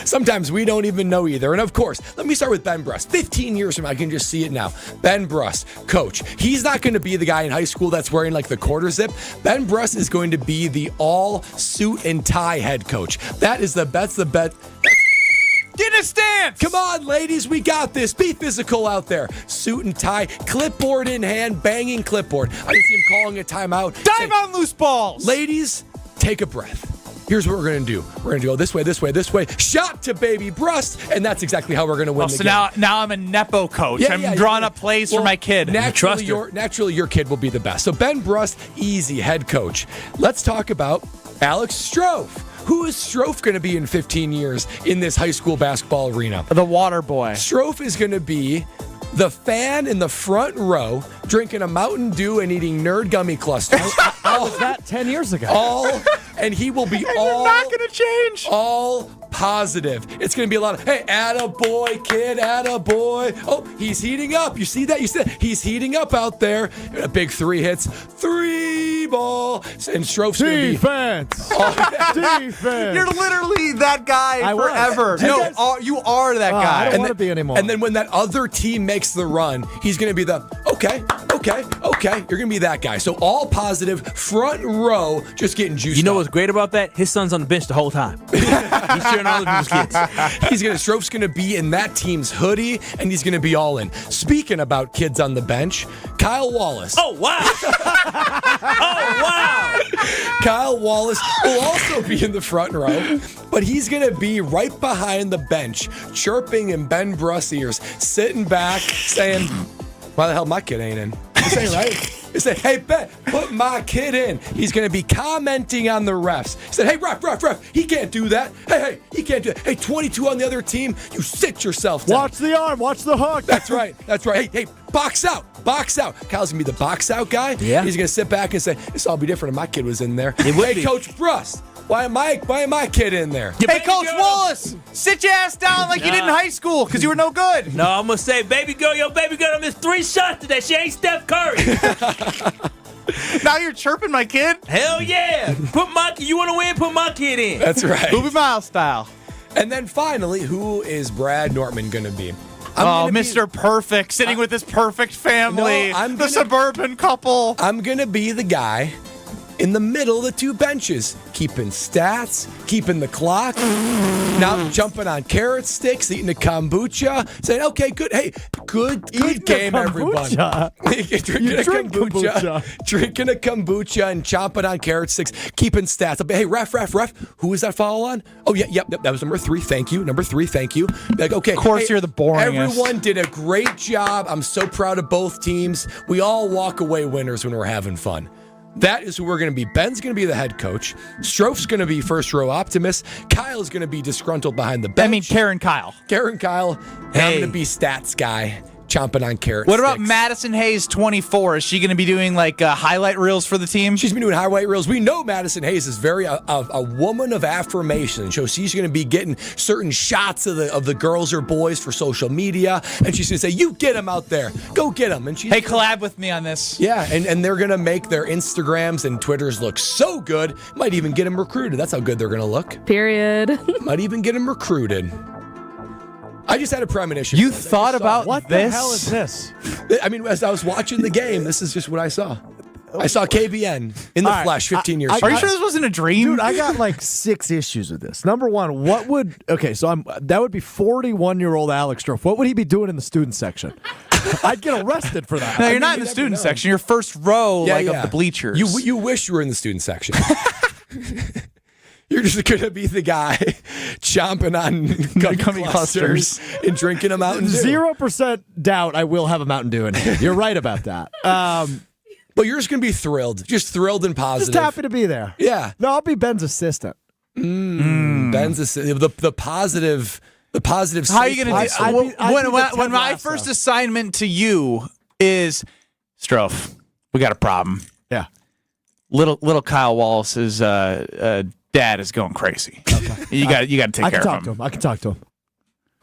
S4: sometimes we don't even know either. And of course, let me start with Ben Brust. 15 years from now, I can just see it now. Ben Brust, coach. He's not going to be the guy in high school that's wearing like the quarter zip. Ben Brust is going to be the all suit and tie head coach. That's the bet.
S2: Get in a stance!
S4: Come on, ladies, we got this. Be physical out there. Suit and tie, clipboard in hand, banging clipboard. I can see him calling a timeout.
S2: Dive on loose balls!
S4: Ladies, take a breath. Here's what we're going to do. We're going to go this way, this way, this way. Shot to baby Brust, and that's exactly how we're going to win the
S2: so
S4: game.
S2: now I'm a Nepo coach. I'm drawing up plays for my kid.
S4: Naturally, your kid will be the best. So Ben Brust, easy head coach. Let's talk about Alex Strofe. Who is Strofe going to be in 15 years in this high school basketball arena?
S2: The water boy.
S4: Strofe is going to be the fan in the front row drinking a Mountain Dew and eating Nerd Gummy clusters.
S5: How was that 10 years ago?
S4: And he will be
S2: You're not going to change.
S4: All positive. It's going to be a lot of, hey, attaboy, kid, attaboy. Oh, he's heating up. You see that? You see that? He's heating up out there. A big 3 hits. 3 ball. And Strofe's going to be...
S5: Defense. Defense.
S2: You're literally that guy forever. No, you are that guy.
S5: I don't want to be anymore.
S4: And then when that other team makes the run, he's going to be the, okay. You're going to be that guy. So all positive, front row, just getting juiced.
S3: You know what's great about that? His son's on the bench the whole time. He's cheering all of his kids.
S4: Strofe's going to be in that team's hoodie, and he's going to be all in. Speaking about kids on the bench, Kyle Wallace.
S3: Oh, wow.
S4: Kyle Wallace will also be in the front row, but he's going to be right behind the bench, chirping in Ben Brust's ears, sitting back, saying, why the hell my kid ain't in? He's saying, right? He said, hey, Ben, put my kid in. He's going to be commenting on the refs. He said, hey, ref, he can't do that. Hey, he can't do that. Hey, 22 on the other team, you sit yourself down.
S5: Watch the arm, watch the hook.
S4: That's right. Hey, box out. Kyle's going to be the box out guy.
S3: Yeah.
S4: He's going to sit back and say, this all be different if my kid was in there. Hey, Coach Brust, why am my kid in there?
S2: Hey, Coach Wallace, sit your ass down like you did in high school because you were no good.
S3: No, I'm going to say, baby girl missed 3 shots today. She ain't Steph Curry.
S2: Now you're chirping my kid?
S3: Hell yeah. You want to win? Put my kid in.
S4: That's right.
S2: Movie Miles style.
S4: And then finally, who is Brad Nortman going to be?
S2: Mr. Perfect, sitting with his perfect family. The suburban couple.
S4: I'm going to be the guy in the middle of the 2 benches, keeping stats, keeping the clock, now jumping on carrot sticks, eating a kombucha, saying, okay, good, hey, good game, everybody. Drinking a kombucha and chomping on carrot sticks, keeping stats. Hey, ref, who is that foul on? Oh, yeah, that was number 3, thank you. Like, okay.
S2: Of course, you're the boringest.
S4: Everyone did a great job. I'm so proud of both teams. We all walk away winners when we're having fun. That is who we're going to be. Ben's going to be the head coach. Strofe's going to be first row optimist. Kyle's going to be disgruntled behind the bench.
S2: I mean, Karen Kyle.
S4: And I'm going to be stats guy, chomping on carrot
S2: What
S4: sticks.
S2: about Madison Hayes, 24? Is she going to be doing like highlight reels for the team?
S4: She's been doing highlight reels. We know Madison Hayes is very a woman of affirmation. So she's going to be getting certain shots of the girls or boys for social media, and she's going to say, "You get them out there, go get them." And she's
S2: collab with me on this.
S4: Yeah, and they're going to make their Instagrams and Twitters look so good. Might even get them recruited. That's how good they're going to look.
S27: Period.
S4: Might even get them recruited. I just had a premonition.
S2: You thought about
S5: what
S2: this?
S5: The hell is this?
S4: I mean, as I was watching the game, this is just what I saw. I saw KBN in the flesh 15 years ago.
S2: Are you sure this wasn't a dream?
S5: Dude, I got like 6 issues with this. Number one, that would be 41-year-old Alex Strofe. What would he be doing in the student section? I'd get arrested for that.
S2: No, you're not in the student section. You're first row of the bleachers.
S4: You wish you were in the student section. You're just going to be the guy chomping on gummy clusters and drinking a Mountain Dew.
S5: 0% doubt I will have a Mountain Dew in here. You're right about that.
S4: But you're just going to be thrilled. Just thrilled and positive.
S5: Just happy to be there.
S4: Yeah.
S5: No, I'll be Ben's assistant.
S4: Ben's assistant. The positive.
S2: How are you going to do when my first assignment to you is, Strofe, we got a problem.
S5: Yeah.
S2: Little Kyle Wallace's dad is going crazy. Okay. You got to take care of him.
S5: I can talk to him.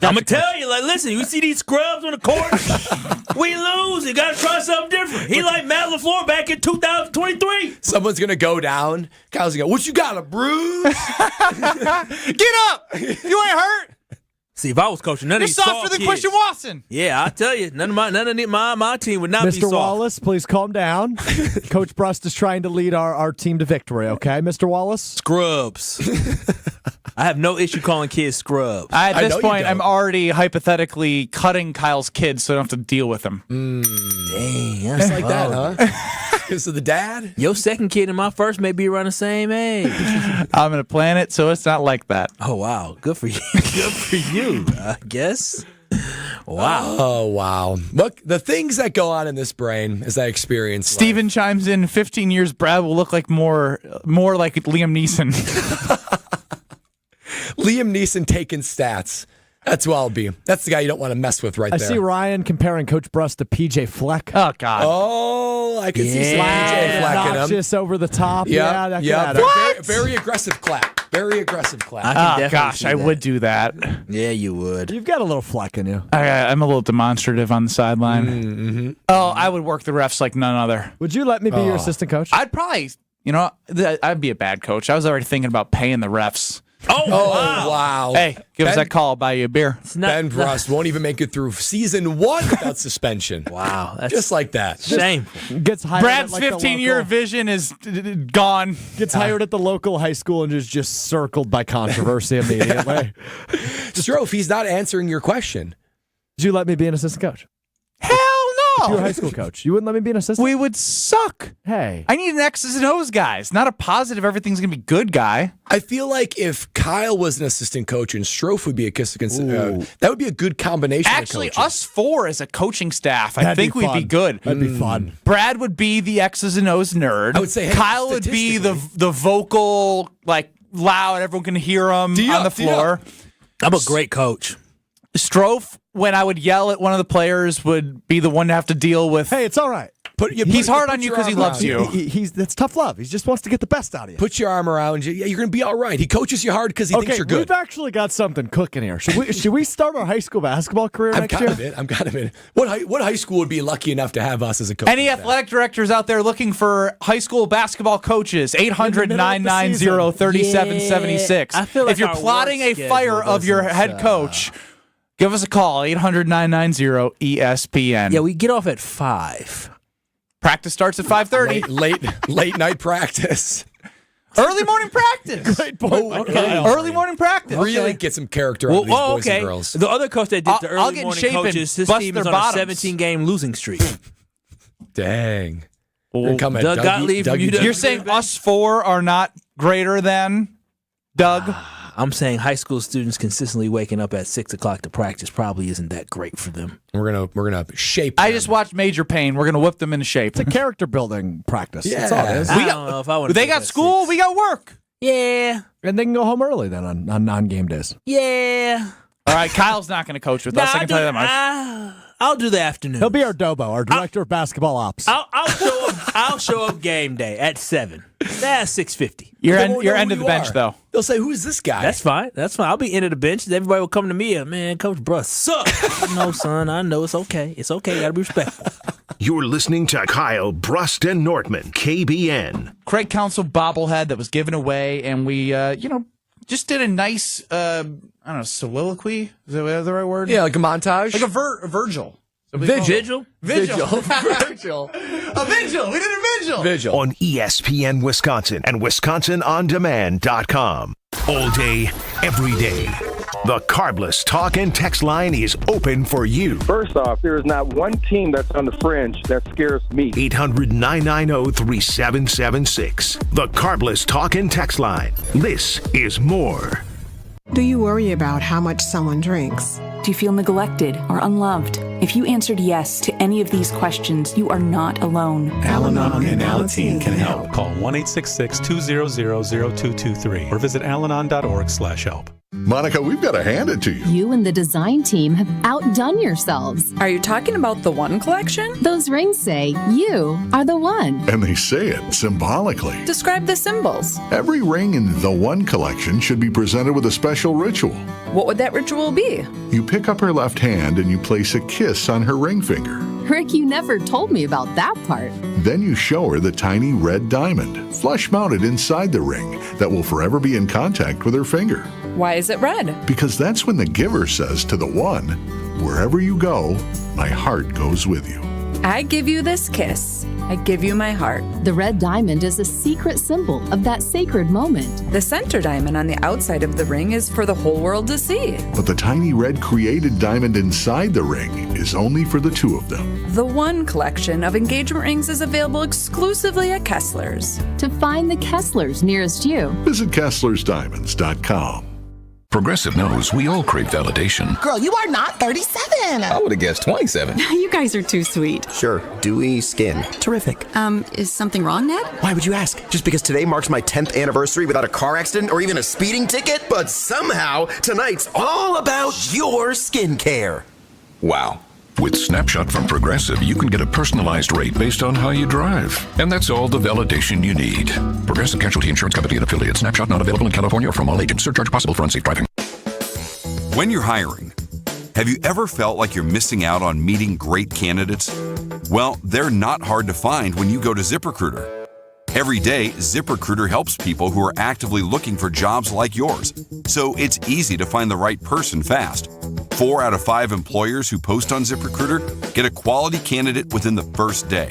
S3: I'm going to tell you, listen, you see these scrubs on the court? We lose. You got to try something different. He like Matt LaFleur back in 2023.
S4: Someone's going to go down. Kyle's going to go, what you got, a bruise?
S2: Get up. You ain't hurt.
S3: See, if I was coaching, none of these
S2: You're softer than Christian Watson.
S3: Yeah, I tell you, none of my team would not be soft.
S5: Mr. Wallace, please calm down. Coach Brust is trying to lead our team to victory, okay, Mr. Wallace?
S3: Scrubs. I have no issue calling kids scrubs.
S2: At this point, I'm already hypothetically cutting Kyle's kids so I don't have to deal with him.
S3: Dang,
S4: Just like that, huh? Because of the dad?
S3: Your second kid and my first may be around the same age.
S2: I'm going to plan it so it's not like that.
S3: Oh, wow. Good for you. Good for you, I guess. Wow.
S4: Oh, wow. Look, the things that go on in this brain as I experience
S2: Steven chimes in, 15 years, Brad will look like more like Liam Neeson.
S4: Liam Neeson taking stats. That's who I'll be. That's the guy you don't want to mess with right there.
S5: I see Ryan comparing Coach Brust to PJ Fleck.
S2: Oh, God.
S4: Oh, I can see some PJ Fleck in him.
S5: Obnoxious over the top.
S4: Yep.
S5: Yeah.
S4: What? Very aggressive clap. Very aggressive clap.
S2: Oh, gosh, I would do that.
S3: Yeah, you would.
S5: You've got a little Fleck in you.
S2: I'm a little demonstrative on the sideline.
S4: Mm-hmm.
S2: Oh, I would work the refs like none other.
S5: Would you let me be your assistant coach?
S2: I'd probably, I'd be a bad coach. I was already thinking about paying the refs.
S3: Oh,
S4: wow.
S2: Hey, give us that call. I'll buy you a beer.
S4: Ben Brust won't even make it through season 1 without suspension.
S3: Wow. That's
S4: just like that.
S3: Shameful.
S5: Gets hired
S2: Brad's
S5: at, like,
S2: 15-year vision is gone.
S5: Gets hired at the local high school and is just circled by controversy immediately.
S4: Strofe, he's not answering your question.
S5: Did you let me be an assistant coach?
S2: Hell no.
S5: If you were a high school coach, you wouldn't let me be an assistant?
S2: We would suck.
S5: Hey.
S2: I need an X's and O's guys, not a positive everything's going to be good guy.
S4: I feel like if Kyle was an assistant coach and Strofe would be a that would be a good combination.
S2: Actually,
S4: of coaches.
S2: us four as a coaching staff, I think we'd be good.
S5: That'd be fun.
S2: Brad would be the X's and O's nerd.
S4: I would say, hey,
S2: Kyle would be the vocal, like loud, everyone can hear him on the floor.
S3: I'm a great coach.
S2: Strofe, when I would yell at one of the players, would be the one to have to deal with.
S5: Hey, it's all right.
S2: He's hard on you because he loves you.
S5: That's tough love. He just wants to get the best out of you.
S4: Put your arm around you. Yeah, you're going to be all right. He coaches you hard because he thinks you're good.
S5: We've actually got something cooking here. Should we start our high school basketball career next year?
S4: I'm kind of in. What high school would be lucky enough to have us as a coach?
S2: Any athletic directors out there looking for high school basketball coaches? 800-990-3776.
S3: I feel like
S2: if you're
S3: our
S2: plotting a
S3: work
S2: fire
S3: schedule
S2: of your head coach, give us a call. 800-990-ESPN.
S3: Yeah, we get off at 5.
S2: Practice starts at 5:30.
S4: Late night practice.
S2: Early morning practice.
S5: Great point.
S2: Early morning practice.
S4: Really get some character out of these boys and girls.
S3: The other coach that did the
S2: I'll
S3: early
S2: get in
S3: morning
S2: shape and
S3: coaches, his
S2: bust
S3: team
S2: their
S3: is on
S2: bottoms.
S3: a 17-game losing streak.
S4: Dang. You're coming,
S3: Doug Gottlieb from UW.
S2: You're saying us four are not greater than Doug?
S3: I'm saying high school students consistently waking up at 6 o'clock to practice probably isn't that great for them.
S4: We're gonna shape them.
S2: I just watched Major Payne. We're gonna whip them into shape.
S5: It's a character building practice.
S4: Yeah.
S5: That's all it is.
S3: I don't know if I want to.
S2: They got school. We got work.
S3: Yeah.
S5: And they can go home early then on non-game days.
S3: Yeah.
S2: All right, Kyle's not going to coach with us. I can tell you that much.
S3: I'll do the afternoon.
S5: He'll be our Dobo, our director of basketball ops.
S3: I'll show up game day at 7. That's 6:50.
S2: You're end of the bench, though.
S4: They'll say, "Who's this guy?"
S3: That's fine. I'll be end of the bench. Everybody will come to me. Man, Coach Brust sucks. No, son. I know it's okay. It's okay. You got to be respectful.
S1: You're listening to Kyle, Brust, and Nortman, KBN.
S2: Craig Counsell bobblehead that was given away, and we, just did a nice, soliloquy. Is that the right word?
S4: Yeah, like a montage,
S2: like a Virgil.
S3: Vigil.
S2: Vigil. A vigil. We did a vigil.
S4: Vigil.
S1: On ESPN Wisconsin and WisconsinOnDemand.com. All day, every day. The Carbless talk and text line is open for you.
S6: First off, there is not one team that's on the fringe that scares me.
S1: 800-990-3776. The Carbless talk and text line. This is more.
S7: Do you worry about how much someone drinks?
S27: Do you feel neglected or unloved?
S7: If you answered yes to any of these questions, you are not alone.
S11: Al-Anon and Alateen can help. Call 1-866-200-0223 or visit alanon.org/help.
S24: Monica, we've got to hand it to you.
S25: You and the design team have outdone yourselves.
S7: Are you talking about the One collection?
S25: Those rings say you are the one.
S24: And they say it symbolically.
S7: Describe the symbols.
S24: Every ring in the One collection should be presented with a special ritual.
S7: What would that ritual be?
S24: You pick up her left hand and you place a kiss on her ring finger.
S25: Rick, you never told me about that part.
S24: Then you show her the tiny red diamond, flush mounted inside the ring, that will forever be in contact with her finger.
S7: Why is it red?
S24: Because that's when the giver says to the one, wherever you go, my heart goes with you.
S7: I give you this kiss. I give you my heart.
S25: The red diamond is a secret symbol of that sacred moment.
S7: The center diamond on the outside of the ring is for the whole world to see.
S24: But the tiny red created diamond inside the ring is only for the two of them.
S7: The One collection of engagement rings is available exclusively at Kessler's.
S25: To find the Kesslers nearest you,
S24: visit KesslersDiamonds.com.
S12: Progressive knows we all crave validation.
S13: Girl, you are not 37.
S14: I would have guessed 27.
S13: You guys are too sweet.
S14: Sure, dewy skin. Terrific.
S13: Is something wrong, Ned?
S14: Why would you ask? Just because today marks my 10th anniversary without a car accident or even a speeding ticket? But somehow, tonight's all about your skincare.
S12: Wow. With Snapshot from Progressive, you can get a personalized rate based on how you drive. And that's all the validation you need. Progressive Casualty Insurance Company and affiliates. Snapshot not available in California or from all agents. Surcharge possible for unsafe driving.
S19: When you're hiring, have you ever felt like you're missing out on meeting great candidates? Well, they're not hard to find when you go to ZipRecruiter. Every day, ZipRecruiter helps people who are actively looking for jobs like yours. So it's easy to find the right person fast. 4 out of 5 employers who post on ZipRecruiter get a quality candidate within the first day.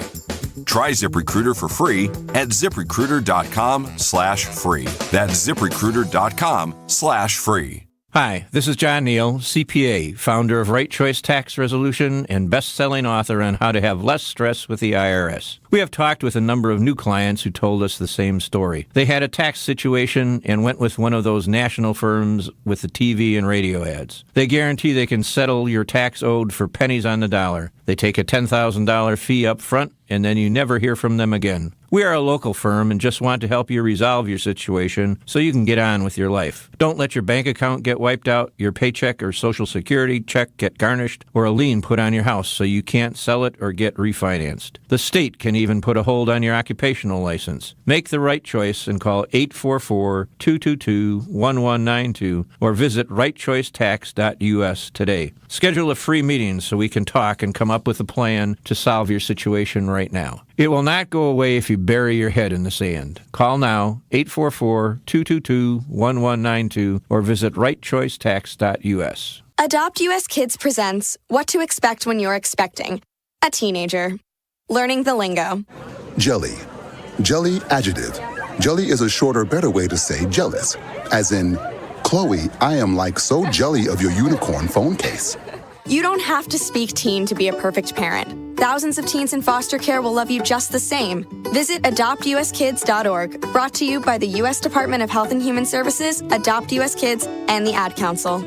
S19: Try ZipRecruiter for free at ZipRecruiter.com/free. That's ZipRecruiter.com/free.
S21: Hi, this is John Neal, CPA, founder of Right Choice Tax Resolution and best-selling author on how to have less stress with the IRS. We have talked with a number of new clients who told us the same story. They had a tax situation and went with one of those national firms with the TV and radio ads. They guarantee they can settle your tax owed for pennies on the dollar. They take a $10,000 fee up front, and then you never hear from them again. We are a local firm and just want to help you resolve your situation so you can get on with your life. Don't let your bank account get wiped out, your paycheck or Social Security check get garnished, or a lien put on your house so you can't sell it or get refinanced. The state can even put a hold on your occupational license. Make the right choice and call 844-222-1192 or visit rightchoicetax.us today. Schedule a free meeting so we can talk and come up with a plan to solve your situation right now. It will not go away if you bury your head in the sand. Call now, 844-222-1192, or visit rightchoicetax.us.
S22: Adopt US Kids presents What to Expect When You're Expecting a Teenager. Learning the lingo.
S29: Jelly. Jelly adjective. Jelly is a shorter, better way to say jealous. As in, Chloe, I am like so jelly of your unicorn phone case.
S22: You don't have to speak teen to be a perfect parent. Thousands of teens in foster care will love you just the same. Visit adoptuskids.org, brought to you by the U.S. Department of Health and Human Services, Adopt US Kids, and the Ad Council.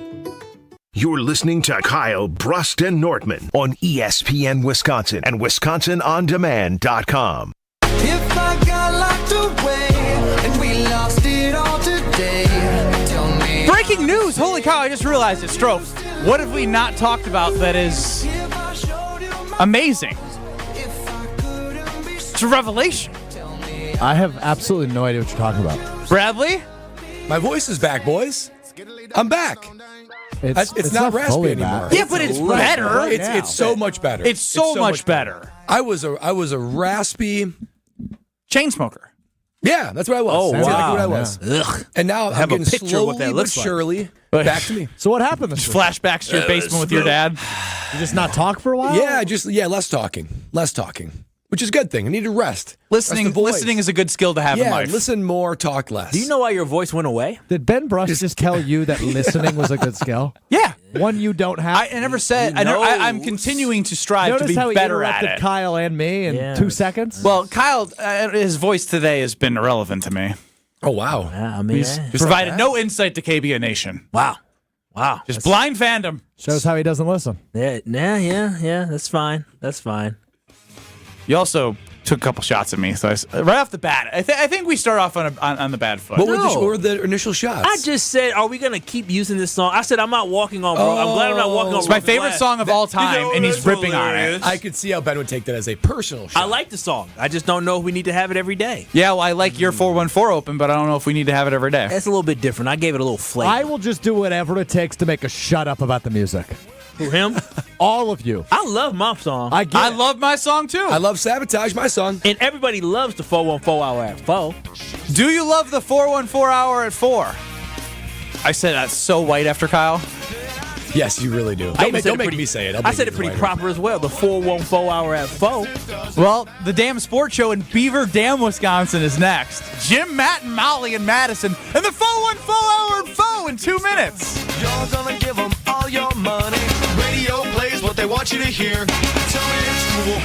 S1: You're listening to Kyle, Brust, and Nortman on ESPN Wisconsin and WisconsinOnDemand.com.
S20: If I got locked away and we lost it all today, tell me.
S2: Breaking news! Holy cow, I just realized it. Strofe, what have we not talked about that is amazing? It's a revelation.
S5: I have absolutely no idea what you're talking about.
S2: Bradley?
S4: My voice is back, boys. I'm back. It's not raspy anymore.
S2: Yeah, but it's better.
S4: It's so much better.
S2: It's so much better.
S4: I was a raspy
S2: chain smoker.
S4: Yeah, that's what I was.
S2: Oh,
S4: that's
S2: wow.
S4: exactly what I was.
S2: Ugh.
S4: And now
S2: Have
S4: I'm
S2: a
S4: getting
S2: picture of
S4: slowly
S2: what that
S4: but
S2: looks like.
S4: surely back to me.
S5: So what happened this week?
S2: Flashbacks to your basement with your dad.
S5: You just not talk for a while?
S4: Yeah, less talking, which is a good thing. I need to rest.
S2: Listening is a good skill to have in life.
S4: Listen more, talk less.
S3: Do you know why your voice went away?
S5: Did Ben Brust just tell you that listening was a good skill?
S2: Yeah.
S5: One you don't have?
S2: I never said. I'm continuing to strive
S5: Notice
S2: to be
S5: how he
S2: better at
S5: interrupted
S2: it.
S5: Kyle and me in 2 seconds?
S2: Well, Kyle, his voice today has been irrelevant to me.
S4: Oh, wow.
S3: Yeah, I mean,
S2: He's provided no insight to KBN Nation.
S3: Wow. Wow.
S2: Just blind fandom.
S5: Shows how he doesn't listen.
S3: Yeah. That's fine. That's fine.
S2: You also took a couple shots at me, so right off the bat, I think we start off on the bad foot.
S4: What were the initial shots?
S3: I just said, are we going to keep using this song? I said, I'm not walking on broken. I'm glad I'm not walking on
S2: It's my
S3: broken
S2: favorite
S3: glass.
S2: song of all time, and he's ripping on it.
S4: I could see how Ben would take that as a personal shot.
S3: I like the song. I just don't know if we need to have it every day.
S2: Yeah, well, I like your 414 open, but I don't know if we need to have it every day.
S3: It's a little bit different. I gave it a little flavor.
S5: I will just do whatever it takes to make a shut up about the music.
S3: Who, him?
S5: All of you.
S3: I love my song.
S2: I love my song, too.
S4: I love Sabotage, my song.
S3: And everybody loves the 414 hour at 4.
S2: Do you love the 414 hour at 4? I said that's so white after Kyle.
S4: Yes, you really do. Don't make me say it.
S3: I said it pretty proper as well. The 414 hour at 4.
S2: Well, the damn sports show in Beaver Dam, Wisconsin is next. Jim, Matt, and Molly in Madison, and the 414 hour at 4 in 2 minutes.
S20: You're gonna give them all your money. Radio plays what they want you to hear. Tell me it's cool.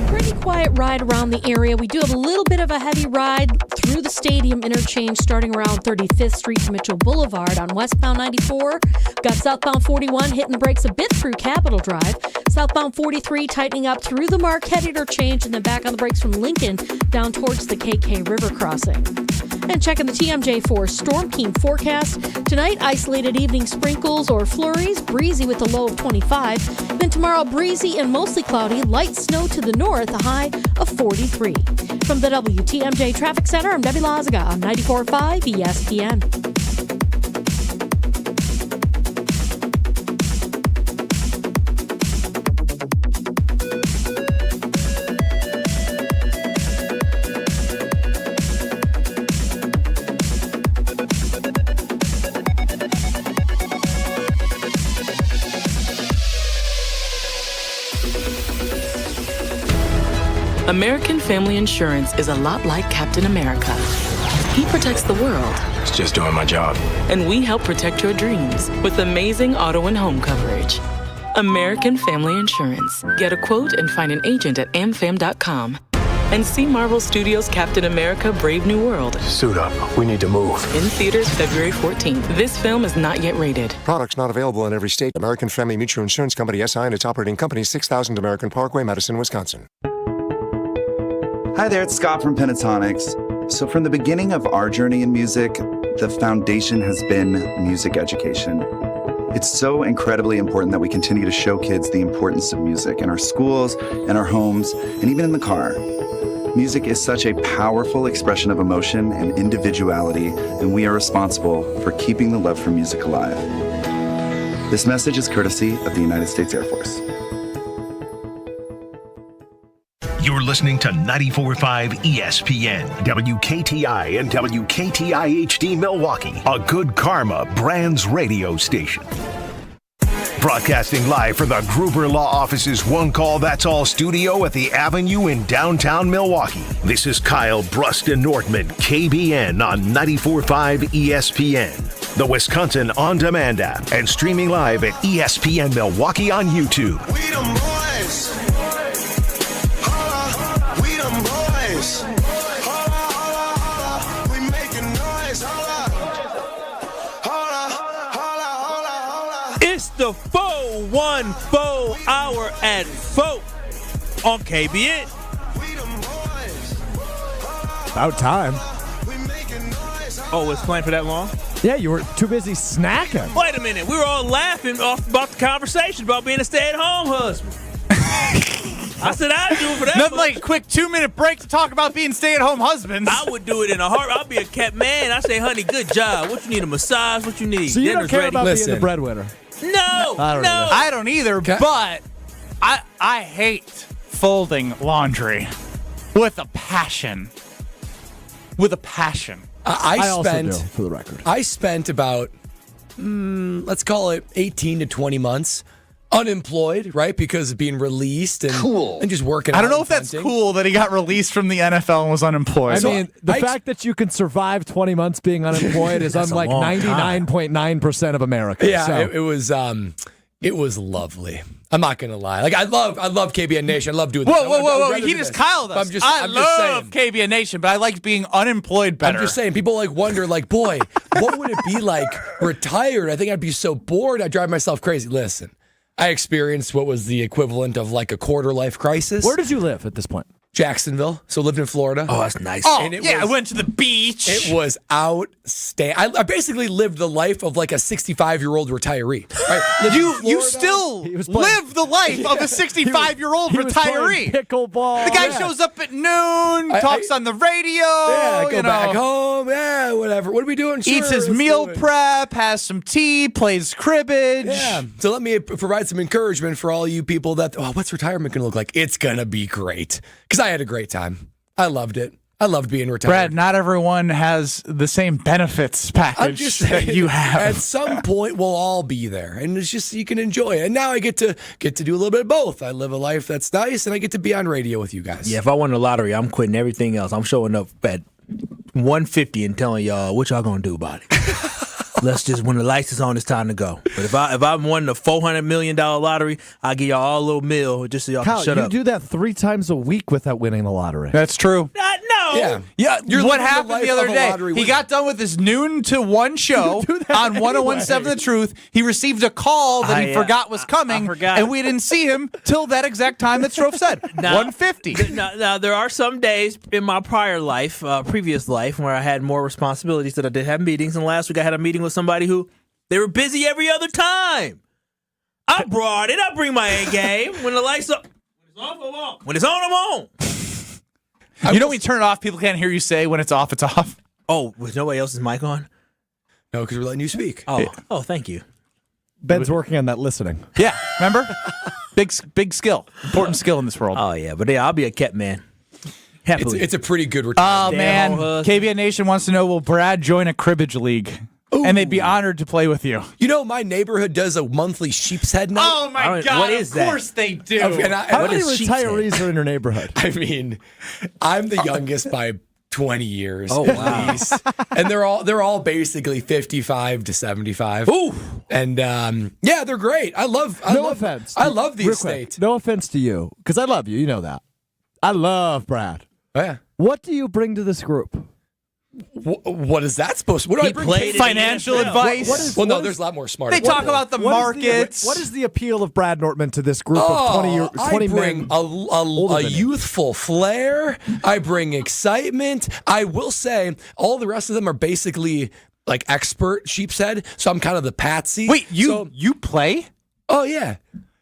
S8: Pretty quiet ride around the area. We do have a little bit of a heavy ride through the stadium interchange starting around 35th Street to Mitchell Boulevard on westbound 94. Got southbound 41 hitting the brakes a bit through Capitol Drive. Southbound 43 tightening up through the Marquette interchange and then back on the brakes from Lincoln down towards the KK River crossing. And checking the TMJ for Storm King forecast. Tonight, isolated evening sprinkles or flurries, breezy with a low of 25. Then tomorrow, breezy and mostly cloudy, light snow to the north, a high of 43. From the WTMJ Traffic Center, I'm Debbie Lazaga on 94.5 ESPN.
S9: American Family Insurance is a lot like Captain America. He protects the world.
S15: It's just doing my job.
S9: And we help protect your dreams with amazing auto and home coverage. American Family Insurance. Get a quote and find an agent at amfam.com. And see Marvel Studios' Captain America: Brave New World.
S15: Suit up. We need to move.
S9: In theaters February 14th. This film is not yet rated.
S10: Products not available in every state. American Family Mutual Insurance Company, SI, and its operating company, 6000 American Parkway, Madison, Wisconsin.
S16: Hi there, it's Scott from Pentatonics. So from the beginning of our journey in music, the foundation has been music education. It's so incredibly important that we continue to show kids the importance of music in our schools, in our homes, and even in the car. Music is such a powerful expression of emotion and individuality, and we are responsible for keeping the love for music alive. This message is courtesy of the United States Air Force.
S1: You're listening to 94.5 ESPN, WKTI and WKTI-HD Milwaukee, a Good Karma Brands radio station. Broadcasting live from the Gruber Law Office's One Call That's All studio at the Avenue in downtown Milwaukee. This is Kyle Brust and Nortman, KBN on 94.5 ESPN, the Wisconsin On Demand app, and streaming live at ESPN Milwaukee on YouTube.
S20: We them boys. Holla, we them boys. Holla, holla, holla. We making noise. Holla. Holla, holla, holla, holla.
S3: It's the 414 hour at 4 on KBN.
S5: About time.
S3: Oh, it's playing for that long?
S5: Yeah, you were too busy snacking.
S3: Wait a minute. We were all laughing about the conversation about being a stay-at-home husband. I said I'd do it for that.
S2: Nothing like a quick 2-minute break to talk about being stay-at-home husbands.
S3: I would do it in a heart. I'll be a kept man. I say, honey, good job. What you need, a massage? What you need?
S5: So you
S3: Dinner's
S5: don't care
S3: ready.
S5: about being the breadwinner?
S3: No,
S2: I don't either, but I hate folding laundry with a passion. With a passion.
S4: I
S5: also
S4: spent,
S5: do, for the record.
S4: I spent about, let's call it 18 to 20 months unemployed, right? Because of being released and, and just working
S2: I don't
S4: out
S2: know if
S4: and
S2: that's
S4: hunting.
S2: cool that he got released from the NFL and was unemployed.
S5: I mean, the fact that you can survive 20 months being unemployed is
S3: That's a
S5: unlike
S3: long time.
S5: 99.9% of America.
S4: Yeah,
S5: so.
S4: it was It was lovely. I'm not gonna lie. Like I love KBN Nation. I love doing this.
S2: Whoa. He just Kyled us. I love KBN Nation, but I like being unemployed better.
S4: I'm just saying, people wonder, boy, what would it be like retired? I think I'd be so bored. I'd drive myself crazy. Listen, I experienced what was the equivalent of like a quarter life crisis.
S5: Where did you live at this point?
S4: Jacksonville. So lived in Florida.
S3: Oh, that's nice.
S2: Oh, I went to the beach.
S4: It was outstanding. I basically lived the life of like a 65-year-old retiree. Right?
S2: You still live the life of a 65-year-old retiree.
S5: Pickleball.
S2: The guy shows up at noon, talks on the radio.
S4: Yeah, go back home. Yeah, whatever. What are we doing?
S2: Eats his meal prep, has some tea, plays cribbage.
S4: Yeah. So let me provide some encouragement for all you people that, what's retirement going to look like? It's going to be great. Because I had a great time. I loved it. I loved being retired.
S2: Brad, not everyone has the same benefits package that you have.
S4: At some point, we'll all be there, and it's just you can enjoy it. And now I get to do a little bit of both. I live a life that's nice, and I get to be on radio with you guys.
S3: Yeah, if I won the lottery, I'm quitting everything else. I'm showing up at 150 and telling y'all what y'all gonna do about it. Let's just, when the lights is on, it's time to go. But if I won the $400 million lottery, I'll give y'all all a little meal just so y'all
S5: Kyle,
S3: can shut up.
S5: You do that 3 times a week without winning the lottery.
S2: That's true.
S3: No.
S2: Yeah. What happened the other day? He got done with his noon to 1 show on 101.7 The Truth. He received a call that he forgot was coming, and we didn't see him till that exact time that Strofe said, 150.
S3: Now, there are some days in my previous life, where I had more responsibilities that I did have meetings, and last week I had a meeting with somebody who they were busy every other time. I brought it. I bring my A game. When the lights up, when it's off, I'm on. When it's on, I'm on.
S2: You know when you turn it off, people can't hear you say when it's off, it's off.
S3: Oh, was nobody else's mic on?
S4: No, because we're letting you speak.
S3: Oh, thank you.
S5: Ben's working on that listening.
S2: Yeah, remember? Big skill. Important skill in this world.
S3: Oh, yeah, but I'll be a kept man. Happily.
S4: It's a pretty good retirement.
S2: Oh, man. KBN Nation wants to know, will Brad join a cribbage league? Ooh. And they'd be honored to play with you.
S4: You know, my neighborhood does a monthly sheep's head night.
S2: Oh, my God. What is that? Of course they do.
S5: How many retirees are in your neighborhood?
S4: I mean, I'm the youngest by 20 years
S3: at
S4: least. And they're all basically 55 to 75.
S3: Ooh.
S4: And they're great. I love the estate.
S5: No offense to you, because I love you. You know that. I love Brad.
S4: Oh, yeah.
S5: What do you bring to this group?
S4: What is that supposed to? What do I bring?
S2: Financial advice.
S4: There's a lot more smart.
S2: They talk about the markets.
S5: What is the appeal of Brad Nortman to this group of 20
S4: men? A youthful flair. I bring excitement. I will say all the rest of them are basically like expert sheep's head, so I'm kind of the patsy.
S2: Wait, you play?
S4: Oh, yeah.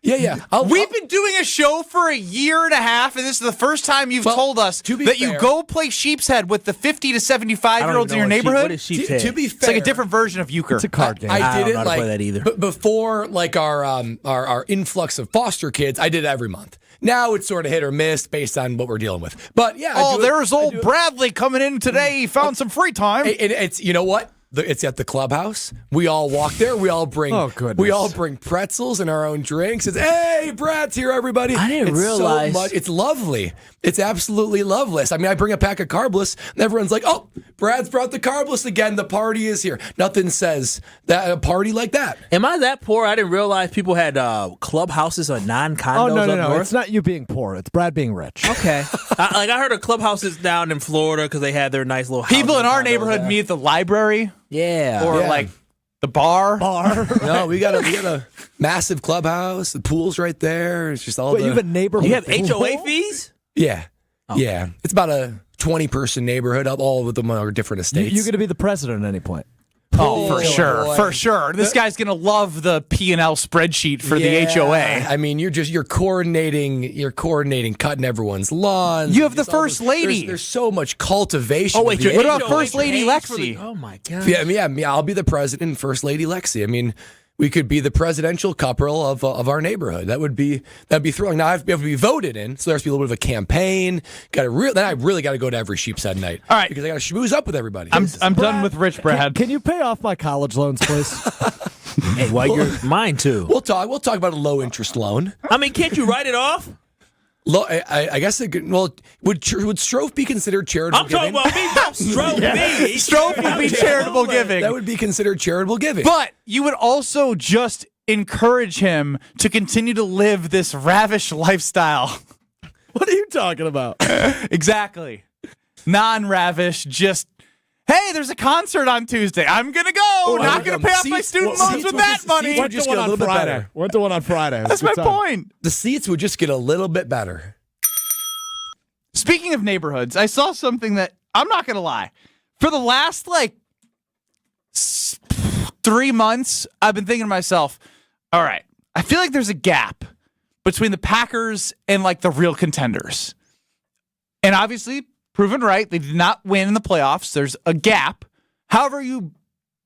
S4: Yeah.
S2: We've been doing a show for a year and a half, and this is the first time you've told us that you go play sheep's head with the 50 to 75-year-olds in your neighborhood.
S3: What is sheep's head?
S4: To be fair,
S2: it's like a different version of euchre.
S5: It's a card game.
S4: I did
S3: don't know how to play that either.
S4: Before like our influx of foster kids, I did it every month. Now it's sort of hit or miss based on what we're dealing with. But yeah.
S2: There's old Bradley coming in today. He found some free time.
S4: It's you know what? It's at the clubhouse. We all walk there. We all bring pretzels and our own drinks. It's, hey, Brad's here, everybody.
S3: I didn't realize.
S4: So much. It's lovely. It's absolutely loveless. I mean, I bring a pack of carbless, and everyone's like, oh, Brad's brought the carbless again. The party is here. Nothing says that a party like that.
S3: Am I that poor? I didn't realize people had clubhouses or non-condos
S5: no.
S3: up north.
S5: It's not you being poor. It's Brad being rich.
S3: Okay. I heard of clubhouses down in Florida because they had their nice little houses.
S2: People in our neighborhood meet at the library.
S3: Yeah.
S2: Or like the bar.
S4: No, we got a massive clubhouse. The pool's right there. It's just all
S5: you have a neighborhood.
S3: You have
S5: pool?
S3: HOA fees?
S4: Yeah. Oh. Yeah. It's about a 20-person neighborhood. All of them are different estates.
S5: You're going to be the president at any point.
S2: Oh, for sure. Boy. For sure. This guy's going to love the P&L spreadsheet for the HOA.
S4: I mean, you're coordinating cutting everyone's lawns.
S2: You have the first lady.
S4: There's so much cultivation.
S2: Oh, wait, what about First Lady Lexi?
S3: Oh, my God.
S4: Yeah, I'll be the president and First Lady Lexi. I mean, we could be the presidential couple of our neighborhood. That'd be thrilling. Now I have to be voted in, so there's to be a little bit of a campaign. Then I really got to go to every sheep's head night.
S2: All right,
S4: because I got to schmooze up with everybody.
S2: I'm done with Rich Brad.
S5: Can you pay off my college loans, please?
S3: Hey, why you're mine too?
S4: We'll talk about a low interest loan.
S3: I mean, can't you write it off?
S4: I guess would Strofe be considered charitable giving?
S3: I'm talking about Strofe.
S2: Strofe would be charitable giving.
S4: That would be considered charitable giving.
S2: But you would also just encourage him to continue to live this ravish lifestyle.
S5: What are you talking about?
S2: Exactly. Non-ravish, just, hey, there's a concert on Tuesday. I'm going to go. Not going to pay off my student loans with that money.
S4: Went to one on Friday.
S5: Went to one on Friday.
S2: That's my point.
S4: The seats would just get a little bit better.
S2: Speaking of neighborhoods, I saw something that, I'm not going to lie, for the last, 3 months, I've been thinking to myself, all right, I feel like there's a gap between the Packers and, the real contenders. And obviously, proven right, they did not win in the playoffs. There's a gap. However you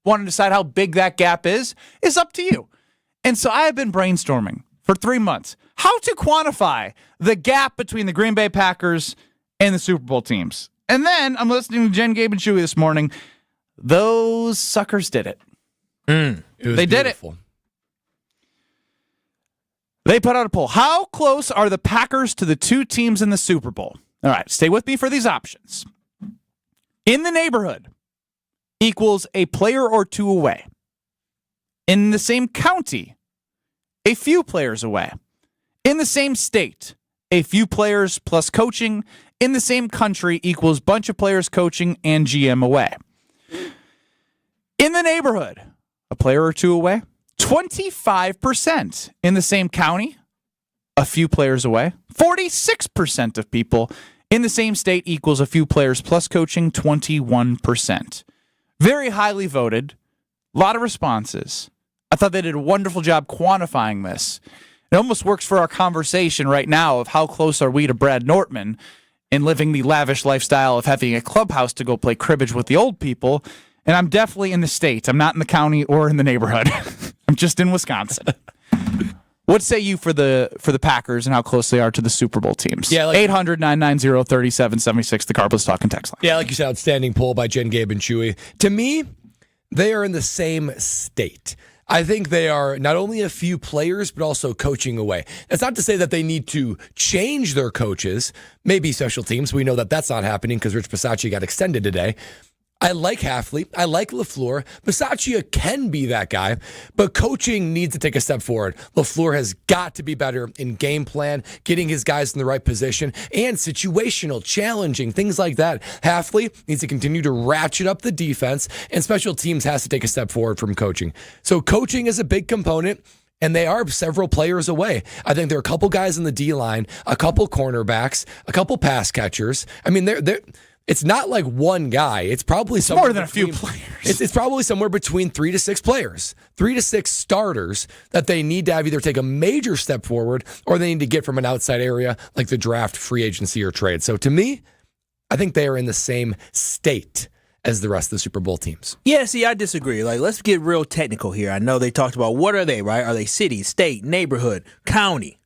S2: want to decide how big that gap is up to you. And so I have been brainstorming for 3 months how to quantify the gap between the Green Bay Packers and the Super Bowl teams. And then I'm listening to Jen, Gabe, and Chewy this morning. Those suckers did it. They did it. They put out a poll. How close are the Packers to the two teams in the Super Bowl? All right, stay with me for these options. In the neighborhood equals a player or two away. In the same county, a few players away. In the same state, a few players plus coaching. In the same country equals bunch of players, coaching, and GM away. In the neighborhood, a player or two away. 25% in the same county, a few players away. 46% of people in the same state equals a few players plus coaching, 21%. Very highly voted. A lot of responses. I thought they did a wonderful job quantifying this. It almost works for our conversation right now of how close are we to Brad Nortman in living the lavish lifestyle of having a clubhouse to go play cribbage with the old people. And I'm definitely in the state. I'm not in the county or in the neighborhood. I'm just in Wisconsin. What say you for the Packers and how close they are to the Super Bowl teams?
S4: Yeah,
S2: 800-990-3776, the Carbless Talk and Text line.
S4: Yeah, like you said, outstanding poll by Jen, Gabe, and Chewy. To me, they are in the same state. I think they are not only a few players, but also coaching away. That's not to say that they need to change their coaches, maybe special teams. We know that that's not happening because Rich Bisaccia got extended today. I like Halfley. I like LaFleur. Bisaccia can be that guy, but coaching needs to take a step forward. LaFleur has got to be better in game plan, getting his guys in the right position, and situational, challenging, things like that. Halfley needs to continue to ratchet up the defense, and special teams has to take a step forward from coaching. So coaching is a big component. And they are several players away. I think there are a couple guys in the D-line, a couple cornerbacks, a couple pass catchers. I mean, it's not like one guy. It's probably
S2: more than a few players.
S4: It's probably somewhere between 3 to 6 players, 3 to 6 starters that they need to have either take a major step forward or they need to get from an outside area like the draft, free agency, or trade. So to me, I think they are in the same state as the rest of the Super Bowl teams.
S3: Yeah, see, I disagree. Let's get real technical here. I know they talked about what are they, right? Are they city, state, neighborhood, county?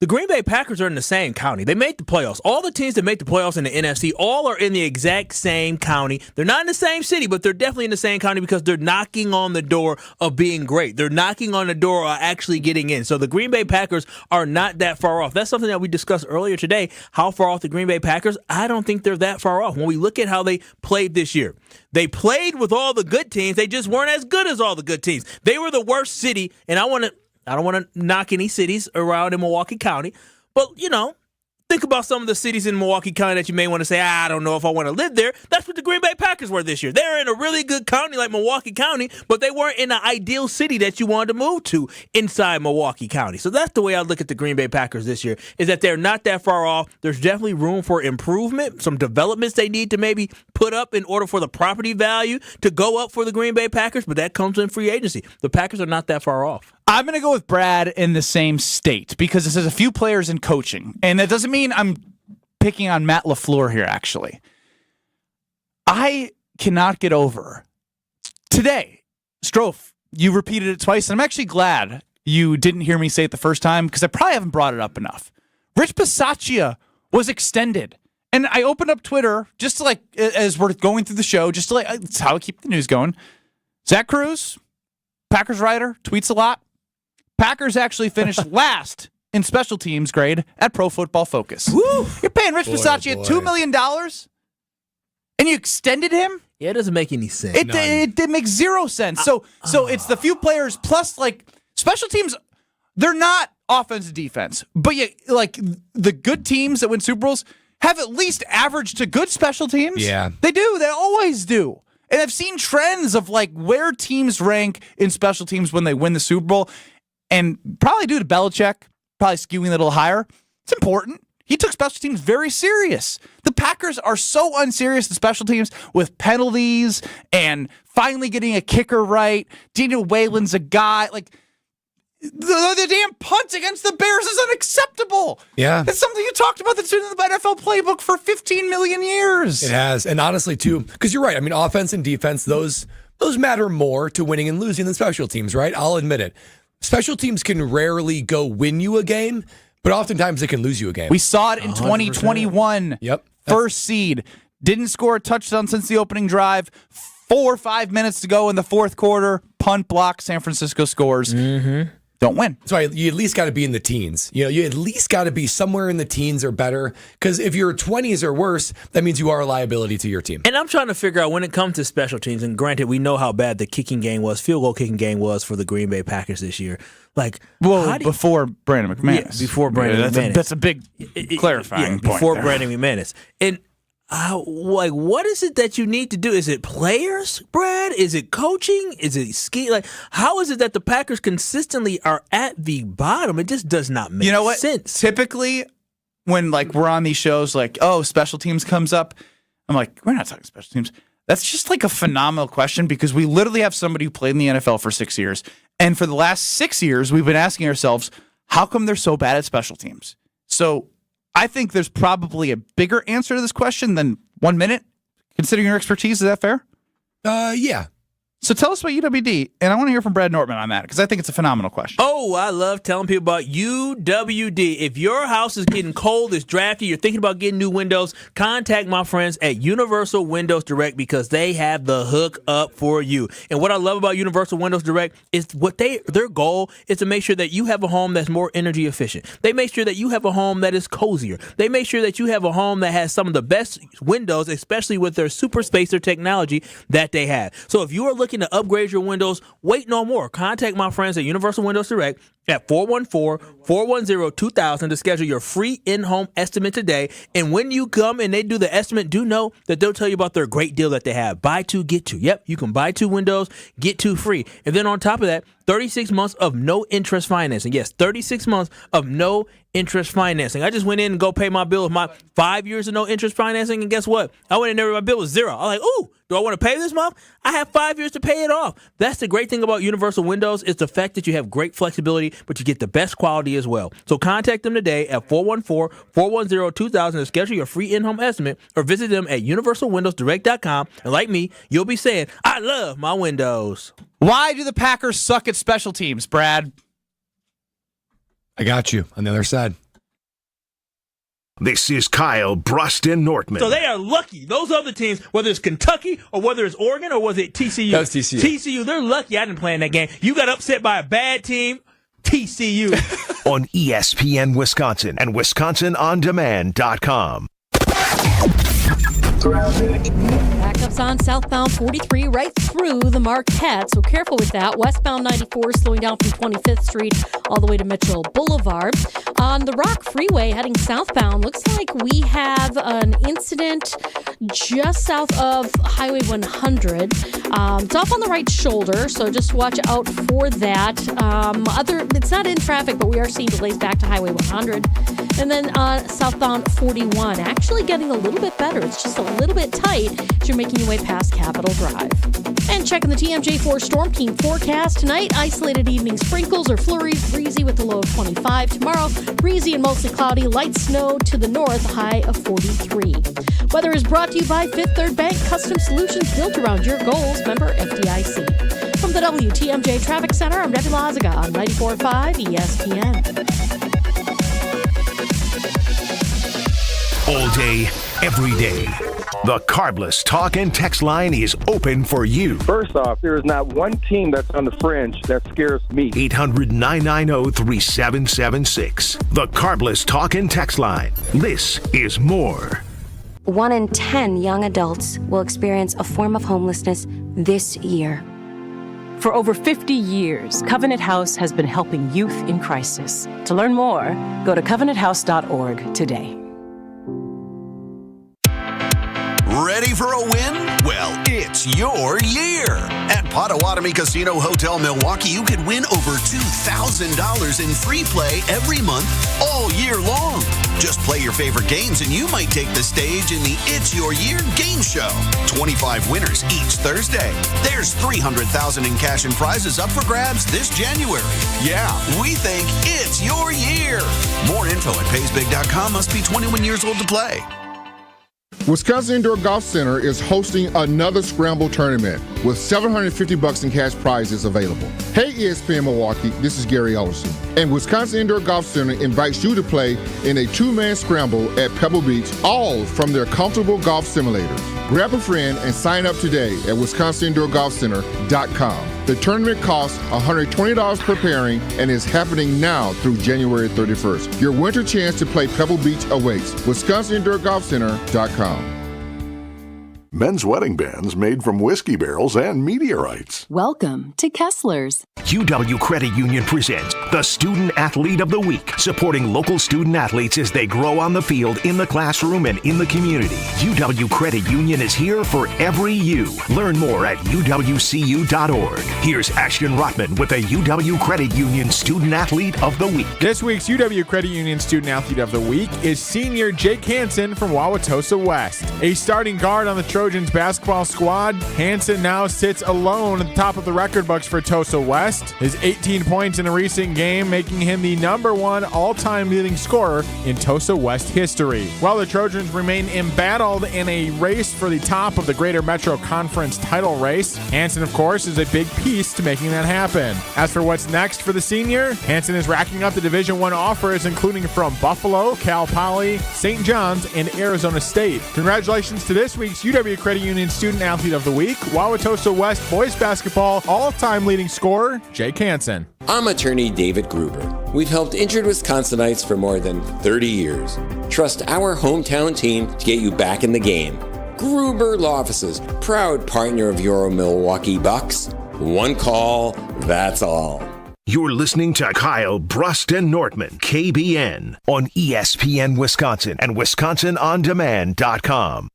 S3: The Green Bay Packers are in the same county. They made the playoffs. All the teams that make the playoffs in the NFC all are in the exact same county. They're not in the same city, but they're definitely in the same county because they're knocking on the door of being great. They're knocking on the door of actually getting in. So the Green Bay Packers are not that far off. That's something that we discussed earlier today. How far off the Green Bay Packers? I don't think they're that far off. When we look at how they played this year, they played with all the good teams. They just weren't as good as all the good teams. They were the worst city, and I don't want to knock any cities around in Milwaukee County, but, think about some of the cities in Milwaukee County that you may want to say, I don't know if I want to live there. That's what the Green Bay Packers were this year. They're in a really good county like Milwaukee County, but they weren't in an ideal city that you wanted to move to inside Milwaukee County. So that's the way I look at the Green Bay Packers this year, is that they're not that far off. There's definitely room for improvement, some developments they need to maybe put up in order for the property value to go up for the Green Bay Packers, but that comes in free agency. The Packers are not that far off.
S2: I'm going to go with Brad in the same state because it says a few players in coaching. And that doesn't mean I'm picking on Matt LaFleur here, actually. I cannot get over. Today, Strofe, you repeated it twice, and I'm actually glad you didn't hear me say it the first time because I probably haven't brought it up enough. Rich Bisaccia was extended. And I opened up Twitter just to as we're going through the show, just to it's how I keep the news going. Zach Cruz, Packers writer, tweets a lot. Packers actually finished last in special teams grade at Pro Football Focus. Woo! You're paying Rich Bisaccia $2 million, and you extended him?
S3: Yeah, it doesn't make any sense.
S2: It makes zero sense. So it's the few players plus, like, special teams, they're not offense and defense. But, like, the good teams that win Super Bowls have at least average to good special teams.
S4: Yeah.
S2: They do. They always do. And I've seen trends of, like, where teams rank in special teams when they win the Super Bowl. And probably due to Belichick, probably skewing a little higher. It's important. He took special teams very serious. The Packers are so unserious in special teams with penalties and finally getting a kicker right. Daniel Whalen's a guy. Like, the damn punt against the Bears is unacceptable.
S4: Yeah.
S2: It's something you talked about that's been in the NFL playbook for 15 million years.
S4: It has. And honestly, too, because you're right. I mean, offense and defense, those matter more to winning and losing than special teams, right? I'll admit it. Special teams can rarely go win you a game, but oftentimes they can lose you a game.
S2: We saw it in 2021.
S4: Yep.
S2: First seed. Didn't score a touchdown since the opening drive. 4 or 5 minutes to go in the fourth quarter. Punt block. San Francisco scores.
S3: Mm-hmm.
S2: Don't win.
S4: That's why you at least got to be in the teens. You at least got to be somewhere in the teens or better. Because if you're 20s or worse, that means you are a liability to your team.
S3: And I'm trying to figure out when it comes to special teams, and granted, we know how bad the field goal kicking game was for the Green Bay Packers this year. Like,
S2: before Brandon McManus.
S3: Yeah, before Brandon McManus.
S2: That's a big clarifying point.
S3: Before
S2: there.
S3: Brandon McManus. And what is it that you need to do? Is it players, Brad? Is it coaching? Is it ski? Like, how is it that the Packers consistently are at the bottom? It just does not make sense.
S2: Typically, when we're on these shows, special teams comes up, I'm like, we're not talking special teams. That's just like a phenomenal question because we literally have somebody who played in the NFL for 6 years. And for the last 6 years, we've been asking ourselves, how come they're so bad at special teams? So I think there's probably a bigger answer to this question than 1 minute, considering your expertise. Is that fair?
S4: Yeah.
S2: So tell us about UWD, and I want to hear from Brad Nortman on that, because I think it's a phenomenal question.
S3: Oh, I love telling people about UWD. If your house is getting cold, it's drafty, you're thinking about getting new windows, contact my friends at Universal Windows Direct because they have the hook up for you. And what I love about Universal Windows Direct is their goal is to make sure that you have a home that's more energy efficient. They make sure that you have a home that is cozier. They make sure that you have a home that has some of the best windows, especially with their super spacer technology that they have. So if you are looking to upgrade your windows, wait no more. Contact my friends at Universal Windows Direct at 414-410-2000 to schedule your free in-home estimate today. And when you come and they do the estimate, do know that they'll tell you about their great deal that they have. Buy two, get two. Yep, you can buy 2 windows, get 2 free. And then on top of that, 36 months of no interest financing. Yes, 36 months of no interest financing. I just went in and go pay my bill with my 5 years of no interest financing, and guess what? I went in there, my bill was 0. I was like, ooh, do I want to pay this month? I have 5 years to pay it off. That's the great thing about Universal Windows. It's the fact that you have great flexibility, but you get the best quality as well. So contact them today at 414-410-2000 to schedule your free in-home estimate, or visit them at universalwindowsdirect.com. And like me, you'll be saying, I love my windows.
S2: Why do the Packers suck at special teams, Brad?
S4: I got you on the other side.
S1: This is Kyle, Brust, and Nortman.
S3: So they are lucky. Those other teams, whether it's Kentucky or whether it's Oregon or was it TCU?
S4: That was TCU.
S3: TCU, they're lucky I didn't play in that game. You got upset by a bad team, TCU.
S1: On ESPN Wisconsin and WisconsinOnDemand.com.
S8: Backups on southbound 43 right through the Marquette, so careful with that. Westbound 94 slowing down from 25th Street all the way to Mitchell Boulevard. On the Rock Freeway heading southbound, looks like we have an incident just south of Highway 100. It's off on the right shoulder, so just watch out for that. It's not in traffic, but we are seeing delays back to Highway 100. And then southbound 41, actually getting a little bit better. It's just a little bit tight as you're making your way past Capitol Drive. And checking the TMJ4 Storm Team forecast tonight, isolated evening sprinkles or flurries, breezy with a low of 25. Tomorrow, breezy and mostly cloudy, light snow to the north, high of 43. Weather is brought to you by Fifth Third Bank, custom solutions built around your goals. Member FDIC. From the WTMJ Traffic Center, I'm Debbie Lazaga on 94.5 ESPN.
S1: All day, every day. The Carbless Talk and Text line is open for you.
S6: First off, there is not one team that's on the fringe that scares me.
S1: 800-990-3776. The Carbless Talk and Text line. This is more.
S7: 1 in 10 young adults will experience a form of homelessness this year.
S11: For over 50 years, Covenant House has been helping youth in crisis. To learn more, go to covenanthouse.org today.
S17: Ready for a win? Well, it's your year. At Potawatomi Casino Hotel Milwaukee, you could win over $2,000 in free play every month all year long. Just play your favorite games and you might take the stage in the It's Your Year game show. 25 winners each Thursday. There's $300,000 in cash and prizes up for grabs this January. Yeah, we think it's your year. More info at paysbig.com. Must be 21 years old to play.
S18: Wisconsin Indoor Golf Center is hosting another Scramble tournament with $750 in cash prizes available. Hey ESPN Milwaukee, this is Gary Ellerson, and Wisconsin Indoor Golf Center invites you to play in a two-man scramble at Pebble Beach, all from their comfortable golf simulators. Grab a friend and sign up today at wisconsindoorgolfcenter.com. The tournament costs $120 per pairing and is happening now through January 31st. Your winter chance to play Pebble Beach awaits. wisconsindoorgolfcenter.com.
S24: Men's wedding bands made from whiskey barrels and meteorites.
S25: Welcome to Kessler's.
S1: UW Credit Union presents the Student Athlete of the Week, supporting local student athletes as they grow on the field, in the classroom, and in the community. UW Credit Union is here for every you. Learn more at uwcu.org. Here's Ashton Rotman with the UW Credit Union Student Athlete of the Week.
S23: This week's UW Credit Union Student Athlete of the Week is senior Jake Hansen from Wauwatosa West. A starting guard on the Trojans basketball squad, Hansen now sits alone at the top of the record books for Tosa West. His 18 points in a recent game, making him the #1 all-time leading scorer in Tosa West history. While the Trojans remain embattled in a race for the top of the Greater Metro Conference title race, Hansen, of course, is a big piece to making that happen. As for what's next for the senior, Hansen is racking up the Division I offers, including from Buffalo, Cal Poly, St. John's, and Arizona State. Congratulations to this week's UW Credit Union Student Athlete of the Week, Wauwatosa West boys basketball all-time leading scorer, Jake Hansen.
S26: I'm attorney David Gruber. We've helped injured Wisconsinites for more than 30 years. Trust our hometown team to get you back in the game. Gruber Law Offices, proud partner of your Milwaukee Bucks. One call, that's all.
S1: You're listening to Kyle, Brust, and Nortman, KBN, on ESPN Wisconsin and WisconsinOnDemand.com.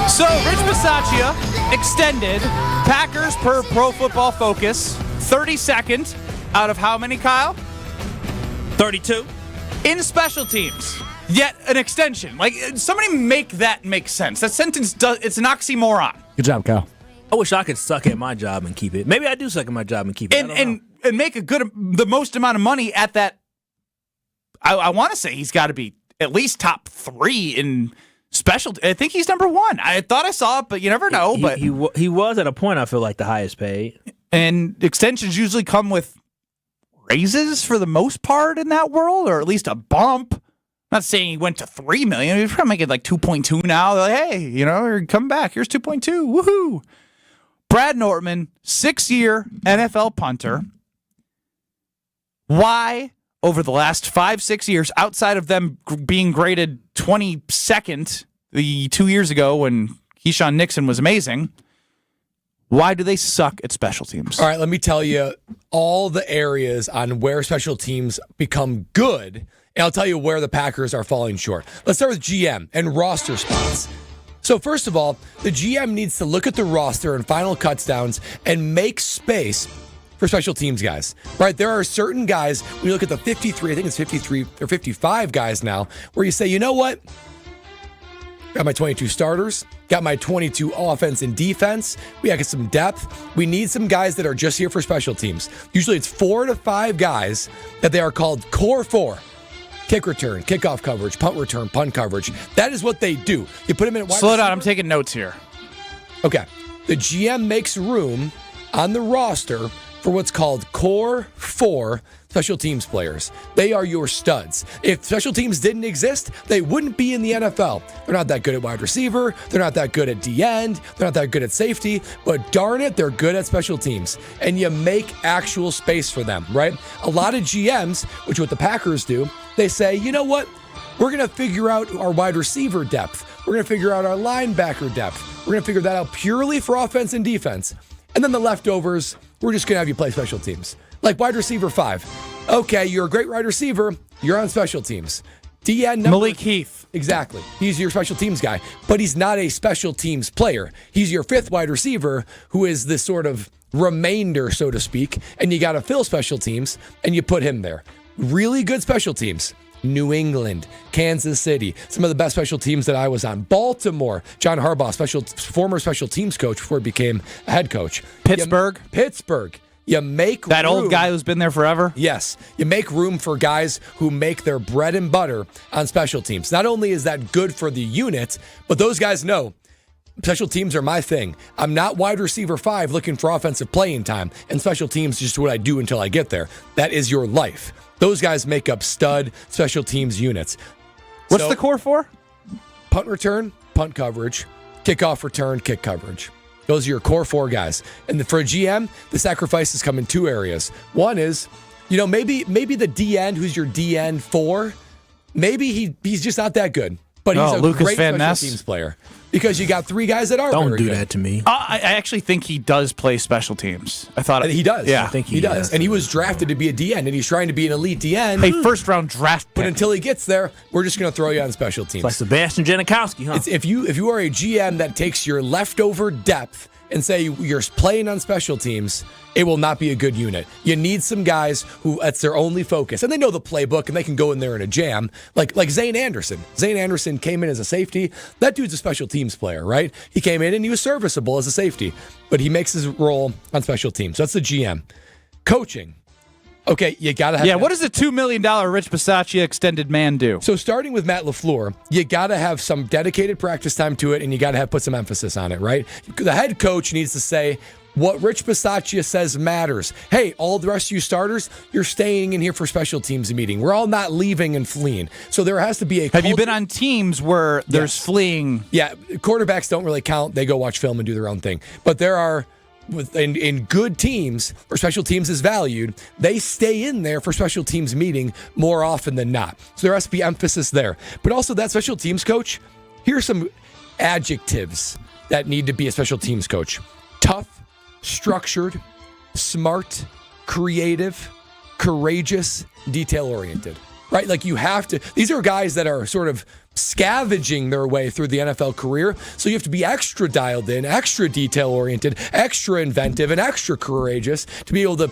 S2: So, Rich Bisaccia extended Packers per Pro Football Focus 32nd out of how many, Kyle?
S3: 32.
S2: In special teams. Yet an extension. Like, somebody make that make sense. That sentence it's an oxymoron.
S5: Good job, Kyle.
S3: I wish I could suck at my job and keep it. Maybe I do suck at my job and keep it.
S2: And make the most amount of money at that. I want to say he's got to be at least top 3 in special. I think he's #1. I thought I saw it, but you never know. But
S3: he was at a point, I feel like, the highest paid. And
S2: extensions usually come with raises for the most part in that world, or at least a bump. I'm not saying he went to $3 million. He's probably making like 2.2 now. They're like, hey, come back. Here's 2.2. Woohoo! Brad Nortman, 6-year NFL punter. Why, over the last 5-6 years, outside of them being graded 22nd the 2 years ago when Keyshawn Nixon was amazing, why do they suck at special teams?
S4: All right, let me tell you all the areas on where special teams become good, and I'll tell you where the Packers are falling short. Let's start with GM and roster spots. So first of all, the GM needs to look at the roster and final cutdowns and make space for special teams guys, right? There are certain guys, when you look at the 53, I think it's 53 or 55 guys now, where you say, you know what? Got my 22 starters, got my 22 offense and defense. We got some depth. We need some guys that are just here for special teams. Usually it's 4 to 5 guys that they are called core 4. Kick return, kickoff coverage, punt return, punt coverage. That is what they do. You put them in.
S2: Slow down. I'm taking notes here.
S4: Okay. The GM makes room on the roster for what's called Core 4 special teams players. They are your studs. If special teams didn't exist, they wouldn't be in the NFL. They're not that good at wide receiver. They're not that good at D-end. They're not that good at safety. But darn it, they're good at special teams. And you make actual space for them, right? A lot of GMs, which is what the Packers do, they say, you know what? We're going to figure out our wide receiver depth. We're going to figure out our linebacker depth. We're going to figure that out purely for offense and defense. And then the leftovers, we're just going to have you play special teams. Like wide receiver 5. Okay, you're a great wide receiver. You're on special teams. DN number,
S2: Malik Heath.
S4: Exactly. He's your special teams guy, but he's not a special teams player. He's your 5th wide receiver who is this sort of remainder, so to speak, and you got to fill special teams, and you put him there. Really good special teams. New England, Kansas City, some of the best special teams that I was on. Baltimore, John Harbaugh, former special teams coach before he became a head coach.
S2: Pittsburgh.
S4: You make
S2: that
S4: room.
S2: Old guy who's been there forever?
S4: Yes. You make room for guys who make their bread and butter on special teams. Not only is that good for the unit, but those guys know special teams are my thing. I'm not wide receiver 5 looking for offensive playing time, and special teams is just what I do until I get there. That is your life. Those guys make up stud special teams units.
S2: What's the core for?
S4: Punt return, punt coverage, kickoff return, kick coverage. Those are your core 4 guys. And for a GM, the sacrifices come in 2 areas. One is, maybe the D-end, who's your D-end 4, maybe he's just not that good. But he's a
S2: Lucas
S4: great
S2: Van
S4: special
S2: Ness?
S4: teams player. Because you got 3 guys that are
S3: Don't
S4: very
S3: do
S4: good.
S3: that to me.
S2: I actually think he does play special teams. I thought
S4: He does.
S2: Yeah,
S3: I think
S4: he does. And he was drafted to be a D-end, and he's trying to be an elite D-end.
S2: A first-round draft pick.
S4: But until he gets there, we're just going to throw you on special teams.
S3: It's like Sebastian Janikowski, huh?
S4: It's if you are a GM that takes your leftover depth and say you're playing on special teams, it will not be a good unit. You need some guys who that's their only focus, and they know the playbook, and they can go in there in a jam. Like Zane Anderson. Zane Anderson came in as a safety. That dude's a special teams player, right? He came in and he was serviceable as a safety, but he makes his role on special teams. So that's the GM. Coaching. Okay, you got to have...
S2: Yeah, what does a $2 million Rich Bisaccia extended man do?
S4: So starting with Matt LaFleur, you got to have some dedicated practice time to it, and you got to put some emphasis on it, right? The head coach needs to say what Rich Bisaccia says matters. Hey, all the rest of you starters, you're staying in here for special teams meeting. We're all not leaving and fleeing. So there has to be a...
S2: Have you been on teams where there's fleeing?
S4: Yeah, quarterbacks don't really count. They go watch film and do their own thing. But there are... In good teams where special teams is valued, they stay in there for special teams meeting more often than not. So there has to be emphasis there. But also that special teams coach, here's some adjectives that need to be a special teams coach. Tough, structured, smart, creative, courageous, detail-oriented. Right? Like you have to, these are guys that are sort of scavenging their way through the NFL career. So you have to be extra dialed in, extra detail-oriented, extra inventive, and extra courageous to be able to,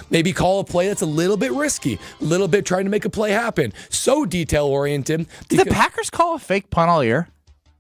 S4: maybe call a play that's a little bit risky, a little bit trying to make a play happen. So detail-oriented.
S2: Did the Packers call a fake punt all year?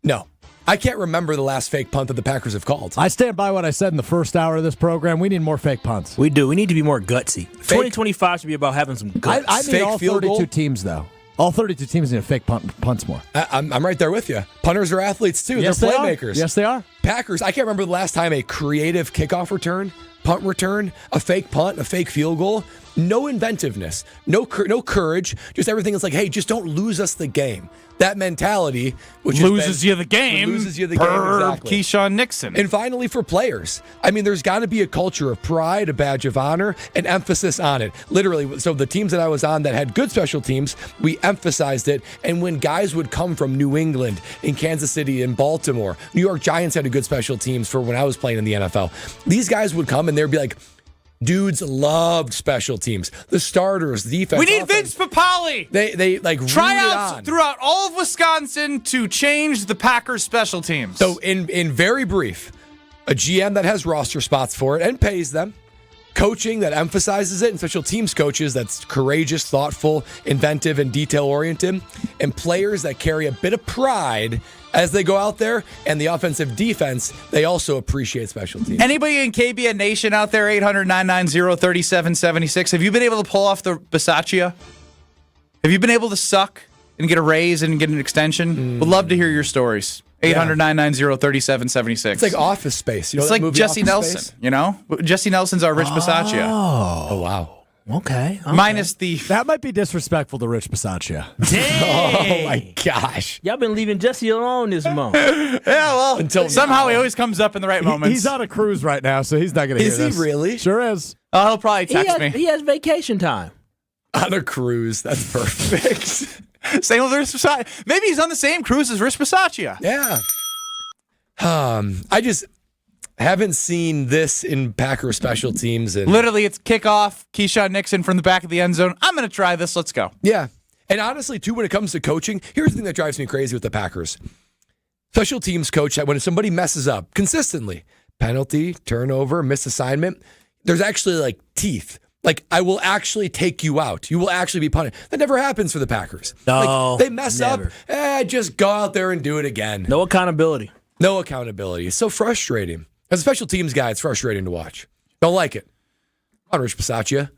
S4: No. I can't remember the last fake punt that the Packers have called.
S5: I stand by what I said in the first hour of this program. We need more fake punts.
S3: We do. We need to be more gutsy. 2025 should be about having some guts.
S5: I need all 32 teams, though. All 32 teams need to fake punts more.
S4: I'm right there with you. Punters are athletes, too.
S5: Yes,
S4: They're playmakers.
S5: Yes, they are.
S4: Packers, I can't remember the last time a creative kickoff return, punt return, a fake punt, a fake field goal. No inventiveness, no courage. Just everything is like, hey, just don't lose us the game. That mentality, which
S2: loses you the game.
S4: Loses you the game, exactly.
S2: Keyshawn Nixon.
S4: And finally, for players, I mean, there's got to be a culture of pride, a badge of honor, and emphasis on it. Literally, so the teams that I was on that had good special teams, we emphasized it. And when guys would come from New England, in Kansas City, in Baltimore, New York Giants had a good special teams for when I was playing in the NFL. These guys would come and they'd be like, dudes loved special teams. The starters, the defense.
S2: We need Vince Papale.
S4: They like
S2: tryouts throughout all of Wisconsin to change the Packers special teams.
S4: So in very brief, a GM that has roster spots for it and pays them, coaching that emphasizes it, and special teams coaches that's courageous, thoughtful, inventive, and detail-oriented, and players that carry a bit of pride as they go out there, and the offensive defense, they also appreciate special teams.
S2: Anybody in KBN Nation out there, 800-990-3776, have you been able to pull off the Bisaccia? Have you been able to suck and get a raise and get an extension? Would love to hear your stories. 800-990-3776.
S4: It's like Office Space. You know
S2: it's
S4: that
S2: like
S4: movie,
S2: Jesse
S4: Office
S2: Nelson,
S4: Space?
S2: you know? Jesse Nelson's our Rich Bisaccia.
S4: Oh, wow.
S3: Okay.
S2: Minus the...
S5: That might be disrespectful to Rich Bisaccia.
S3: Dang.
S4: Oh, my gosh.
S3: Y'all been leaving Jesse alone this month.
S2: Yeah, well,
S4: Until
S2: somehow he always comes up in the right moments.
S5: He's on a cruise right now, so he's not going to hear
S4: Is
S5: this.
S4: he really?
S5: Sure is.
S2: Oh, he'll probably text me.
S3: He has vacation time.
S4: On a cruise. That's perfect.
S2: Same with Rich Bisaccia. Maybe he's on the same cruise as Rich Bisaccia.
S4: Yeah. I just haven't seen this in Packer special teams. And
S2: Literally, it's kickoff, Keyshawn Nixon from the back of the end zone. I'm going to try this. Let's go.
S4: Yeah. And honestly, too, when it comes to coaching, here's the thing that drives me crazy with the Packers. Special teams coach, that when somebody messes up consistently, penalty, turnover, missed assignment, there's actually like teeth. Like, I will actually take you out. You will actually be punished. That never happens for the Packers.
S3: No,
S4: like, they mess
S3: never.
S4: up, just go out there and do it again.
S3: No accountability.
S4: No accountability. It's so frustrating. As a special teams guy, it's frustrating to watch. Don't like it. Come on, Rich Bisaccia.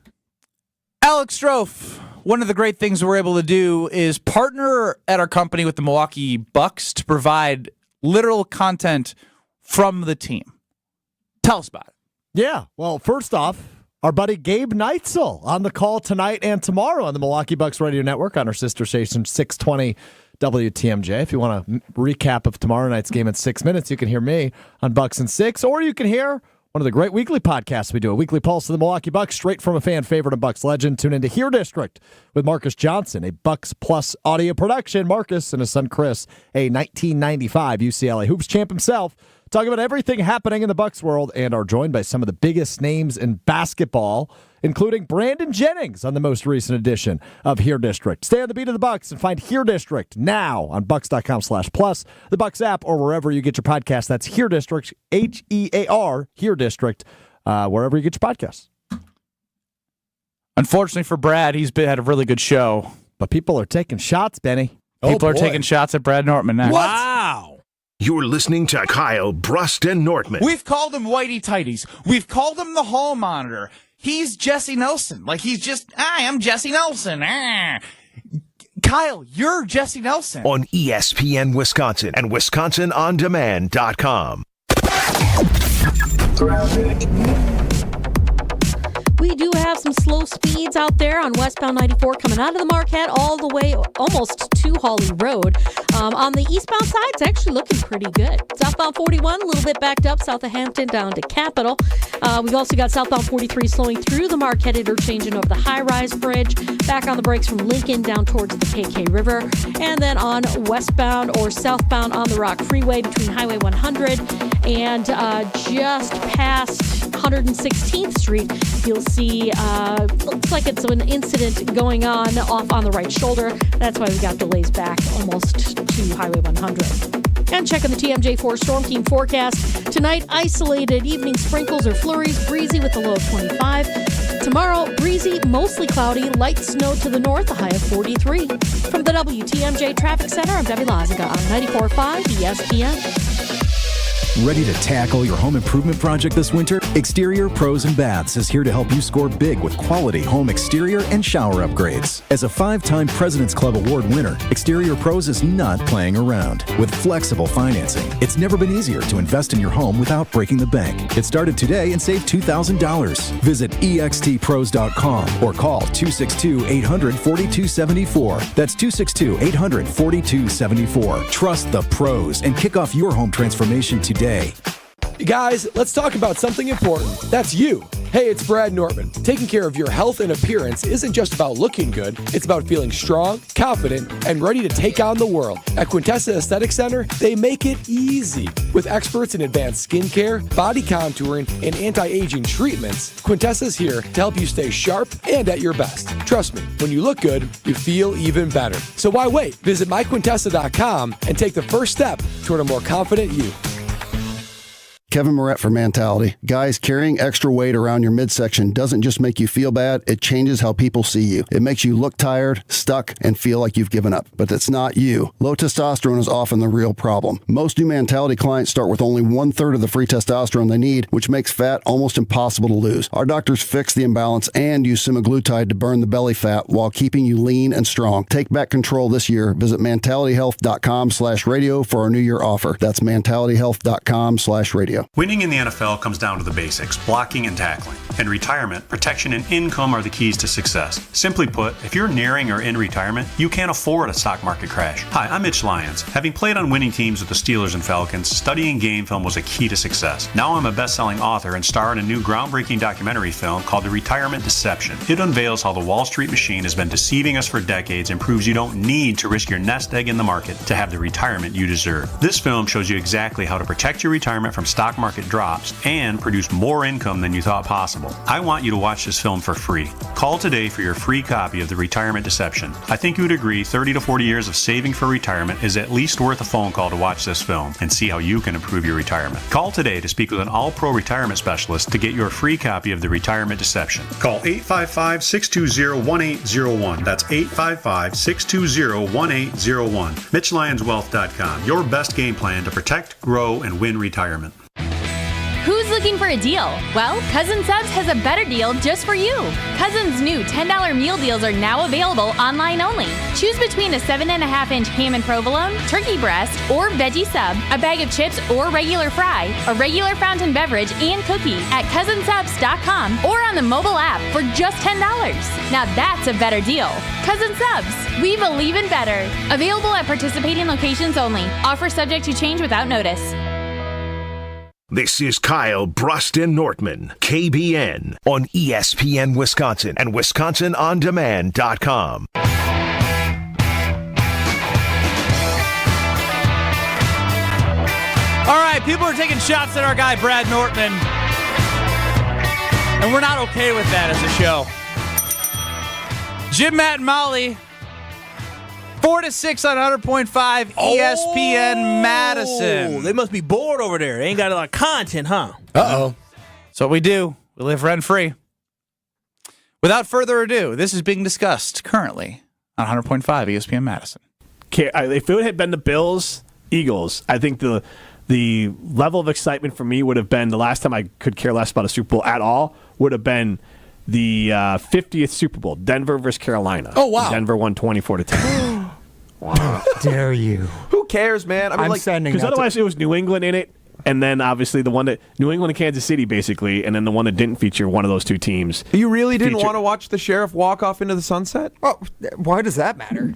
S2: Alex Strofe, one of the great things we're able to do is partner at our company with the Milwaukee Bucks to provide literal content from the team. Tell us about it.
S5: Yeah. Well, first off, our buddy Gabe Neitzel on the call tonight and tomorrow on the Milwaukee Bucks Radio Network on our sister station 620 WTMJ. If you want a recap of tomorrow night's game in 6 minutes, you can hear me on Bucks and 6, or you can hear one of the great weekly podcasts we do, a weekly pulse of the Milwaukee Bucks, straight from a fan favorite and Bucks legend. Tune into Here District with Marcus Johnson, a Bucks Plus audio production. Marcus and his son Chris, a 1995 UCLA Hoops champ himself, talking about everything happening in the Bucks world, and are joined by some of the biggest names in basketball, including Brandon Jennings on the most recent edition of Here District. Stay on the beat of the Bucks and find Here District now on Bucks.com/plus, the Bucks app, or wherever you get your podcast. That's Here District, HEAR, Here District, wherever you get your podcasts.
S2: Unfortunately for Brad, he's had a really good show.
S5: But people are taking shots, Benny.
S2: People are taking shots at Brad Nortman now.
S3: Wow.
S1: You're listening to Kyle, Brust, and Nortman.
S2: We've called him Whitey Tighties. We've called him the Hall Monitor. He's Jesse Nelson. Like, he's just, I'm Jesse Nelson. Kyle, you're Jesse Nelson.
S1: On ESPN Wisconsin and WisconsinOnDemand.com.
S8: We do have some slow speeds out there on westbound 94 coming out of the Marquette all the way almost to Hawley Road. On the eastbound side, it's actually looking pretty good. Southbound 41, a little bit backed up south of Hampton down to Capitol. We've also got southbound 43 slowing through the Marquette interchange and over the high-rise bridge. Back on the brakes from Lincoln down towards the KK River. And then on westbound or southbound on the Rock Freeway between Highway 100 and just past 116th Street, you'll see, looks like it's an incident going on off on the right shoulder. That's why we got delays back almost to Highway 100. And checking the TMJ4 Storm Team forecast. Tonight, isolated evening sprinkles or flurries, breezy with a low of 25. Tomorrow, breezy, mostly cloudy, light snow to the north, a high of 43. From the WTMJ Traffic Center, I'm Debbie Laziga on 94.5 ESPN.
S12: Ready to tackle your home improvement project this winter? Exterior Pros and Baths is here to help you score big with quality home exterior and shower upgrades. As a 5-time President's Club Award winner, Exterior Pros is not playing around. With flexible financing, it's never been easier to invest in your home without breaking the bank. Get started today and save $2,000. Visit extpros.com or call 262-800-4274. That's 262-800-4274. Trust the pros and kick off your home transformation today.
S4: Guys, let's talk about something important. That's you. Hey, it's Brad Nortman. Taking care of your health and appearance isn't just about looking good. It's about feeling strong, confident, and ready to take on the world. At Quintessa Aesthetic Center, they make it easy. With experts in advanced skincare, body contouring, and anti-aging treatments, Quintessa's here to help you stay sharp and at your best. Trust me, when you look good, you feel even better. So why wait? Visit myquintessa.com and take the first step toward a more confident you.
S13: Kevin Moret for Mentality. Guys, carrying extra weight around your midsection doesn't just make you feel bad, it changes how people see you. It makes you look tired, stuck, and feel like you've given up. But it's not you. Low testosterone is often the real problem. Most new Mentality clients start with only 1/3 of the free testosterone they need, which makes fat almost impossible to lose. Our doctors fix the imbalance and use semaglutide to burn the belly fat while keeping you lean and strong. Take back control this year. Visit mentalityhealth.com/radio for our New Year offer. That's mentalityhealth.com/radio.
S14: Winning in the NFL comes down to the basics, blocking and tackling. In retirement, protection and income are the keys to success. Simply put, if you're nearing or in retirement, you can't afford a stock market crash. Hi, I'm Mitch Lyons. Having played on winning teams with the Steelers and Falcons, studying game film was a key to success. Now I'm a best-selling author and star in a new groundbreaking documentary film called The Retirement Deception. It unveils how the Wall Street machine has been deceiving us for decades and proves you don't need to risk your nest egg in the market to have the retirement you deserve. This film shows you exactly how to protect your retirement from stock market drops and produce more income than you thought possible. I want you to watch this film for free. Call today for your free copy of The Retirement Deception. I think you would agree 30 to 40 years of saving for retirement is at least worth a phone call to watch this film and see how you can improve your retirement. Call today to speak with an all-pro retirement specialist to get your free copy of The Retirement Deception. Call 855-620-1801. That's 855-620-1801. MitchLyonsWealth.com. Your best game plan to protect, grow, and win retirement.
S15: Who's looking for a deal? Well, Cousin Subs has a better deal just for you. Cousin's new $10 meal deals are now available online only. Choose between a 7.5-inch ham and provolone, turkey breast, or veggie sub, a bag of chips or regular fry, a regular fountain beverage, and cookie at cousinsubs.com or on the mobile app for just $10. Now that's a better deal. Cousin Subs, we believe in better. Available at participating locations only. Offer subject to change without notice.
S1: This is Kyle, Brust, and Nortman, KBN, on ESPN Wisconsin and WisconsinOnDemand.com.
S2: All right, people are taking shots at our guy, Brad Nortman. And we're not okay with that as a show. Jim, Matt, and Molly, 4 to 6 on 100.5 ESPN Madison.
S3: They must be bored over there. They ain't got a lot of content, huh?
S2: Uh-oh. That's what we do. We live rent-free. Without further ado, this is being discussed currently on 100.5 ESPN Madison.
S19: If it had been the Bills, Eagles, I think the level of excitement for me would have been, the last time I could care less about a Super Bowl at all, would have been the 50th Super Bowl, Denver versus Carolina.
S4: Oh, wow.
S19: Denver won 24-10.
S21: Wow. Dare you? Who cares, man? I mean,
S19: because otherwise it was New England in it, and then obviously the one that New England and Kansas City basically, and then the one that didn't feature one of those two teams.
S21: You really didn't want to watch the Sheriff walk off into the sunset? Oh, why does that matter?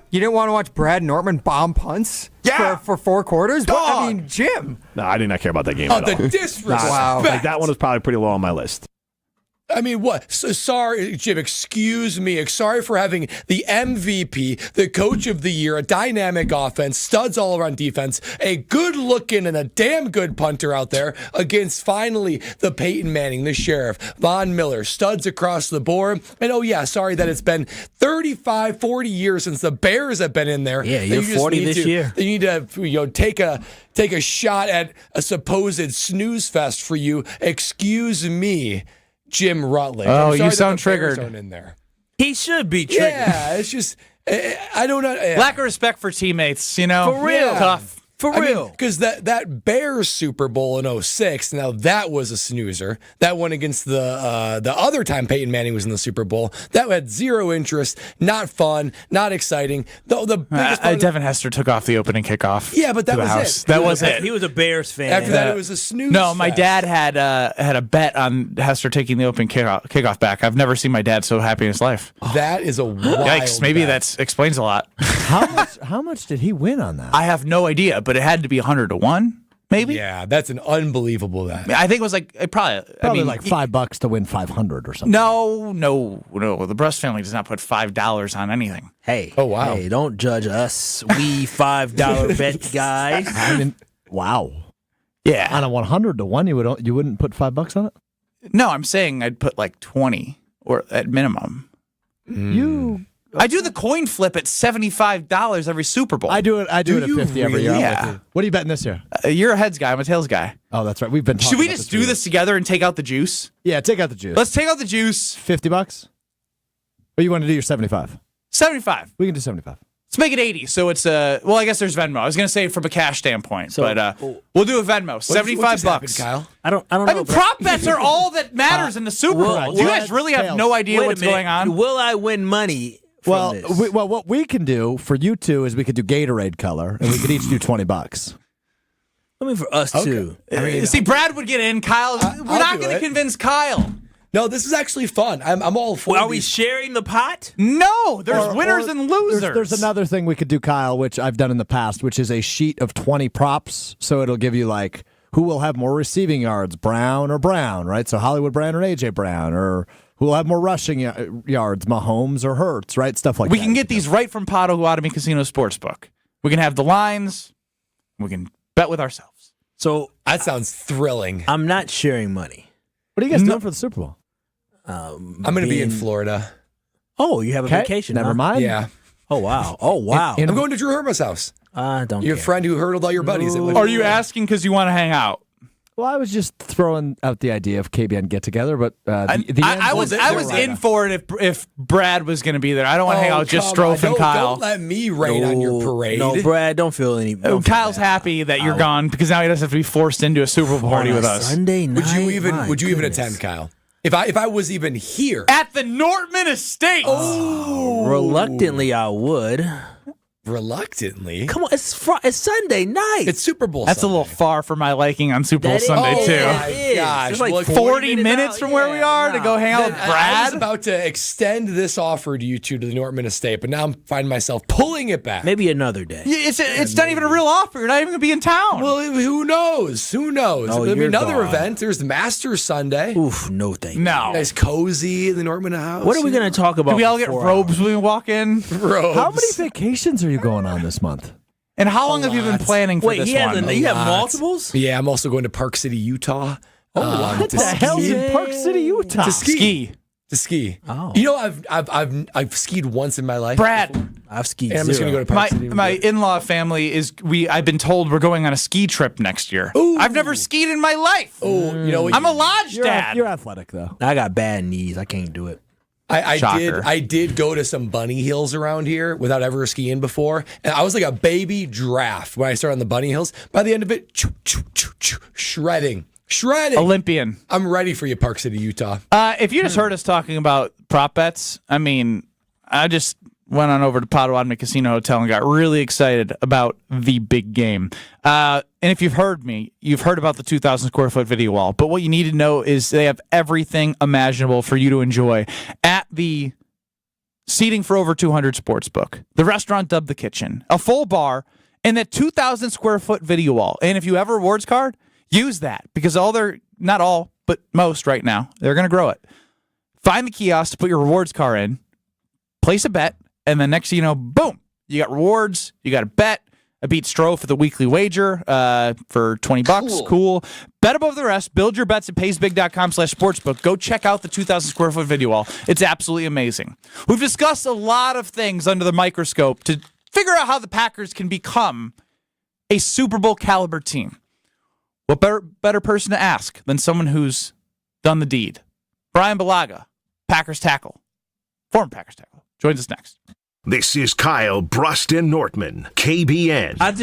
S21: You didn't want to watch Brad Nortman bomb punts for 4 quarters? I mean, Jim.
S19: No, I did not care about that game at all.
S4: The disrespect.
S19: Wow. That one was probably pretty low on my list.
S4: I mean, what? So sorry, Jim, excuse me. Sorry for having the MVP, the coach of the year, a dynamic offense, studs all around defense, a good looking and a damn good punter out there against finally the Peyton Manning, the Sheriff, Von Miller, studs across the board. And oh yeah, sorry that it's been 35, 40 years since the Bears have been in there.
S3: Yeah, you're 40 this year.
S4: You need to take a shot at a supposed snooze fest for you. Excuse me, Jim Rutledge.
S2: Oh, you sound triggered.
S4: In there.
S3: He should be triggered.
S4: Yeah, it's just, I don't know.
S2: Lack of respect for teammates, you know?
S3: For real.
S2: Tough.
S3: For real.
S4: Because that Bears Super Bowl in 06, now that was a snoozer. That one against the other time Peyton Manning was in the Super Bowl, that had zero interest, not fun, not exciting. The biggest
S2: Devin Hester took off the opening kickoff.
S4: Yeah, but that was it.
S2: That was it.
S3: He was a Bears fan.
S4: After that, it was a snooze.
S2: No, my
S4: fest.
S2: dad had a bet on Hester taking the open kickoff back. I've never seen my dad so happy in his life.
S4: That is a wild
S2: Yikes. Maybe
S4: bet.
S2: that explains a lot.
S5: How much did he win on that?
S2: I have no idea, but it had to be 100-1, maybe.
S4: Yeah, that's an unbelievable bet.
S2: I think it was like probably
S5: like $5 to win 500 or something.
S2: No. The Brust family does not put $5 on anything.
S3: Hey,
S4: oh wow!
S3: Hey, don't judge us. We $5 bet guys.
S5: Wow.
S2: Yeah,
S5: on a 100-1, you wouldn't put $5 on it.
S2: No, I'm saying I'd put like 20 or at minimum.
S5: You
S2: I do the coin flip at $75 every Super Bowl.
S5: I do it at 50 every year.
S2: Yeah.
S5: What are you betting this year?
S2: You're a heads guy. I'm a tails guy.
S5: Oh, that's right. We've been.
S2: Should we just do this together and take out the juice?
S5: Yeah, take out the juice.
S2: Let's take out the juice.
S5: $50. Or you want to do your 75?
S2: 75.
S5: We can do 75.
S2: Let's make it 80. So it's well, I guess there's Venmo. I was gonna say from a cash standpoint, but we'll do a Venmo. $75.
S3: Kyle? I don't
S2: I
S3: know.
S2: mean, prop bets are all that matters in the Super Bowl. Do you guys really have no idea what's going on?
S3: Will I win money?
S5: Well, what we can do for you two is we could do Gatorade color, and we could each do $20.
S3: I mean, for us too.
S2: I mean, see, Brad would get in. Kyle, we're not going to convince Kyle.
S4: No, this is actually fun. I'm all for
S3: Are we sharing the pot?
S2: No, there's winners and losers.
S5: There's another thing we could do, Kyle, which I've done in the past, which is a sheet of 20 props. So it'll give you like who will have more receiving yards, Brown or Brown, right? So Hollywood Brown or AJ Brown, or who will have more rushing yards, Mahomes or Hurts, right? Stuff like that.
S2: We can get these right from Potawatomi Casino Sportsbook. We can have the lines. We can bet with ourselves.
S3: So
S4: that sounds thrilling.
S3: I'm not sharing money.
S5: What are you guys doing for the Super Bowl?
S4: I'm going to be in Florida.
S3: Oh, you have a vacation?
S5: Never mind.
S4: Yeah.
S3: Oh wow. Oh wow.
S4: I'm going to Drew Herma's house.
S3: Don't
S4: Your
S3: care.
S4: friend who hurdled all your buddies.
S2: Are you asking because you want to hang out?
S5: Well, I was just throwing out the idea of KBN get together, but
S2: I was in for it if Brad was going to be there. I don't want to hang out with just Strofe and Kyle.
S4: Don't let me rain on your parade.
S3: No, Brad, don't feel any.
S2: Kyle's happy that you're gone because now he doesn't have to be forced into a Super Bowl party with us.
S3: Sunday night.
S4: Would you even attend, Kyle? If I was even here
S2: at the Nortman Estate?
S3: Reluctantly, I would.
S4: Reluctantly?
S3: Come on, it's Sunday night.
S4: It's Super Bowl.
S2: That's
S4: Sunday.
S2: a little far for my liking on Super Bowl Sunday too.
S3: It is.
S4: Gosh,
S3: It's like
S2: 40 minutes from where we are to go hang out with
S4: I
S2: Brad.
S4: was about to extend this offer to you two to the Nortman Estate, but now I'm finding myself pulling it back.
S3: Maybe another day.
S2: It's not even a real offer. You're not even going to be in town.
S4: Well, who knows? Who knows?
S3: Oh,
S4: There'll be
S3: you're
S4: another
S3: gone.
S4: event. There's the Masters Sunday.
S3: Oof, no thank you.
S2: No.
S4: Nice cozy in the Nortman house.
S3: What are we going to talk about?
S2: Do we all get
S3: for 4
S2: robes
S3: hours?
S2: when we walk in?
S4: Robes.
S5: How many vacations are you going on this month?
S2: And how long have you been planning for
S3: Wait,
S2: this
S3: you
S2: one?
S3: have multiples?
S4: Yeah, I'm also going to Park City, Utah.
S5: What the hell's in Park City, Utah?
S4: To ski. To ski.
S3: Oh.
S4: You know, I've skied once in my life.
S2: Brad,
S3: I've skied.
S4: And I'm just going to go to Park City.
S2: my in-law family I've been told we're going on a ski trip next year.
S4: Ooh.
S2: I've never skied in my life.
S4: Oh, you know what?
S2: I'm a lodge dad.
S5: You're athletic, though.
S3: I got bad knees. I can't do it.
S4: I did go to some bunny hills around here without ever skiing before, and I was like a baby giraffe when I started on the bunny hills. By the end of it, shredding.
S2: Olympian.
S4: I'm ready for you, Park City, Utah.
S2: If you just heard us talking about prop bets, I mean, I just went on over to Potawatomi Casino Hotel and got really excited about the big game. And if you've heard me, you've heard about the 2,000 square foot video wall. But what you need to know is they have everything imaginable for you to enjoy at the seating for over 200 sportsbook, the restaurant dubbed the kitchen, a full bar, and that 2,000 square foot video wall. And if you have a rewards card, use that because not all, but most right now, they're going to grow it. Find the kiosk to put your rewards card in, place a bet, and then next thing you know, boom, you got rewards, you got a bet. I beat Strofe for the weekly wager for $20. Cool. Bet above the rest. Build your bets at paysbig.com/sportsbook. Go check out the 2,000 square foot video wall. It's absolutely amazing. We've discussed a lot of things under the microscope to figure out how the Packers can become a Super Bowl caliber team. What better person to ask than someone who's done the deed? Brian Balaga, Packers tackle, former Packers tackle, joins us next.
S1: This is Kyle, Brust, and Nortman, KBN.
S3: I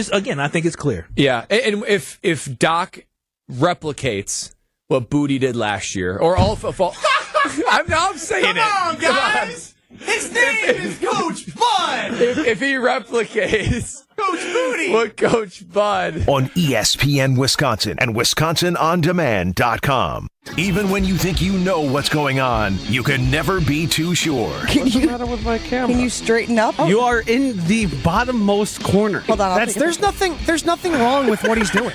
S3: think it's clear.
S4: Yeah, and if Doc replicates what Booty did last year, or all I'm saying
S2: Come on, guys! His name is Coach Bud!
S4: If he replicates
S2: Coach Booty!
S4: what Coach Bud
S1: on ESPN Wisconsin and WisconsinOnDemand.com. Even when you think you know what's going on, you can never be too sure.
S21: What's the matter with my camera?
S6: Can you straighten up?
S21: You are in the bottommost corner.
S6: Hold on.
S21: There's nothing wrong with what he's doing.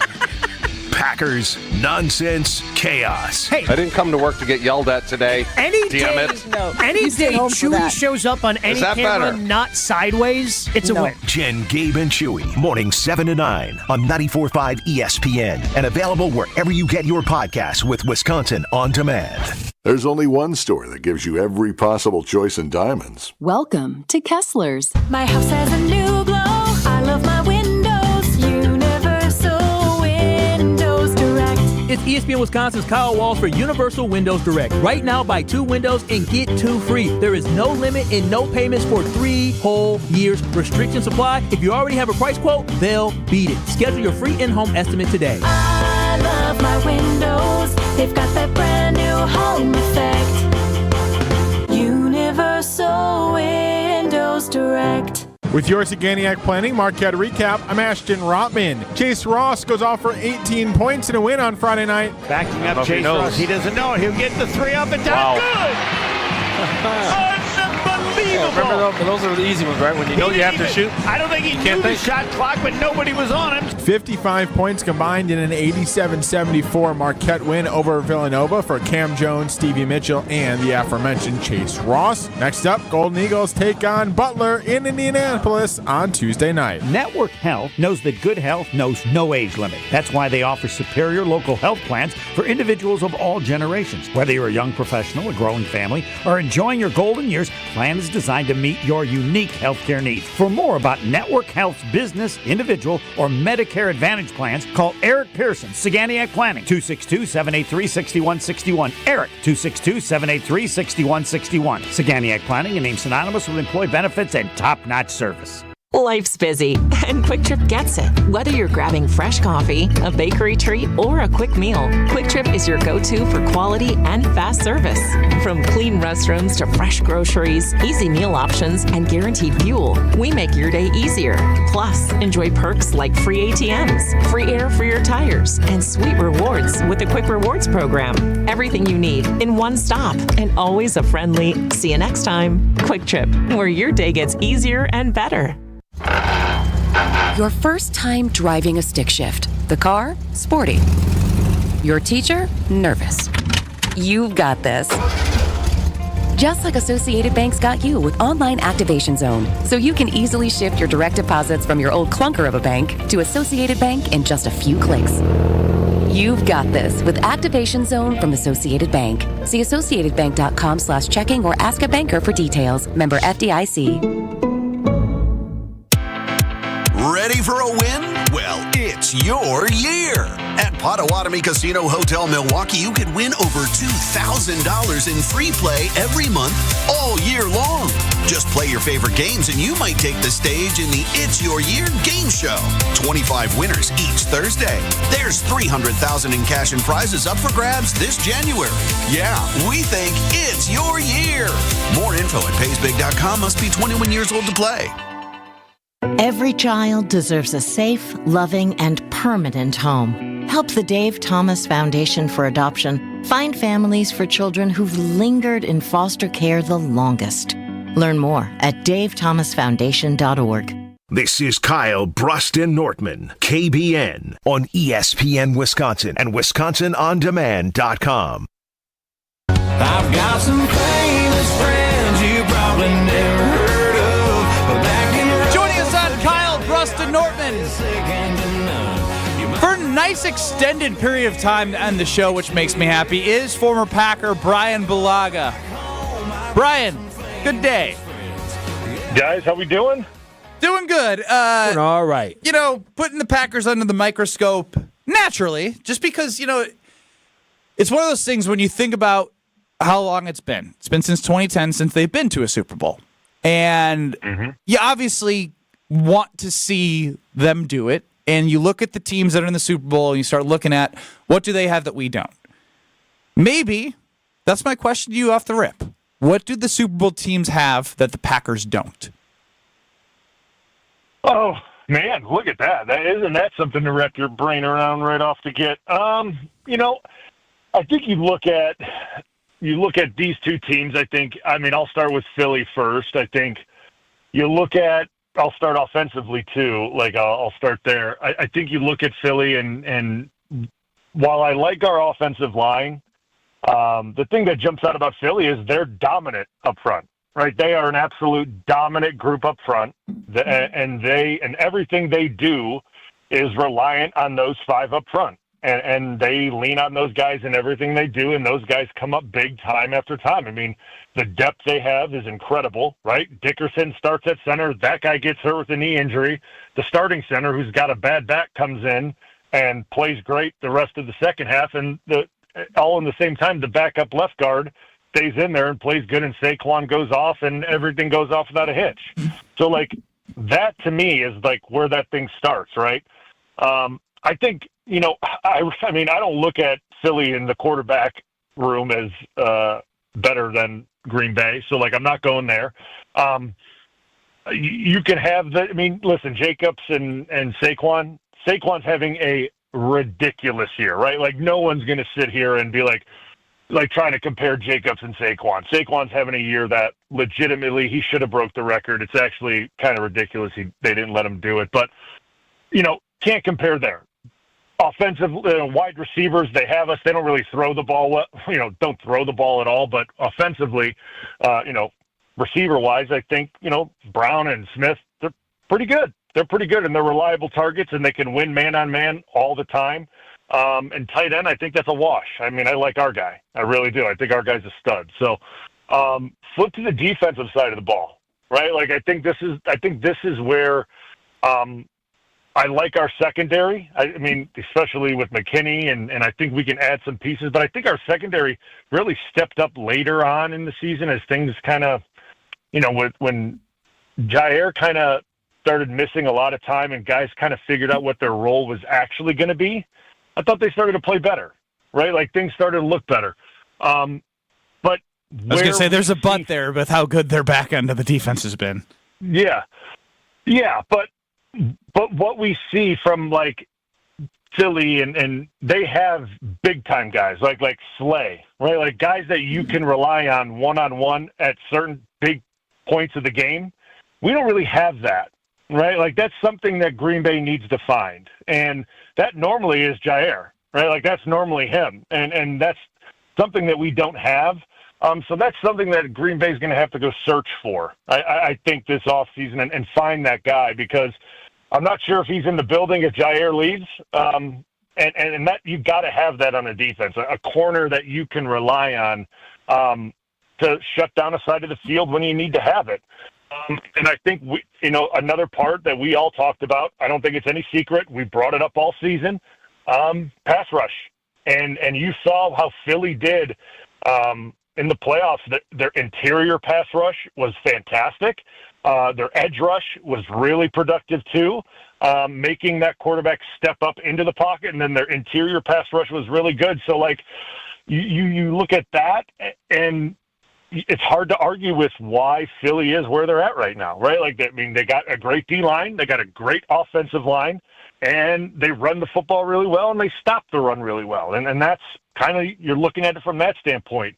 S1: Packers, nonsense, chaos.
S21: Hey,
S9: I didn't come to work to get yelled at today.
S21: Any
S9: Damn
S21: day,
S9: it.
S21: any day Chewy shows up on any
S9: that
S21: camera,
S9: better?
S21: not sideways, it's a win.
S1: Jen, Gabe, and Chewy, mornings 7 to 9 on 94.5 ESPN and available wherever you get your podcasts with Wisconsin On Demand.
S24: There's only one store that gives you every possible choice in diamonds.
S25: Welcome to Kessler's.
S6: My house has a new glow. I love my windows. Universal Windows Direct.
S3: It's ESPN Wisconsin's Kyle Walsh for Universal Windows Direct. Right now, buy 2 windows and get 2 free. There is no limit and no payments for 3 whole years. Restrictions apply. If you already have a price quote, they'll beat it. Schedule your free in-home estimate today.
S6: I love my windows. They've got that brand new home effect. Universal Windows Direct.
S23: With your Saganiac Planning Marquette Recap, I'm Ashton Rotman. Chase Ross goes off for 18 points in a win on Friday night.
S7: Backing up Chase Ross. He doesn't know it. He'll get the 3 up and down. Good! Unbelievable!
S10: Remember, those are the easy ones, right? When you know you have to shoot.
S7: I don't think he knew the shot clock, but nobody was on him.
S23: 55 points combined in an 87-74 Marquette win over Villanova for Cam Jones, Stevie Mitchell, and the aforementioned Chase Ross. Next up, Golden Eagles take on Butler in Indianapolis on Tuesday night.
S16: Network Health knows that good health knows no age limit. That's why they offer superior local health plans for individuals of all generations. Whether you're a young professional, a growing family, or enjoying your golden years, plan is designed to meet your unique healthcare needs. For more about Network Health's business, individual, or Medicare Advantage plans, call Eric Pearson, Saganiac Planning, 262-783-6161. Eric, 262-783-6161. Saganiac Planning, a name synonymous with employee benefits and top-notch service.
S20: Life's busy, and Quick Trip gets it. Whether you're grabbing fresh coffee, a bakery treat, or a quick meal, Quick Trip is your go-to for quality and fast service. From clean restrooms to fresh groceries, easy meal options, and guaranteed fuel, we make your day easier. Plus, enjoy perks like free ATMs, free air for your tires, and sweet rewards with the Quick Rewards program. Everything you need in one stop, and always a friendly, see you next time, Quick Trip, where your day gets easier and better.
S22: Your first time driving a stick shift. The car, sporty. Your teacher, nervous. You've got this. Just like Associated Bank's got you with Online Activation Zone, so you can easily shift your direct deposits from your old clunker of a bank to Associated Bank in just a few clicks. You've got this with Activation Zone from Associated Bank. See associatedbank.com/checking or ask a banker for details. Member FDIC.
S17: Ready for a win? Well, it's your year. At Potawatomi Casino Hotel Milwaukee, you could win over $2,000 in free play every month, all year long. Just play your favorite games and you might take the stage in the It's Your Year game show. 25 winners each Thursday. There's $300,000 in cash and prizes up for grabs this January. Yeah, we think it's your year. More info at paysbig.com. Must be 21 years old to play.
S27: Every child deserves a safe, loving, and permanent home. Help the Dave Thomas Foundation for Adoption find families for children who've lingered in foster care the longest. Learn more at davethomasfoundation.org.
S1: This is Kyle Brust and Nortman, KBN, on ESPN Wisconsin and WisconsinOnDemand.com.
S28: I've got some famous friends you probably never heard of, but back in
S2: joining us on Kyle Brust and Nortman for a nice extended period of time to end the show, which makes me happy, is former Packer Brian Bulaga. Brian, good day.
S29: Guys, how we doing?
S2: Doing good.
S3: Doing all right.
S2: You know, putting the Packers under the microscope naturally, just because, you know, it's one of those things when you think about how long it's been. It's been since 2010 since they've been to a Super Bowl. And you obviously want to see them do it. And you look at the teams that are in the Super Bowl and you start looking at what do they have that we don't. Maybe that's my question to you off the rip. What do the Super Bowl teams have that the Packers don't?
S29: Oh, man, look at that. Isn't that something to wrap your brain around right off the get? You know, I think you look at these two teams, I'll start with Philly first. I think I'll start offensively too. I'll start there. I think you look at Philly and while I like our offensive line, the thing that jumps out about Philly is they're dominant up front, right? They are an absolute dominant group up front, and everything they do is reliant on those five up front. and they lean on those guys in everything they do, and those guys come up big time after time. I mean, the depth they have is incredible, right? Dickerson starts at center. That guy gets hurt with a knee injury. The starting center, who's got a bad back, comes in and plays great the rest of the second half, and all in the same time, the backup left guard stays in there and plays good, and Saquon goes off, and everything goes off without a hitch. So, like, that to me is like where that thing starts, right? I think, you know, I mean, I don't look at Philly in the quarterback room as better than Green Bay, so, like, I'm not going there. You can have I mean, listen, Jacobs and Saquon's having a ridiculous year, right? Like, no one's going to sit here and be like trying to compare Jacobs and Saquon. Saquon's having a year that legitimately he should have broke the record. It's actually kind of ridiculous they didn't let him do it. But, you know, can't compare there. Offensive wide receivers, they have us. They don't really throw the ball, you know, don't throw the ball at all. But offensively, you know, receiver-wise, I think, you know, Brown and Smith, they're pretty good. They're pretty good, and they're reliable targets, and they can win man-on-man all the time. And tight end, I think that's a wash. I mean, I like our guy. I really do. I think our guy's a stud. So flip to the defensive side of the ball, right? Like, I think this is where I like our secondary. I mean, especially with McKinney, and I think we can add some pieces. But I think our secondary really stepped up later on in the season as things kind of, you know, when Jair kind of started missing a lot of time and guys kind of figured out what their role was actually going to be. I thought they started to play better, right? Like, things started to look better. But
S2: I was going to say there's a but there with how good their back end of the defense has been.
S29: Yeah, but what we see from, like, Philly, and they have big time guys like Slay, right? Like, guys that you can rely on one-on-one at certain big points of the game. We don't really have that. Right, like, that's something that Green Bay needs to find, and that normally is Jair, right? Like, that's normally him, and that's something that we don't have. So that's something that Green Bay is going to have to go search for, I think, this offseason and find that guy, because I'm not sure if he's in the building if Jair leaves, and that you've got to have that on a defense, a corner that you can rely on to shut down a side of the field when you need to have it. And I think another part that we all talked about, I don't think it's any secret, we brought it up all season, pass rush. And you saw how Philly did in the playoffs. Their interior pass rush was fantastic. Their edge rush was really productive too, making that quarterback step up into the pocket, and then their interior pass rush was really good. So, like, you look at that, and it's hard to argue with why Philly is where they're at right now, right? Like, I mean, they got a great D-line, they got a great offensive line, and they run the football really well, and they stop the run really well. And that's kind of, you're looking at it from that standpoint.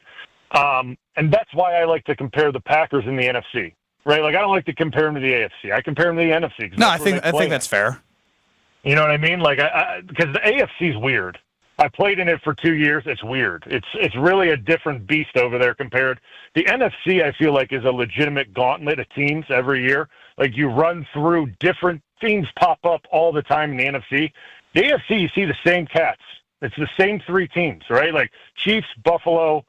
S29: And that's wwhy I like to compare the Packers in the NFC, right? Like, I don't like to compare them to the AFC. I compare them to the NFC.
S2: No, I think that's fair.
S29: You know what I mean? Like, because the AFC is weird. I played in it for 2 years. It's weird. It's really a different beast over there compared. The NFC, I feel like, is a legitimate gauntlet of teams every year. Like, you run through different things pop up all the time in the NFC. The AFC, you see the same cats. It's the same three teams, right? Like Chiefs, Buffalo,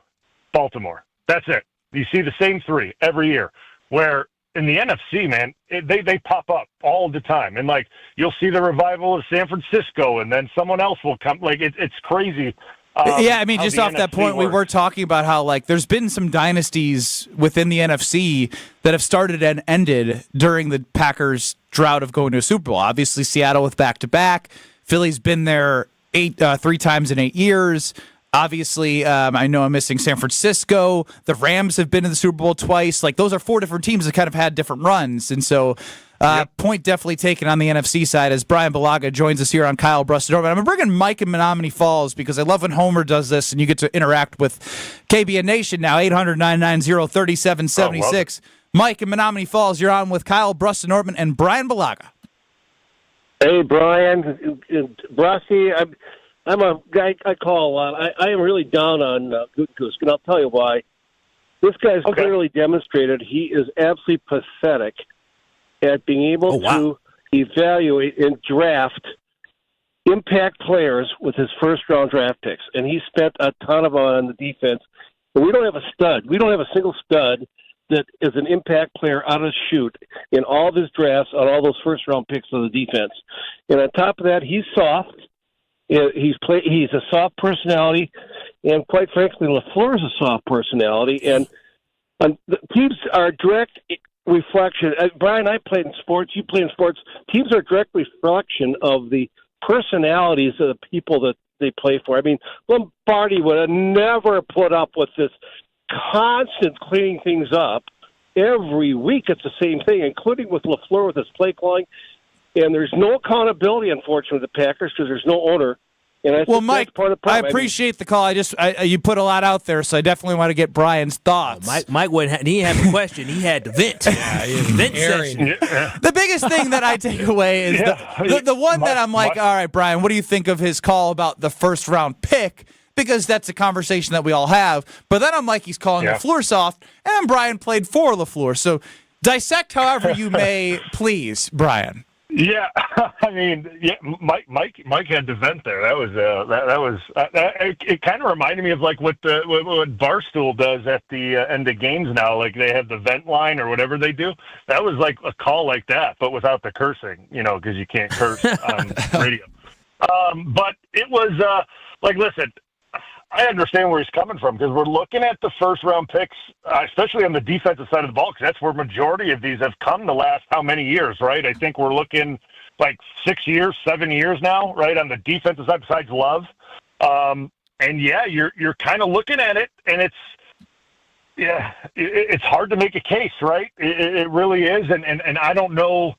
S29: Baltimore. That's it. You see the same three every year. Where in the NFC, man, they pop up all the time. And, like, you'll see the revival of San Francisco, and then someone else will come. Like, it's crazy.
S2: Yeah, I mean, just off that point, we were talking about how, like, there's been some dynasties within the NFC that have started and ended during the Packers' drought of going to a Super Bowl. Obviously, Seattle with back-to-back. Philly's been there 3 times in 8 years. Obviously, I know I'm missing San Francisco. The Rams have been in the Super Bowl twice. Like, those are 4 different teams that kind of had different runs. And so, point definitely taken on the NFC side as Brian Balaga joins us here on Kyle Brust and Nortman. I'm bringing Mike in Menominee Falls because I love when Homer does this and you get to interact with KBN Nation now, 800-990-3776. Mike in Menominee Falls, you're on with Kyle Brust and Nortman and Brian Balaga.
S8: Hey, Brian. Brusty, I'm a guy I call a lot. I am really down on Goose, and I'll tell you why. This guy's clearly demonstrated he is absolutely pathetic at being able to evaluate and draft impact players with his first-round draft picks, and he spent a ton of on the defense. But we don't have a stud. We don't have a single stud that is an impact player out of the chute in all of his drafts on all those first-round picks of the defense. And on top of that, he's soft. He's a soft personality, and quite frankly, LaFleur's a soft personality. And the teams are direct reflection. Brian, I played in sports. You play in sports. Teams are a direct reflection of the personalities of the people that they play for. I mean, Lombardi would have never put up with this constant cleaning things up. Every week it's the same thing, including with LaFleur with his play calling. And there's no accountability, unfortunately, with the Packers because there's no owner. And I think
S2: Mike,
S8: that's part of the problem.
S2: I appreciate the call. You put a lot out there, so I definitely want to get Brian's thoughts.
S3: Mike wouldn't. He had a question. He had to vent. Vent session.
S2: The biggest thing that I take away is the one that I'm like, all right, Brian, what do you think of his call about the first round pick? Because that's a conversation that we all have. But then I'm like, he's calling LaFleur soft, and Brian played for LaFleur. So dissect however you may please, Brian.
S29: Yeah, I mean, Mike had to vent there. That was it. Kind of reminded me of like what Barstool does at the end of games now. Like they have the vent line or whatever they do. That was like a call like that, but without the cursing, because you can't curse on radio. But it was like, listen, I understand where he's coming from because we're looking at the first-round picks, especially on the defensive side of the ball, because that's where majority of these have come the last how many years, right? I think we're looking like 6 years, 7 years now, right, on the defensive side besides Love. And, you're kind of looking at it, and it's hard to make a case, right? It really is, and I don't know.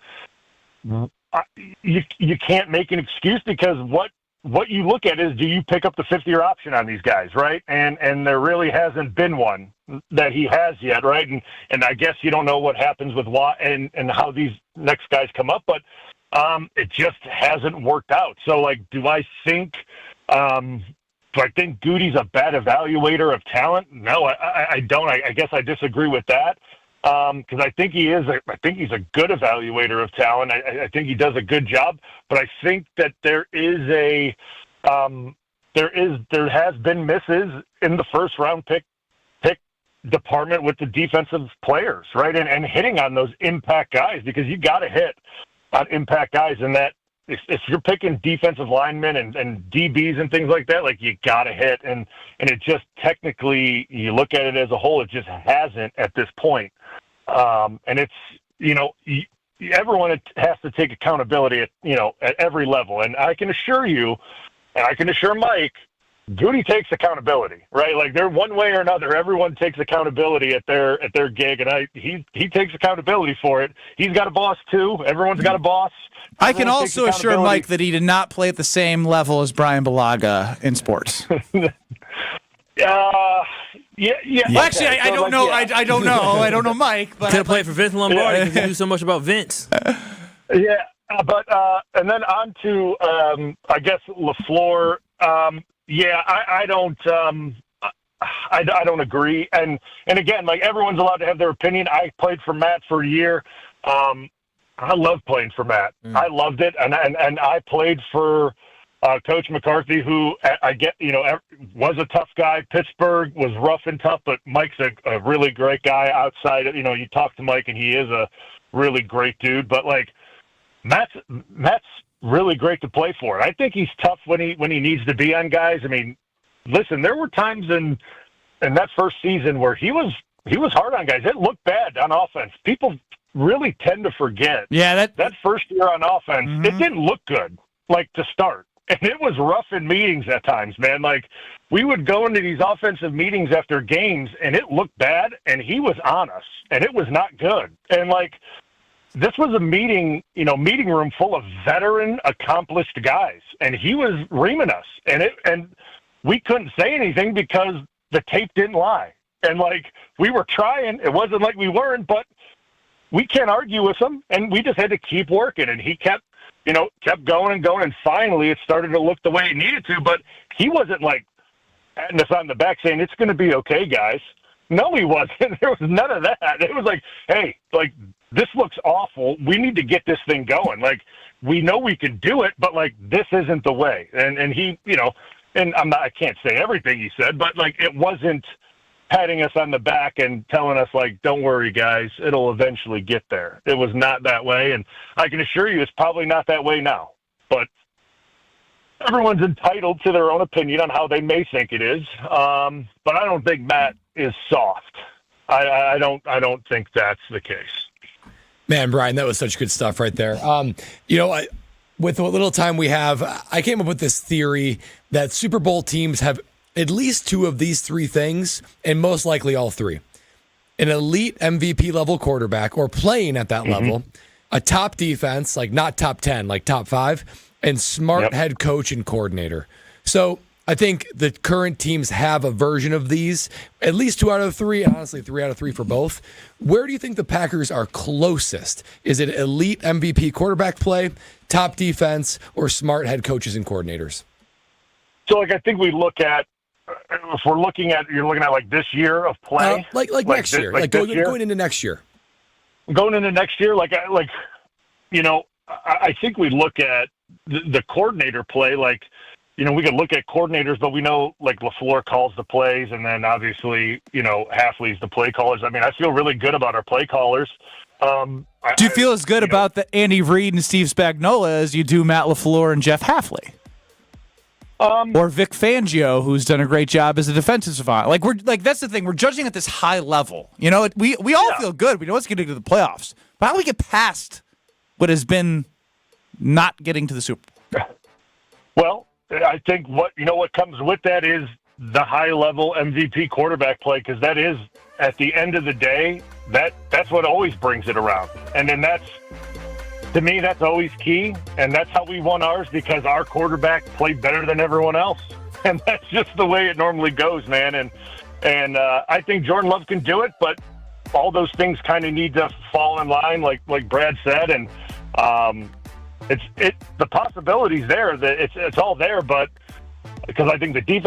S29: You can't make an excuse because what you look at is, do you pick up the 50-year option on these guys, right? And there really hasn't been one that he has yet, right? And I guess you don't know what happens with Watt and how these next guys come up, but it just hasn't worked out. So, like, do I think Goody's a bad evaluator of talent? No, I don't. I guess I disagree with that. Because I think he is. I think he's a good evaluator of talent. I think he does a good job. But I think that there has been misses in the first round pick department with the defensive players, right? And hitting on those impact guys because you got to hit on impact guys. And that if you're picking defensive linemen and DBs and things like that, like you got to hit. And it just technically, you look at it as a whole, it just hasn't at this point. And it's, everyone has to take accountability at every level. And I can assure you, and I can assure Mike, Goody takes accountability, right? Like they're one way or another. Everyone takes accountability at their gig, and he takes accountability for it. He's got a boss too. Everyone's got a boss.
S2: I can also assure Mike that he did not play at the same level as Brian Balaga in sports.
S29: Yeah.
S2: Well, actually, I don't know. I don't know. I don't know Mike. But
S3: could have played for Vince Lombardi because he knew so much about Vince.
S29: Yeah, but and then on to I guess LaFleur. I don't agree. And again, like everyone's allowed to have their opinion. I played for Matt for a year. I love playing for Matt. I loved it, and I played for Coach McCarthy, who was a tough guy. Pittsburgh was rough and tough, but Mike's a really great guy outside. You talk to Mike, and he is a really great dude. But like Matt's really great to play for. I think he's tough when he needs to be on guys. I mean, listen, there were times in that first season where he was hard on guys. It looked bad on offense. People really tend to forget.
S2: Yeah,
S29: that first year on offense, it didn't look good, like to start. And it was rough in meetings at times, man. Like, we would go into these offensive meetings after games, and it looked bad, and he was on us, and it was not good. And, like, this was a meeting room full of veteran, accomplished guys, and he was reaming us. And we couldn't say anything because the tape didn't lie. And, like, we were trying. It wasn't like we weren't, but we can't argue with him, and we just had to keep working. And he kept going and going, and finally it started to look the way it needed to, but he wasn't like patting us on the back saying, it's going to be okay, guys. No, he wasn't. There was none of that. It was like, hey, like, this looks awful. We need to get this thing going. Like, we know we can do it, but like this isn't the way. And he, and I can't say everything he said, but like it wasn't patting us on the back and telling us like, don't worry guys, it'll eventually get there. It was not that way. And I can assure you it's probably not that way now, but everyone's entitled to their own opinion on how they may think it is. But I don't think Matt is soft. I don't think that's the case.
S4: Man, Brian, that was such good stuff right there. With what little time we have, I came up with this theory that Super Bowl teams have at least two of these three things, and most likely all three. An elite MVP level quarterback, or playing at that level, a top defense, like not top 10, like top 5, and smart head coach and coordinator. So I think the current teams have a version of these, at least 2 out of 3, and honestly 3 out of 3 for both. Where do you think the Packers are closest? Is it elite MVP quarterback play, top defense, or smart head coaches and coordinators?
S29: So, I think we look at, if you're looking at like this year of play,
S4: like next year, going into next year.
S29: Going into next year, I think we look at the coordinator play, we could look at coordinators, but we know like LaFleur calls the plays, and then obviously, Halfley's the play callers. I mean, I feel really good about our play callers.
S2: Do you feel as good about the Andy Reid and Steve Spagnuolo as you do Matt LaFleur and Jeff Halfley? Or Vic Fangio, who's done a great job as a defensive savant. That's the thing. We're judging at this high level. We all feel good. We know what's getting to the playoffs. But how do we get past what has been not getting to the Super Bowl?
S29: Well, I think what comes with that is the high level MVP quarterback play, because that is, at the end of the day, that's what always brings it around. And then to me, that's always key, and that's how we won ours, because our quarterback played better than everyone else, and that's just the way it normally goes, man. And I think Jordan Love can do it, but all those things kind of need to fall in line, like Brad said, and the possibilities there. That it's all there, but because I think the defense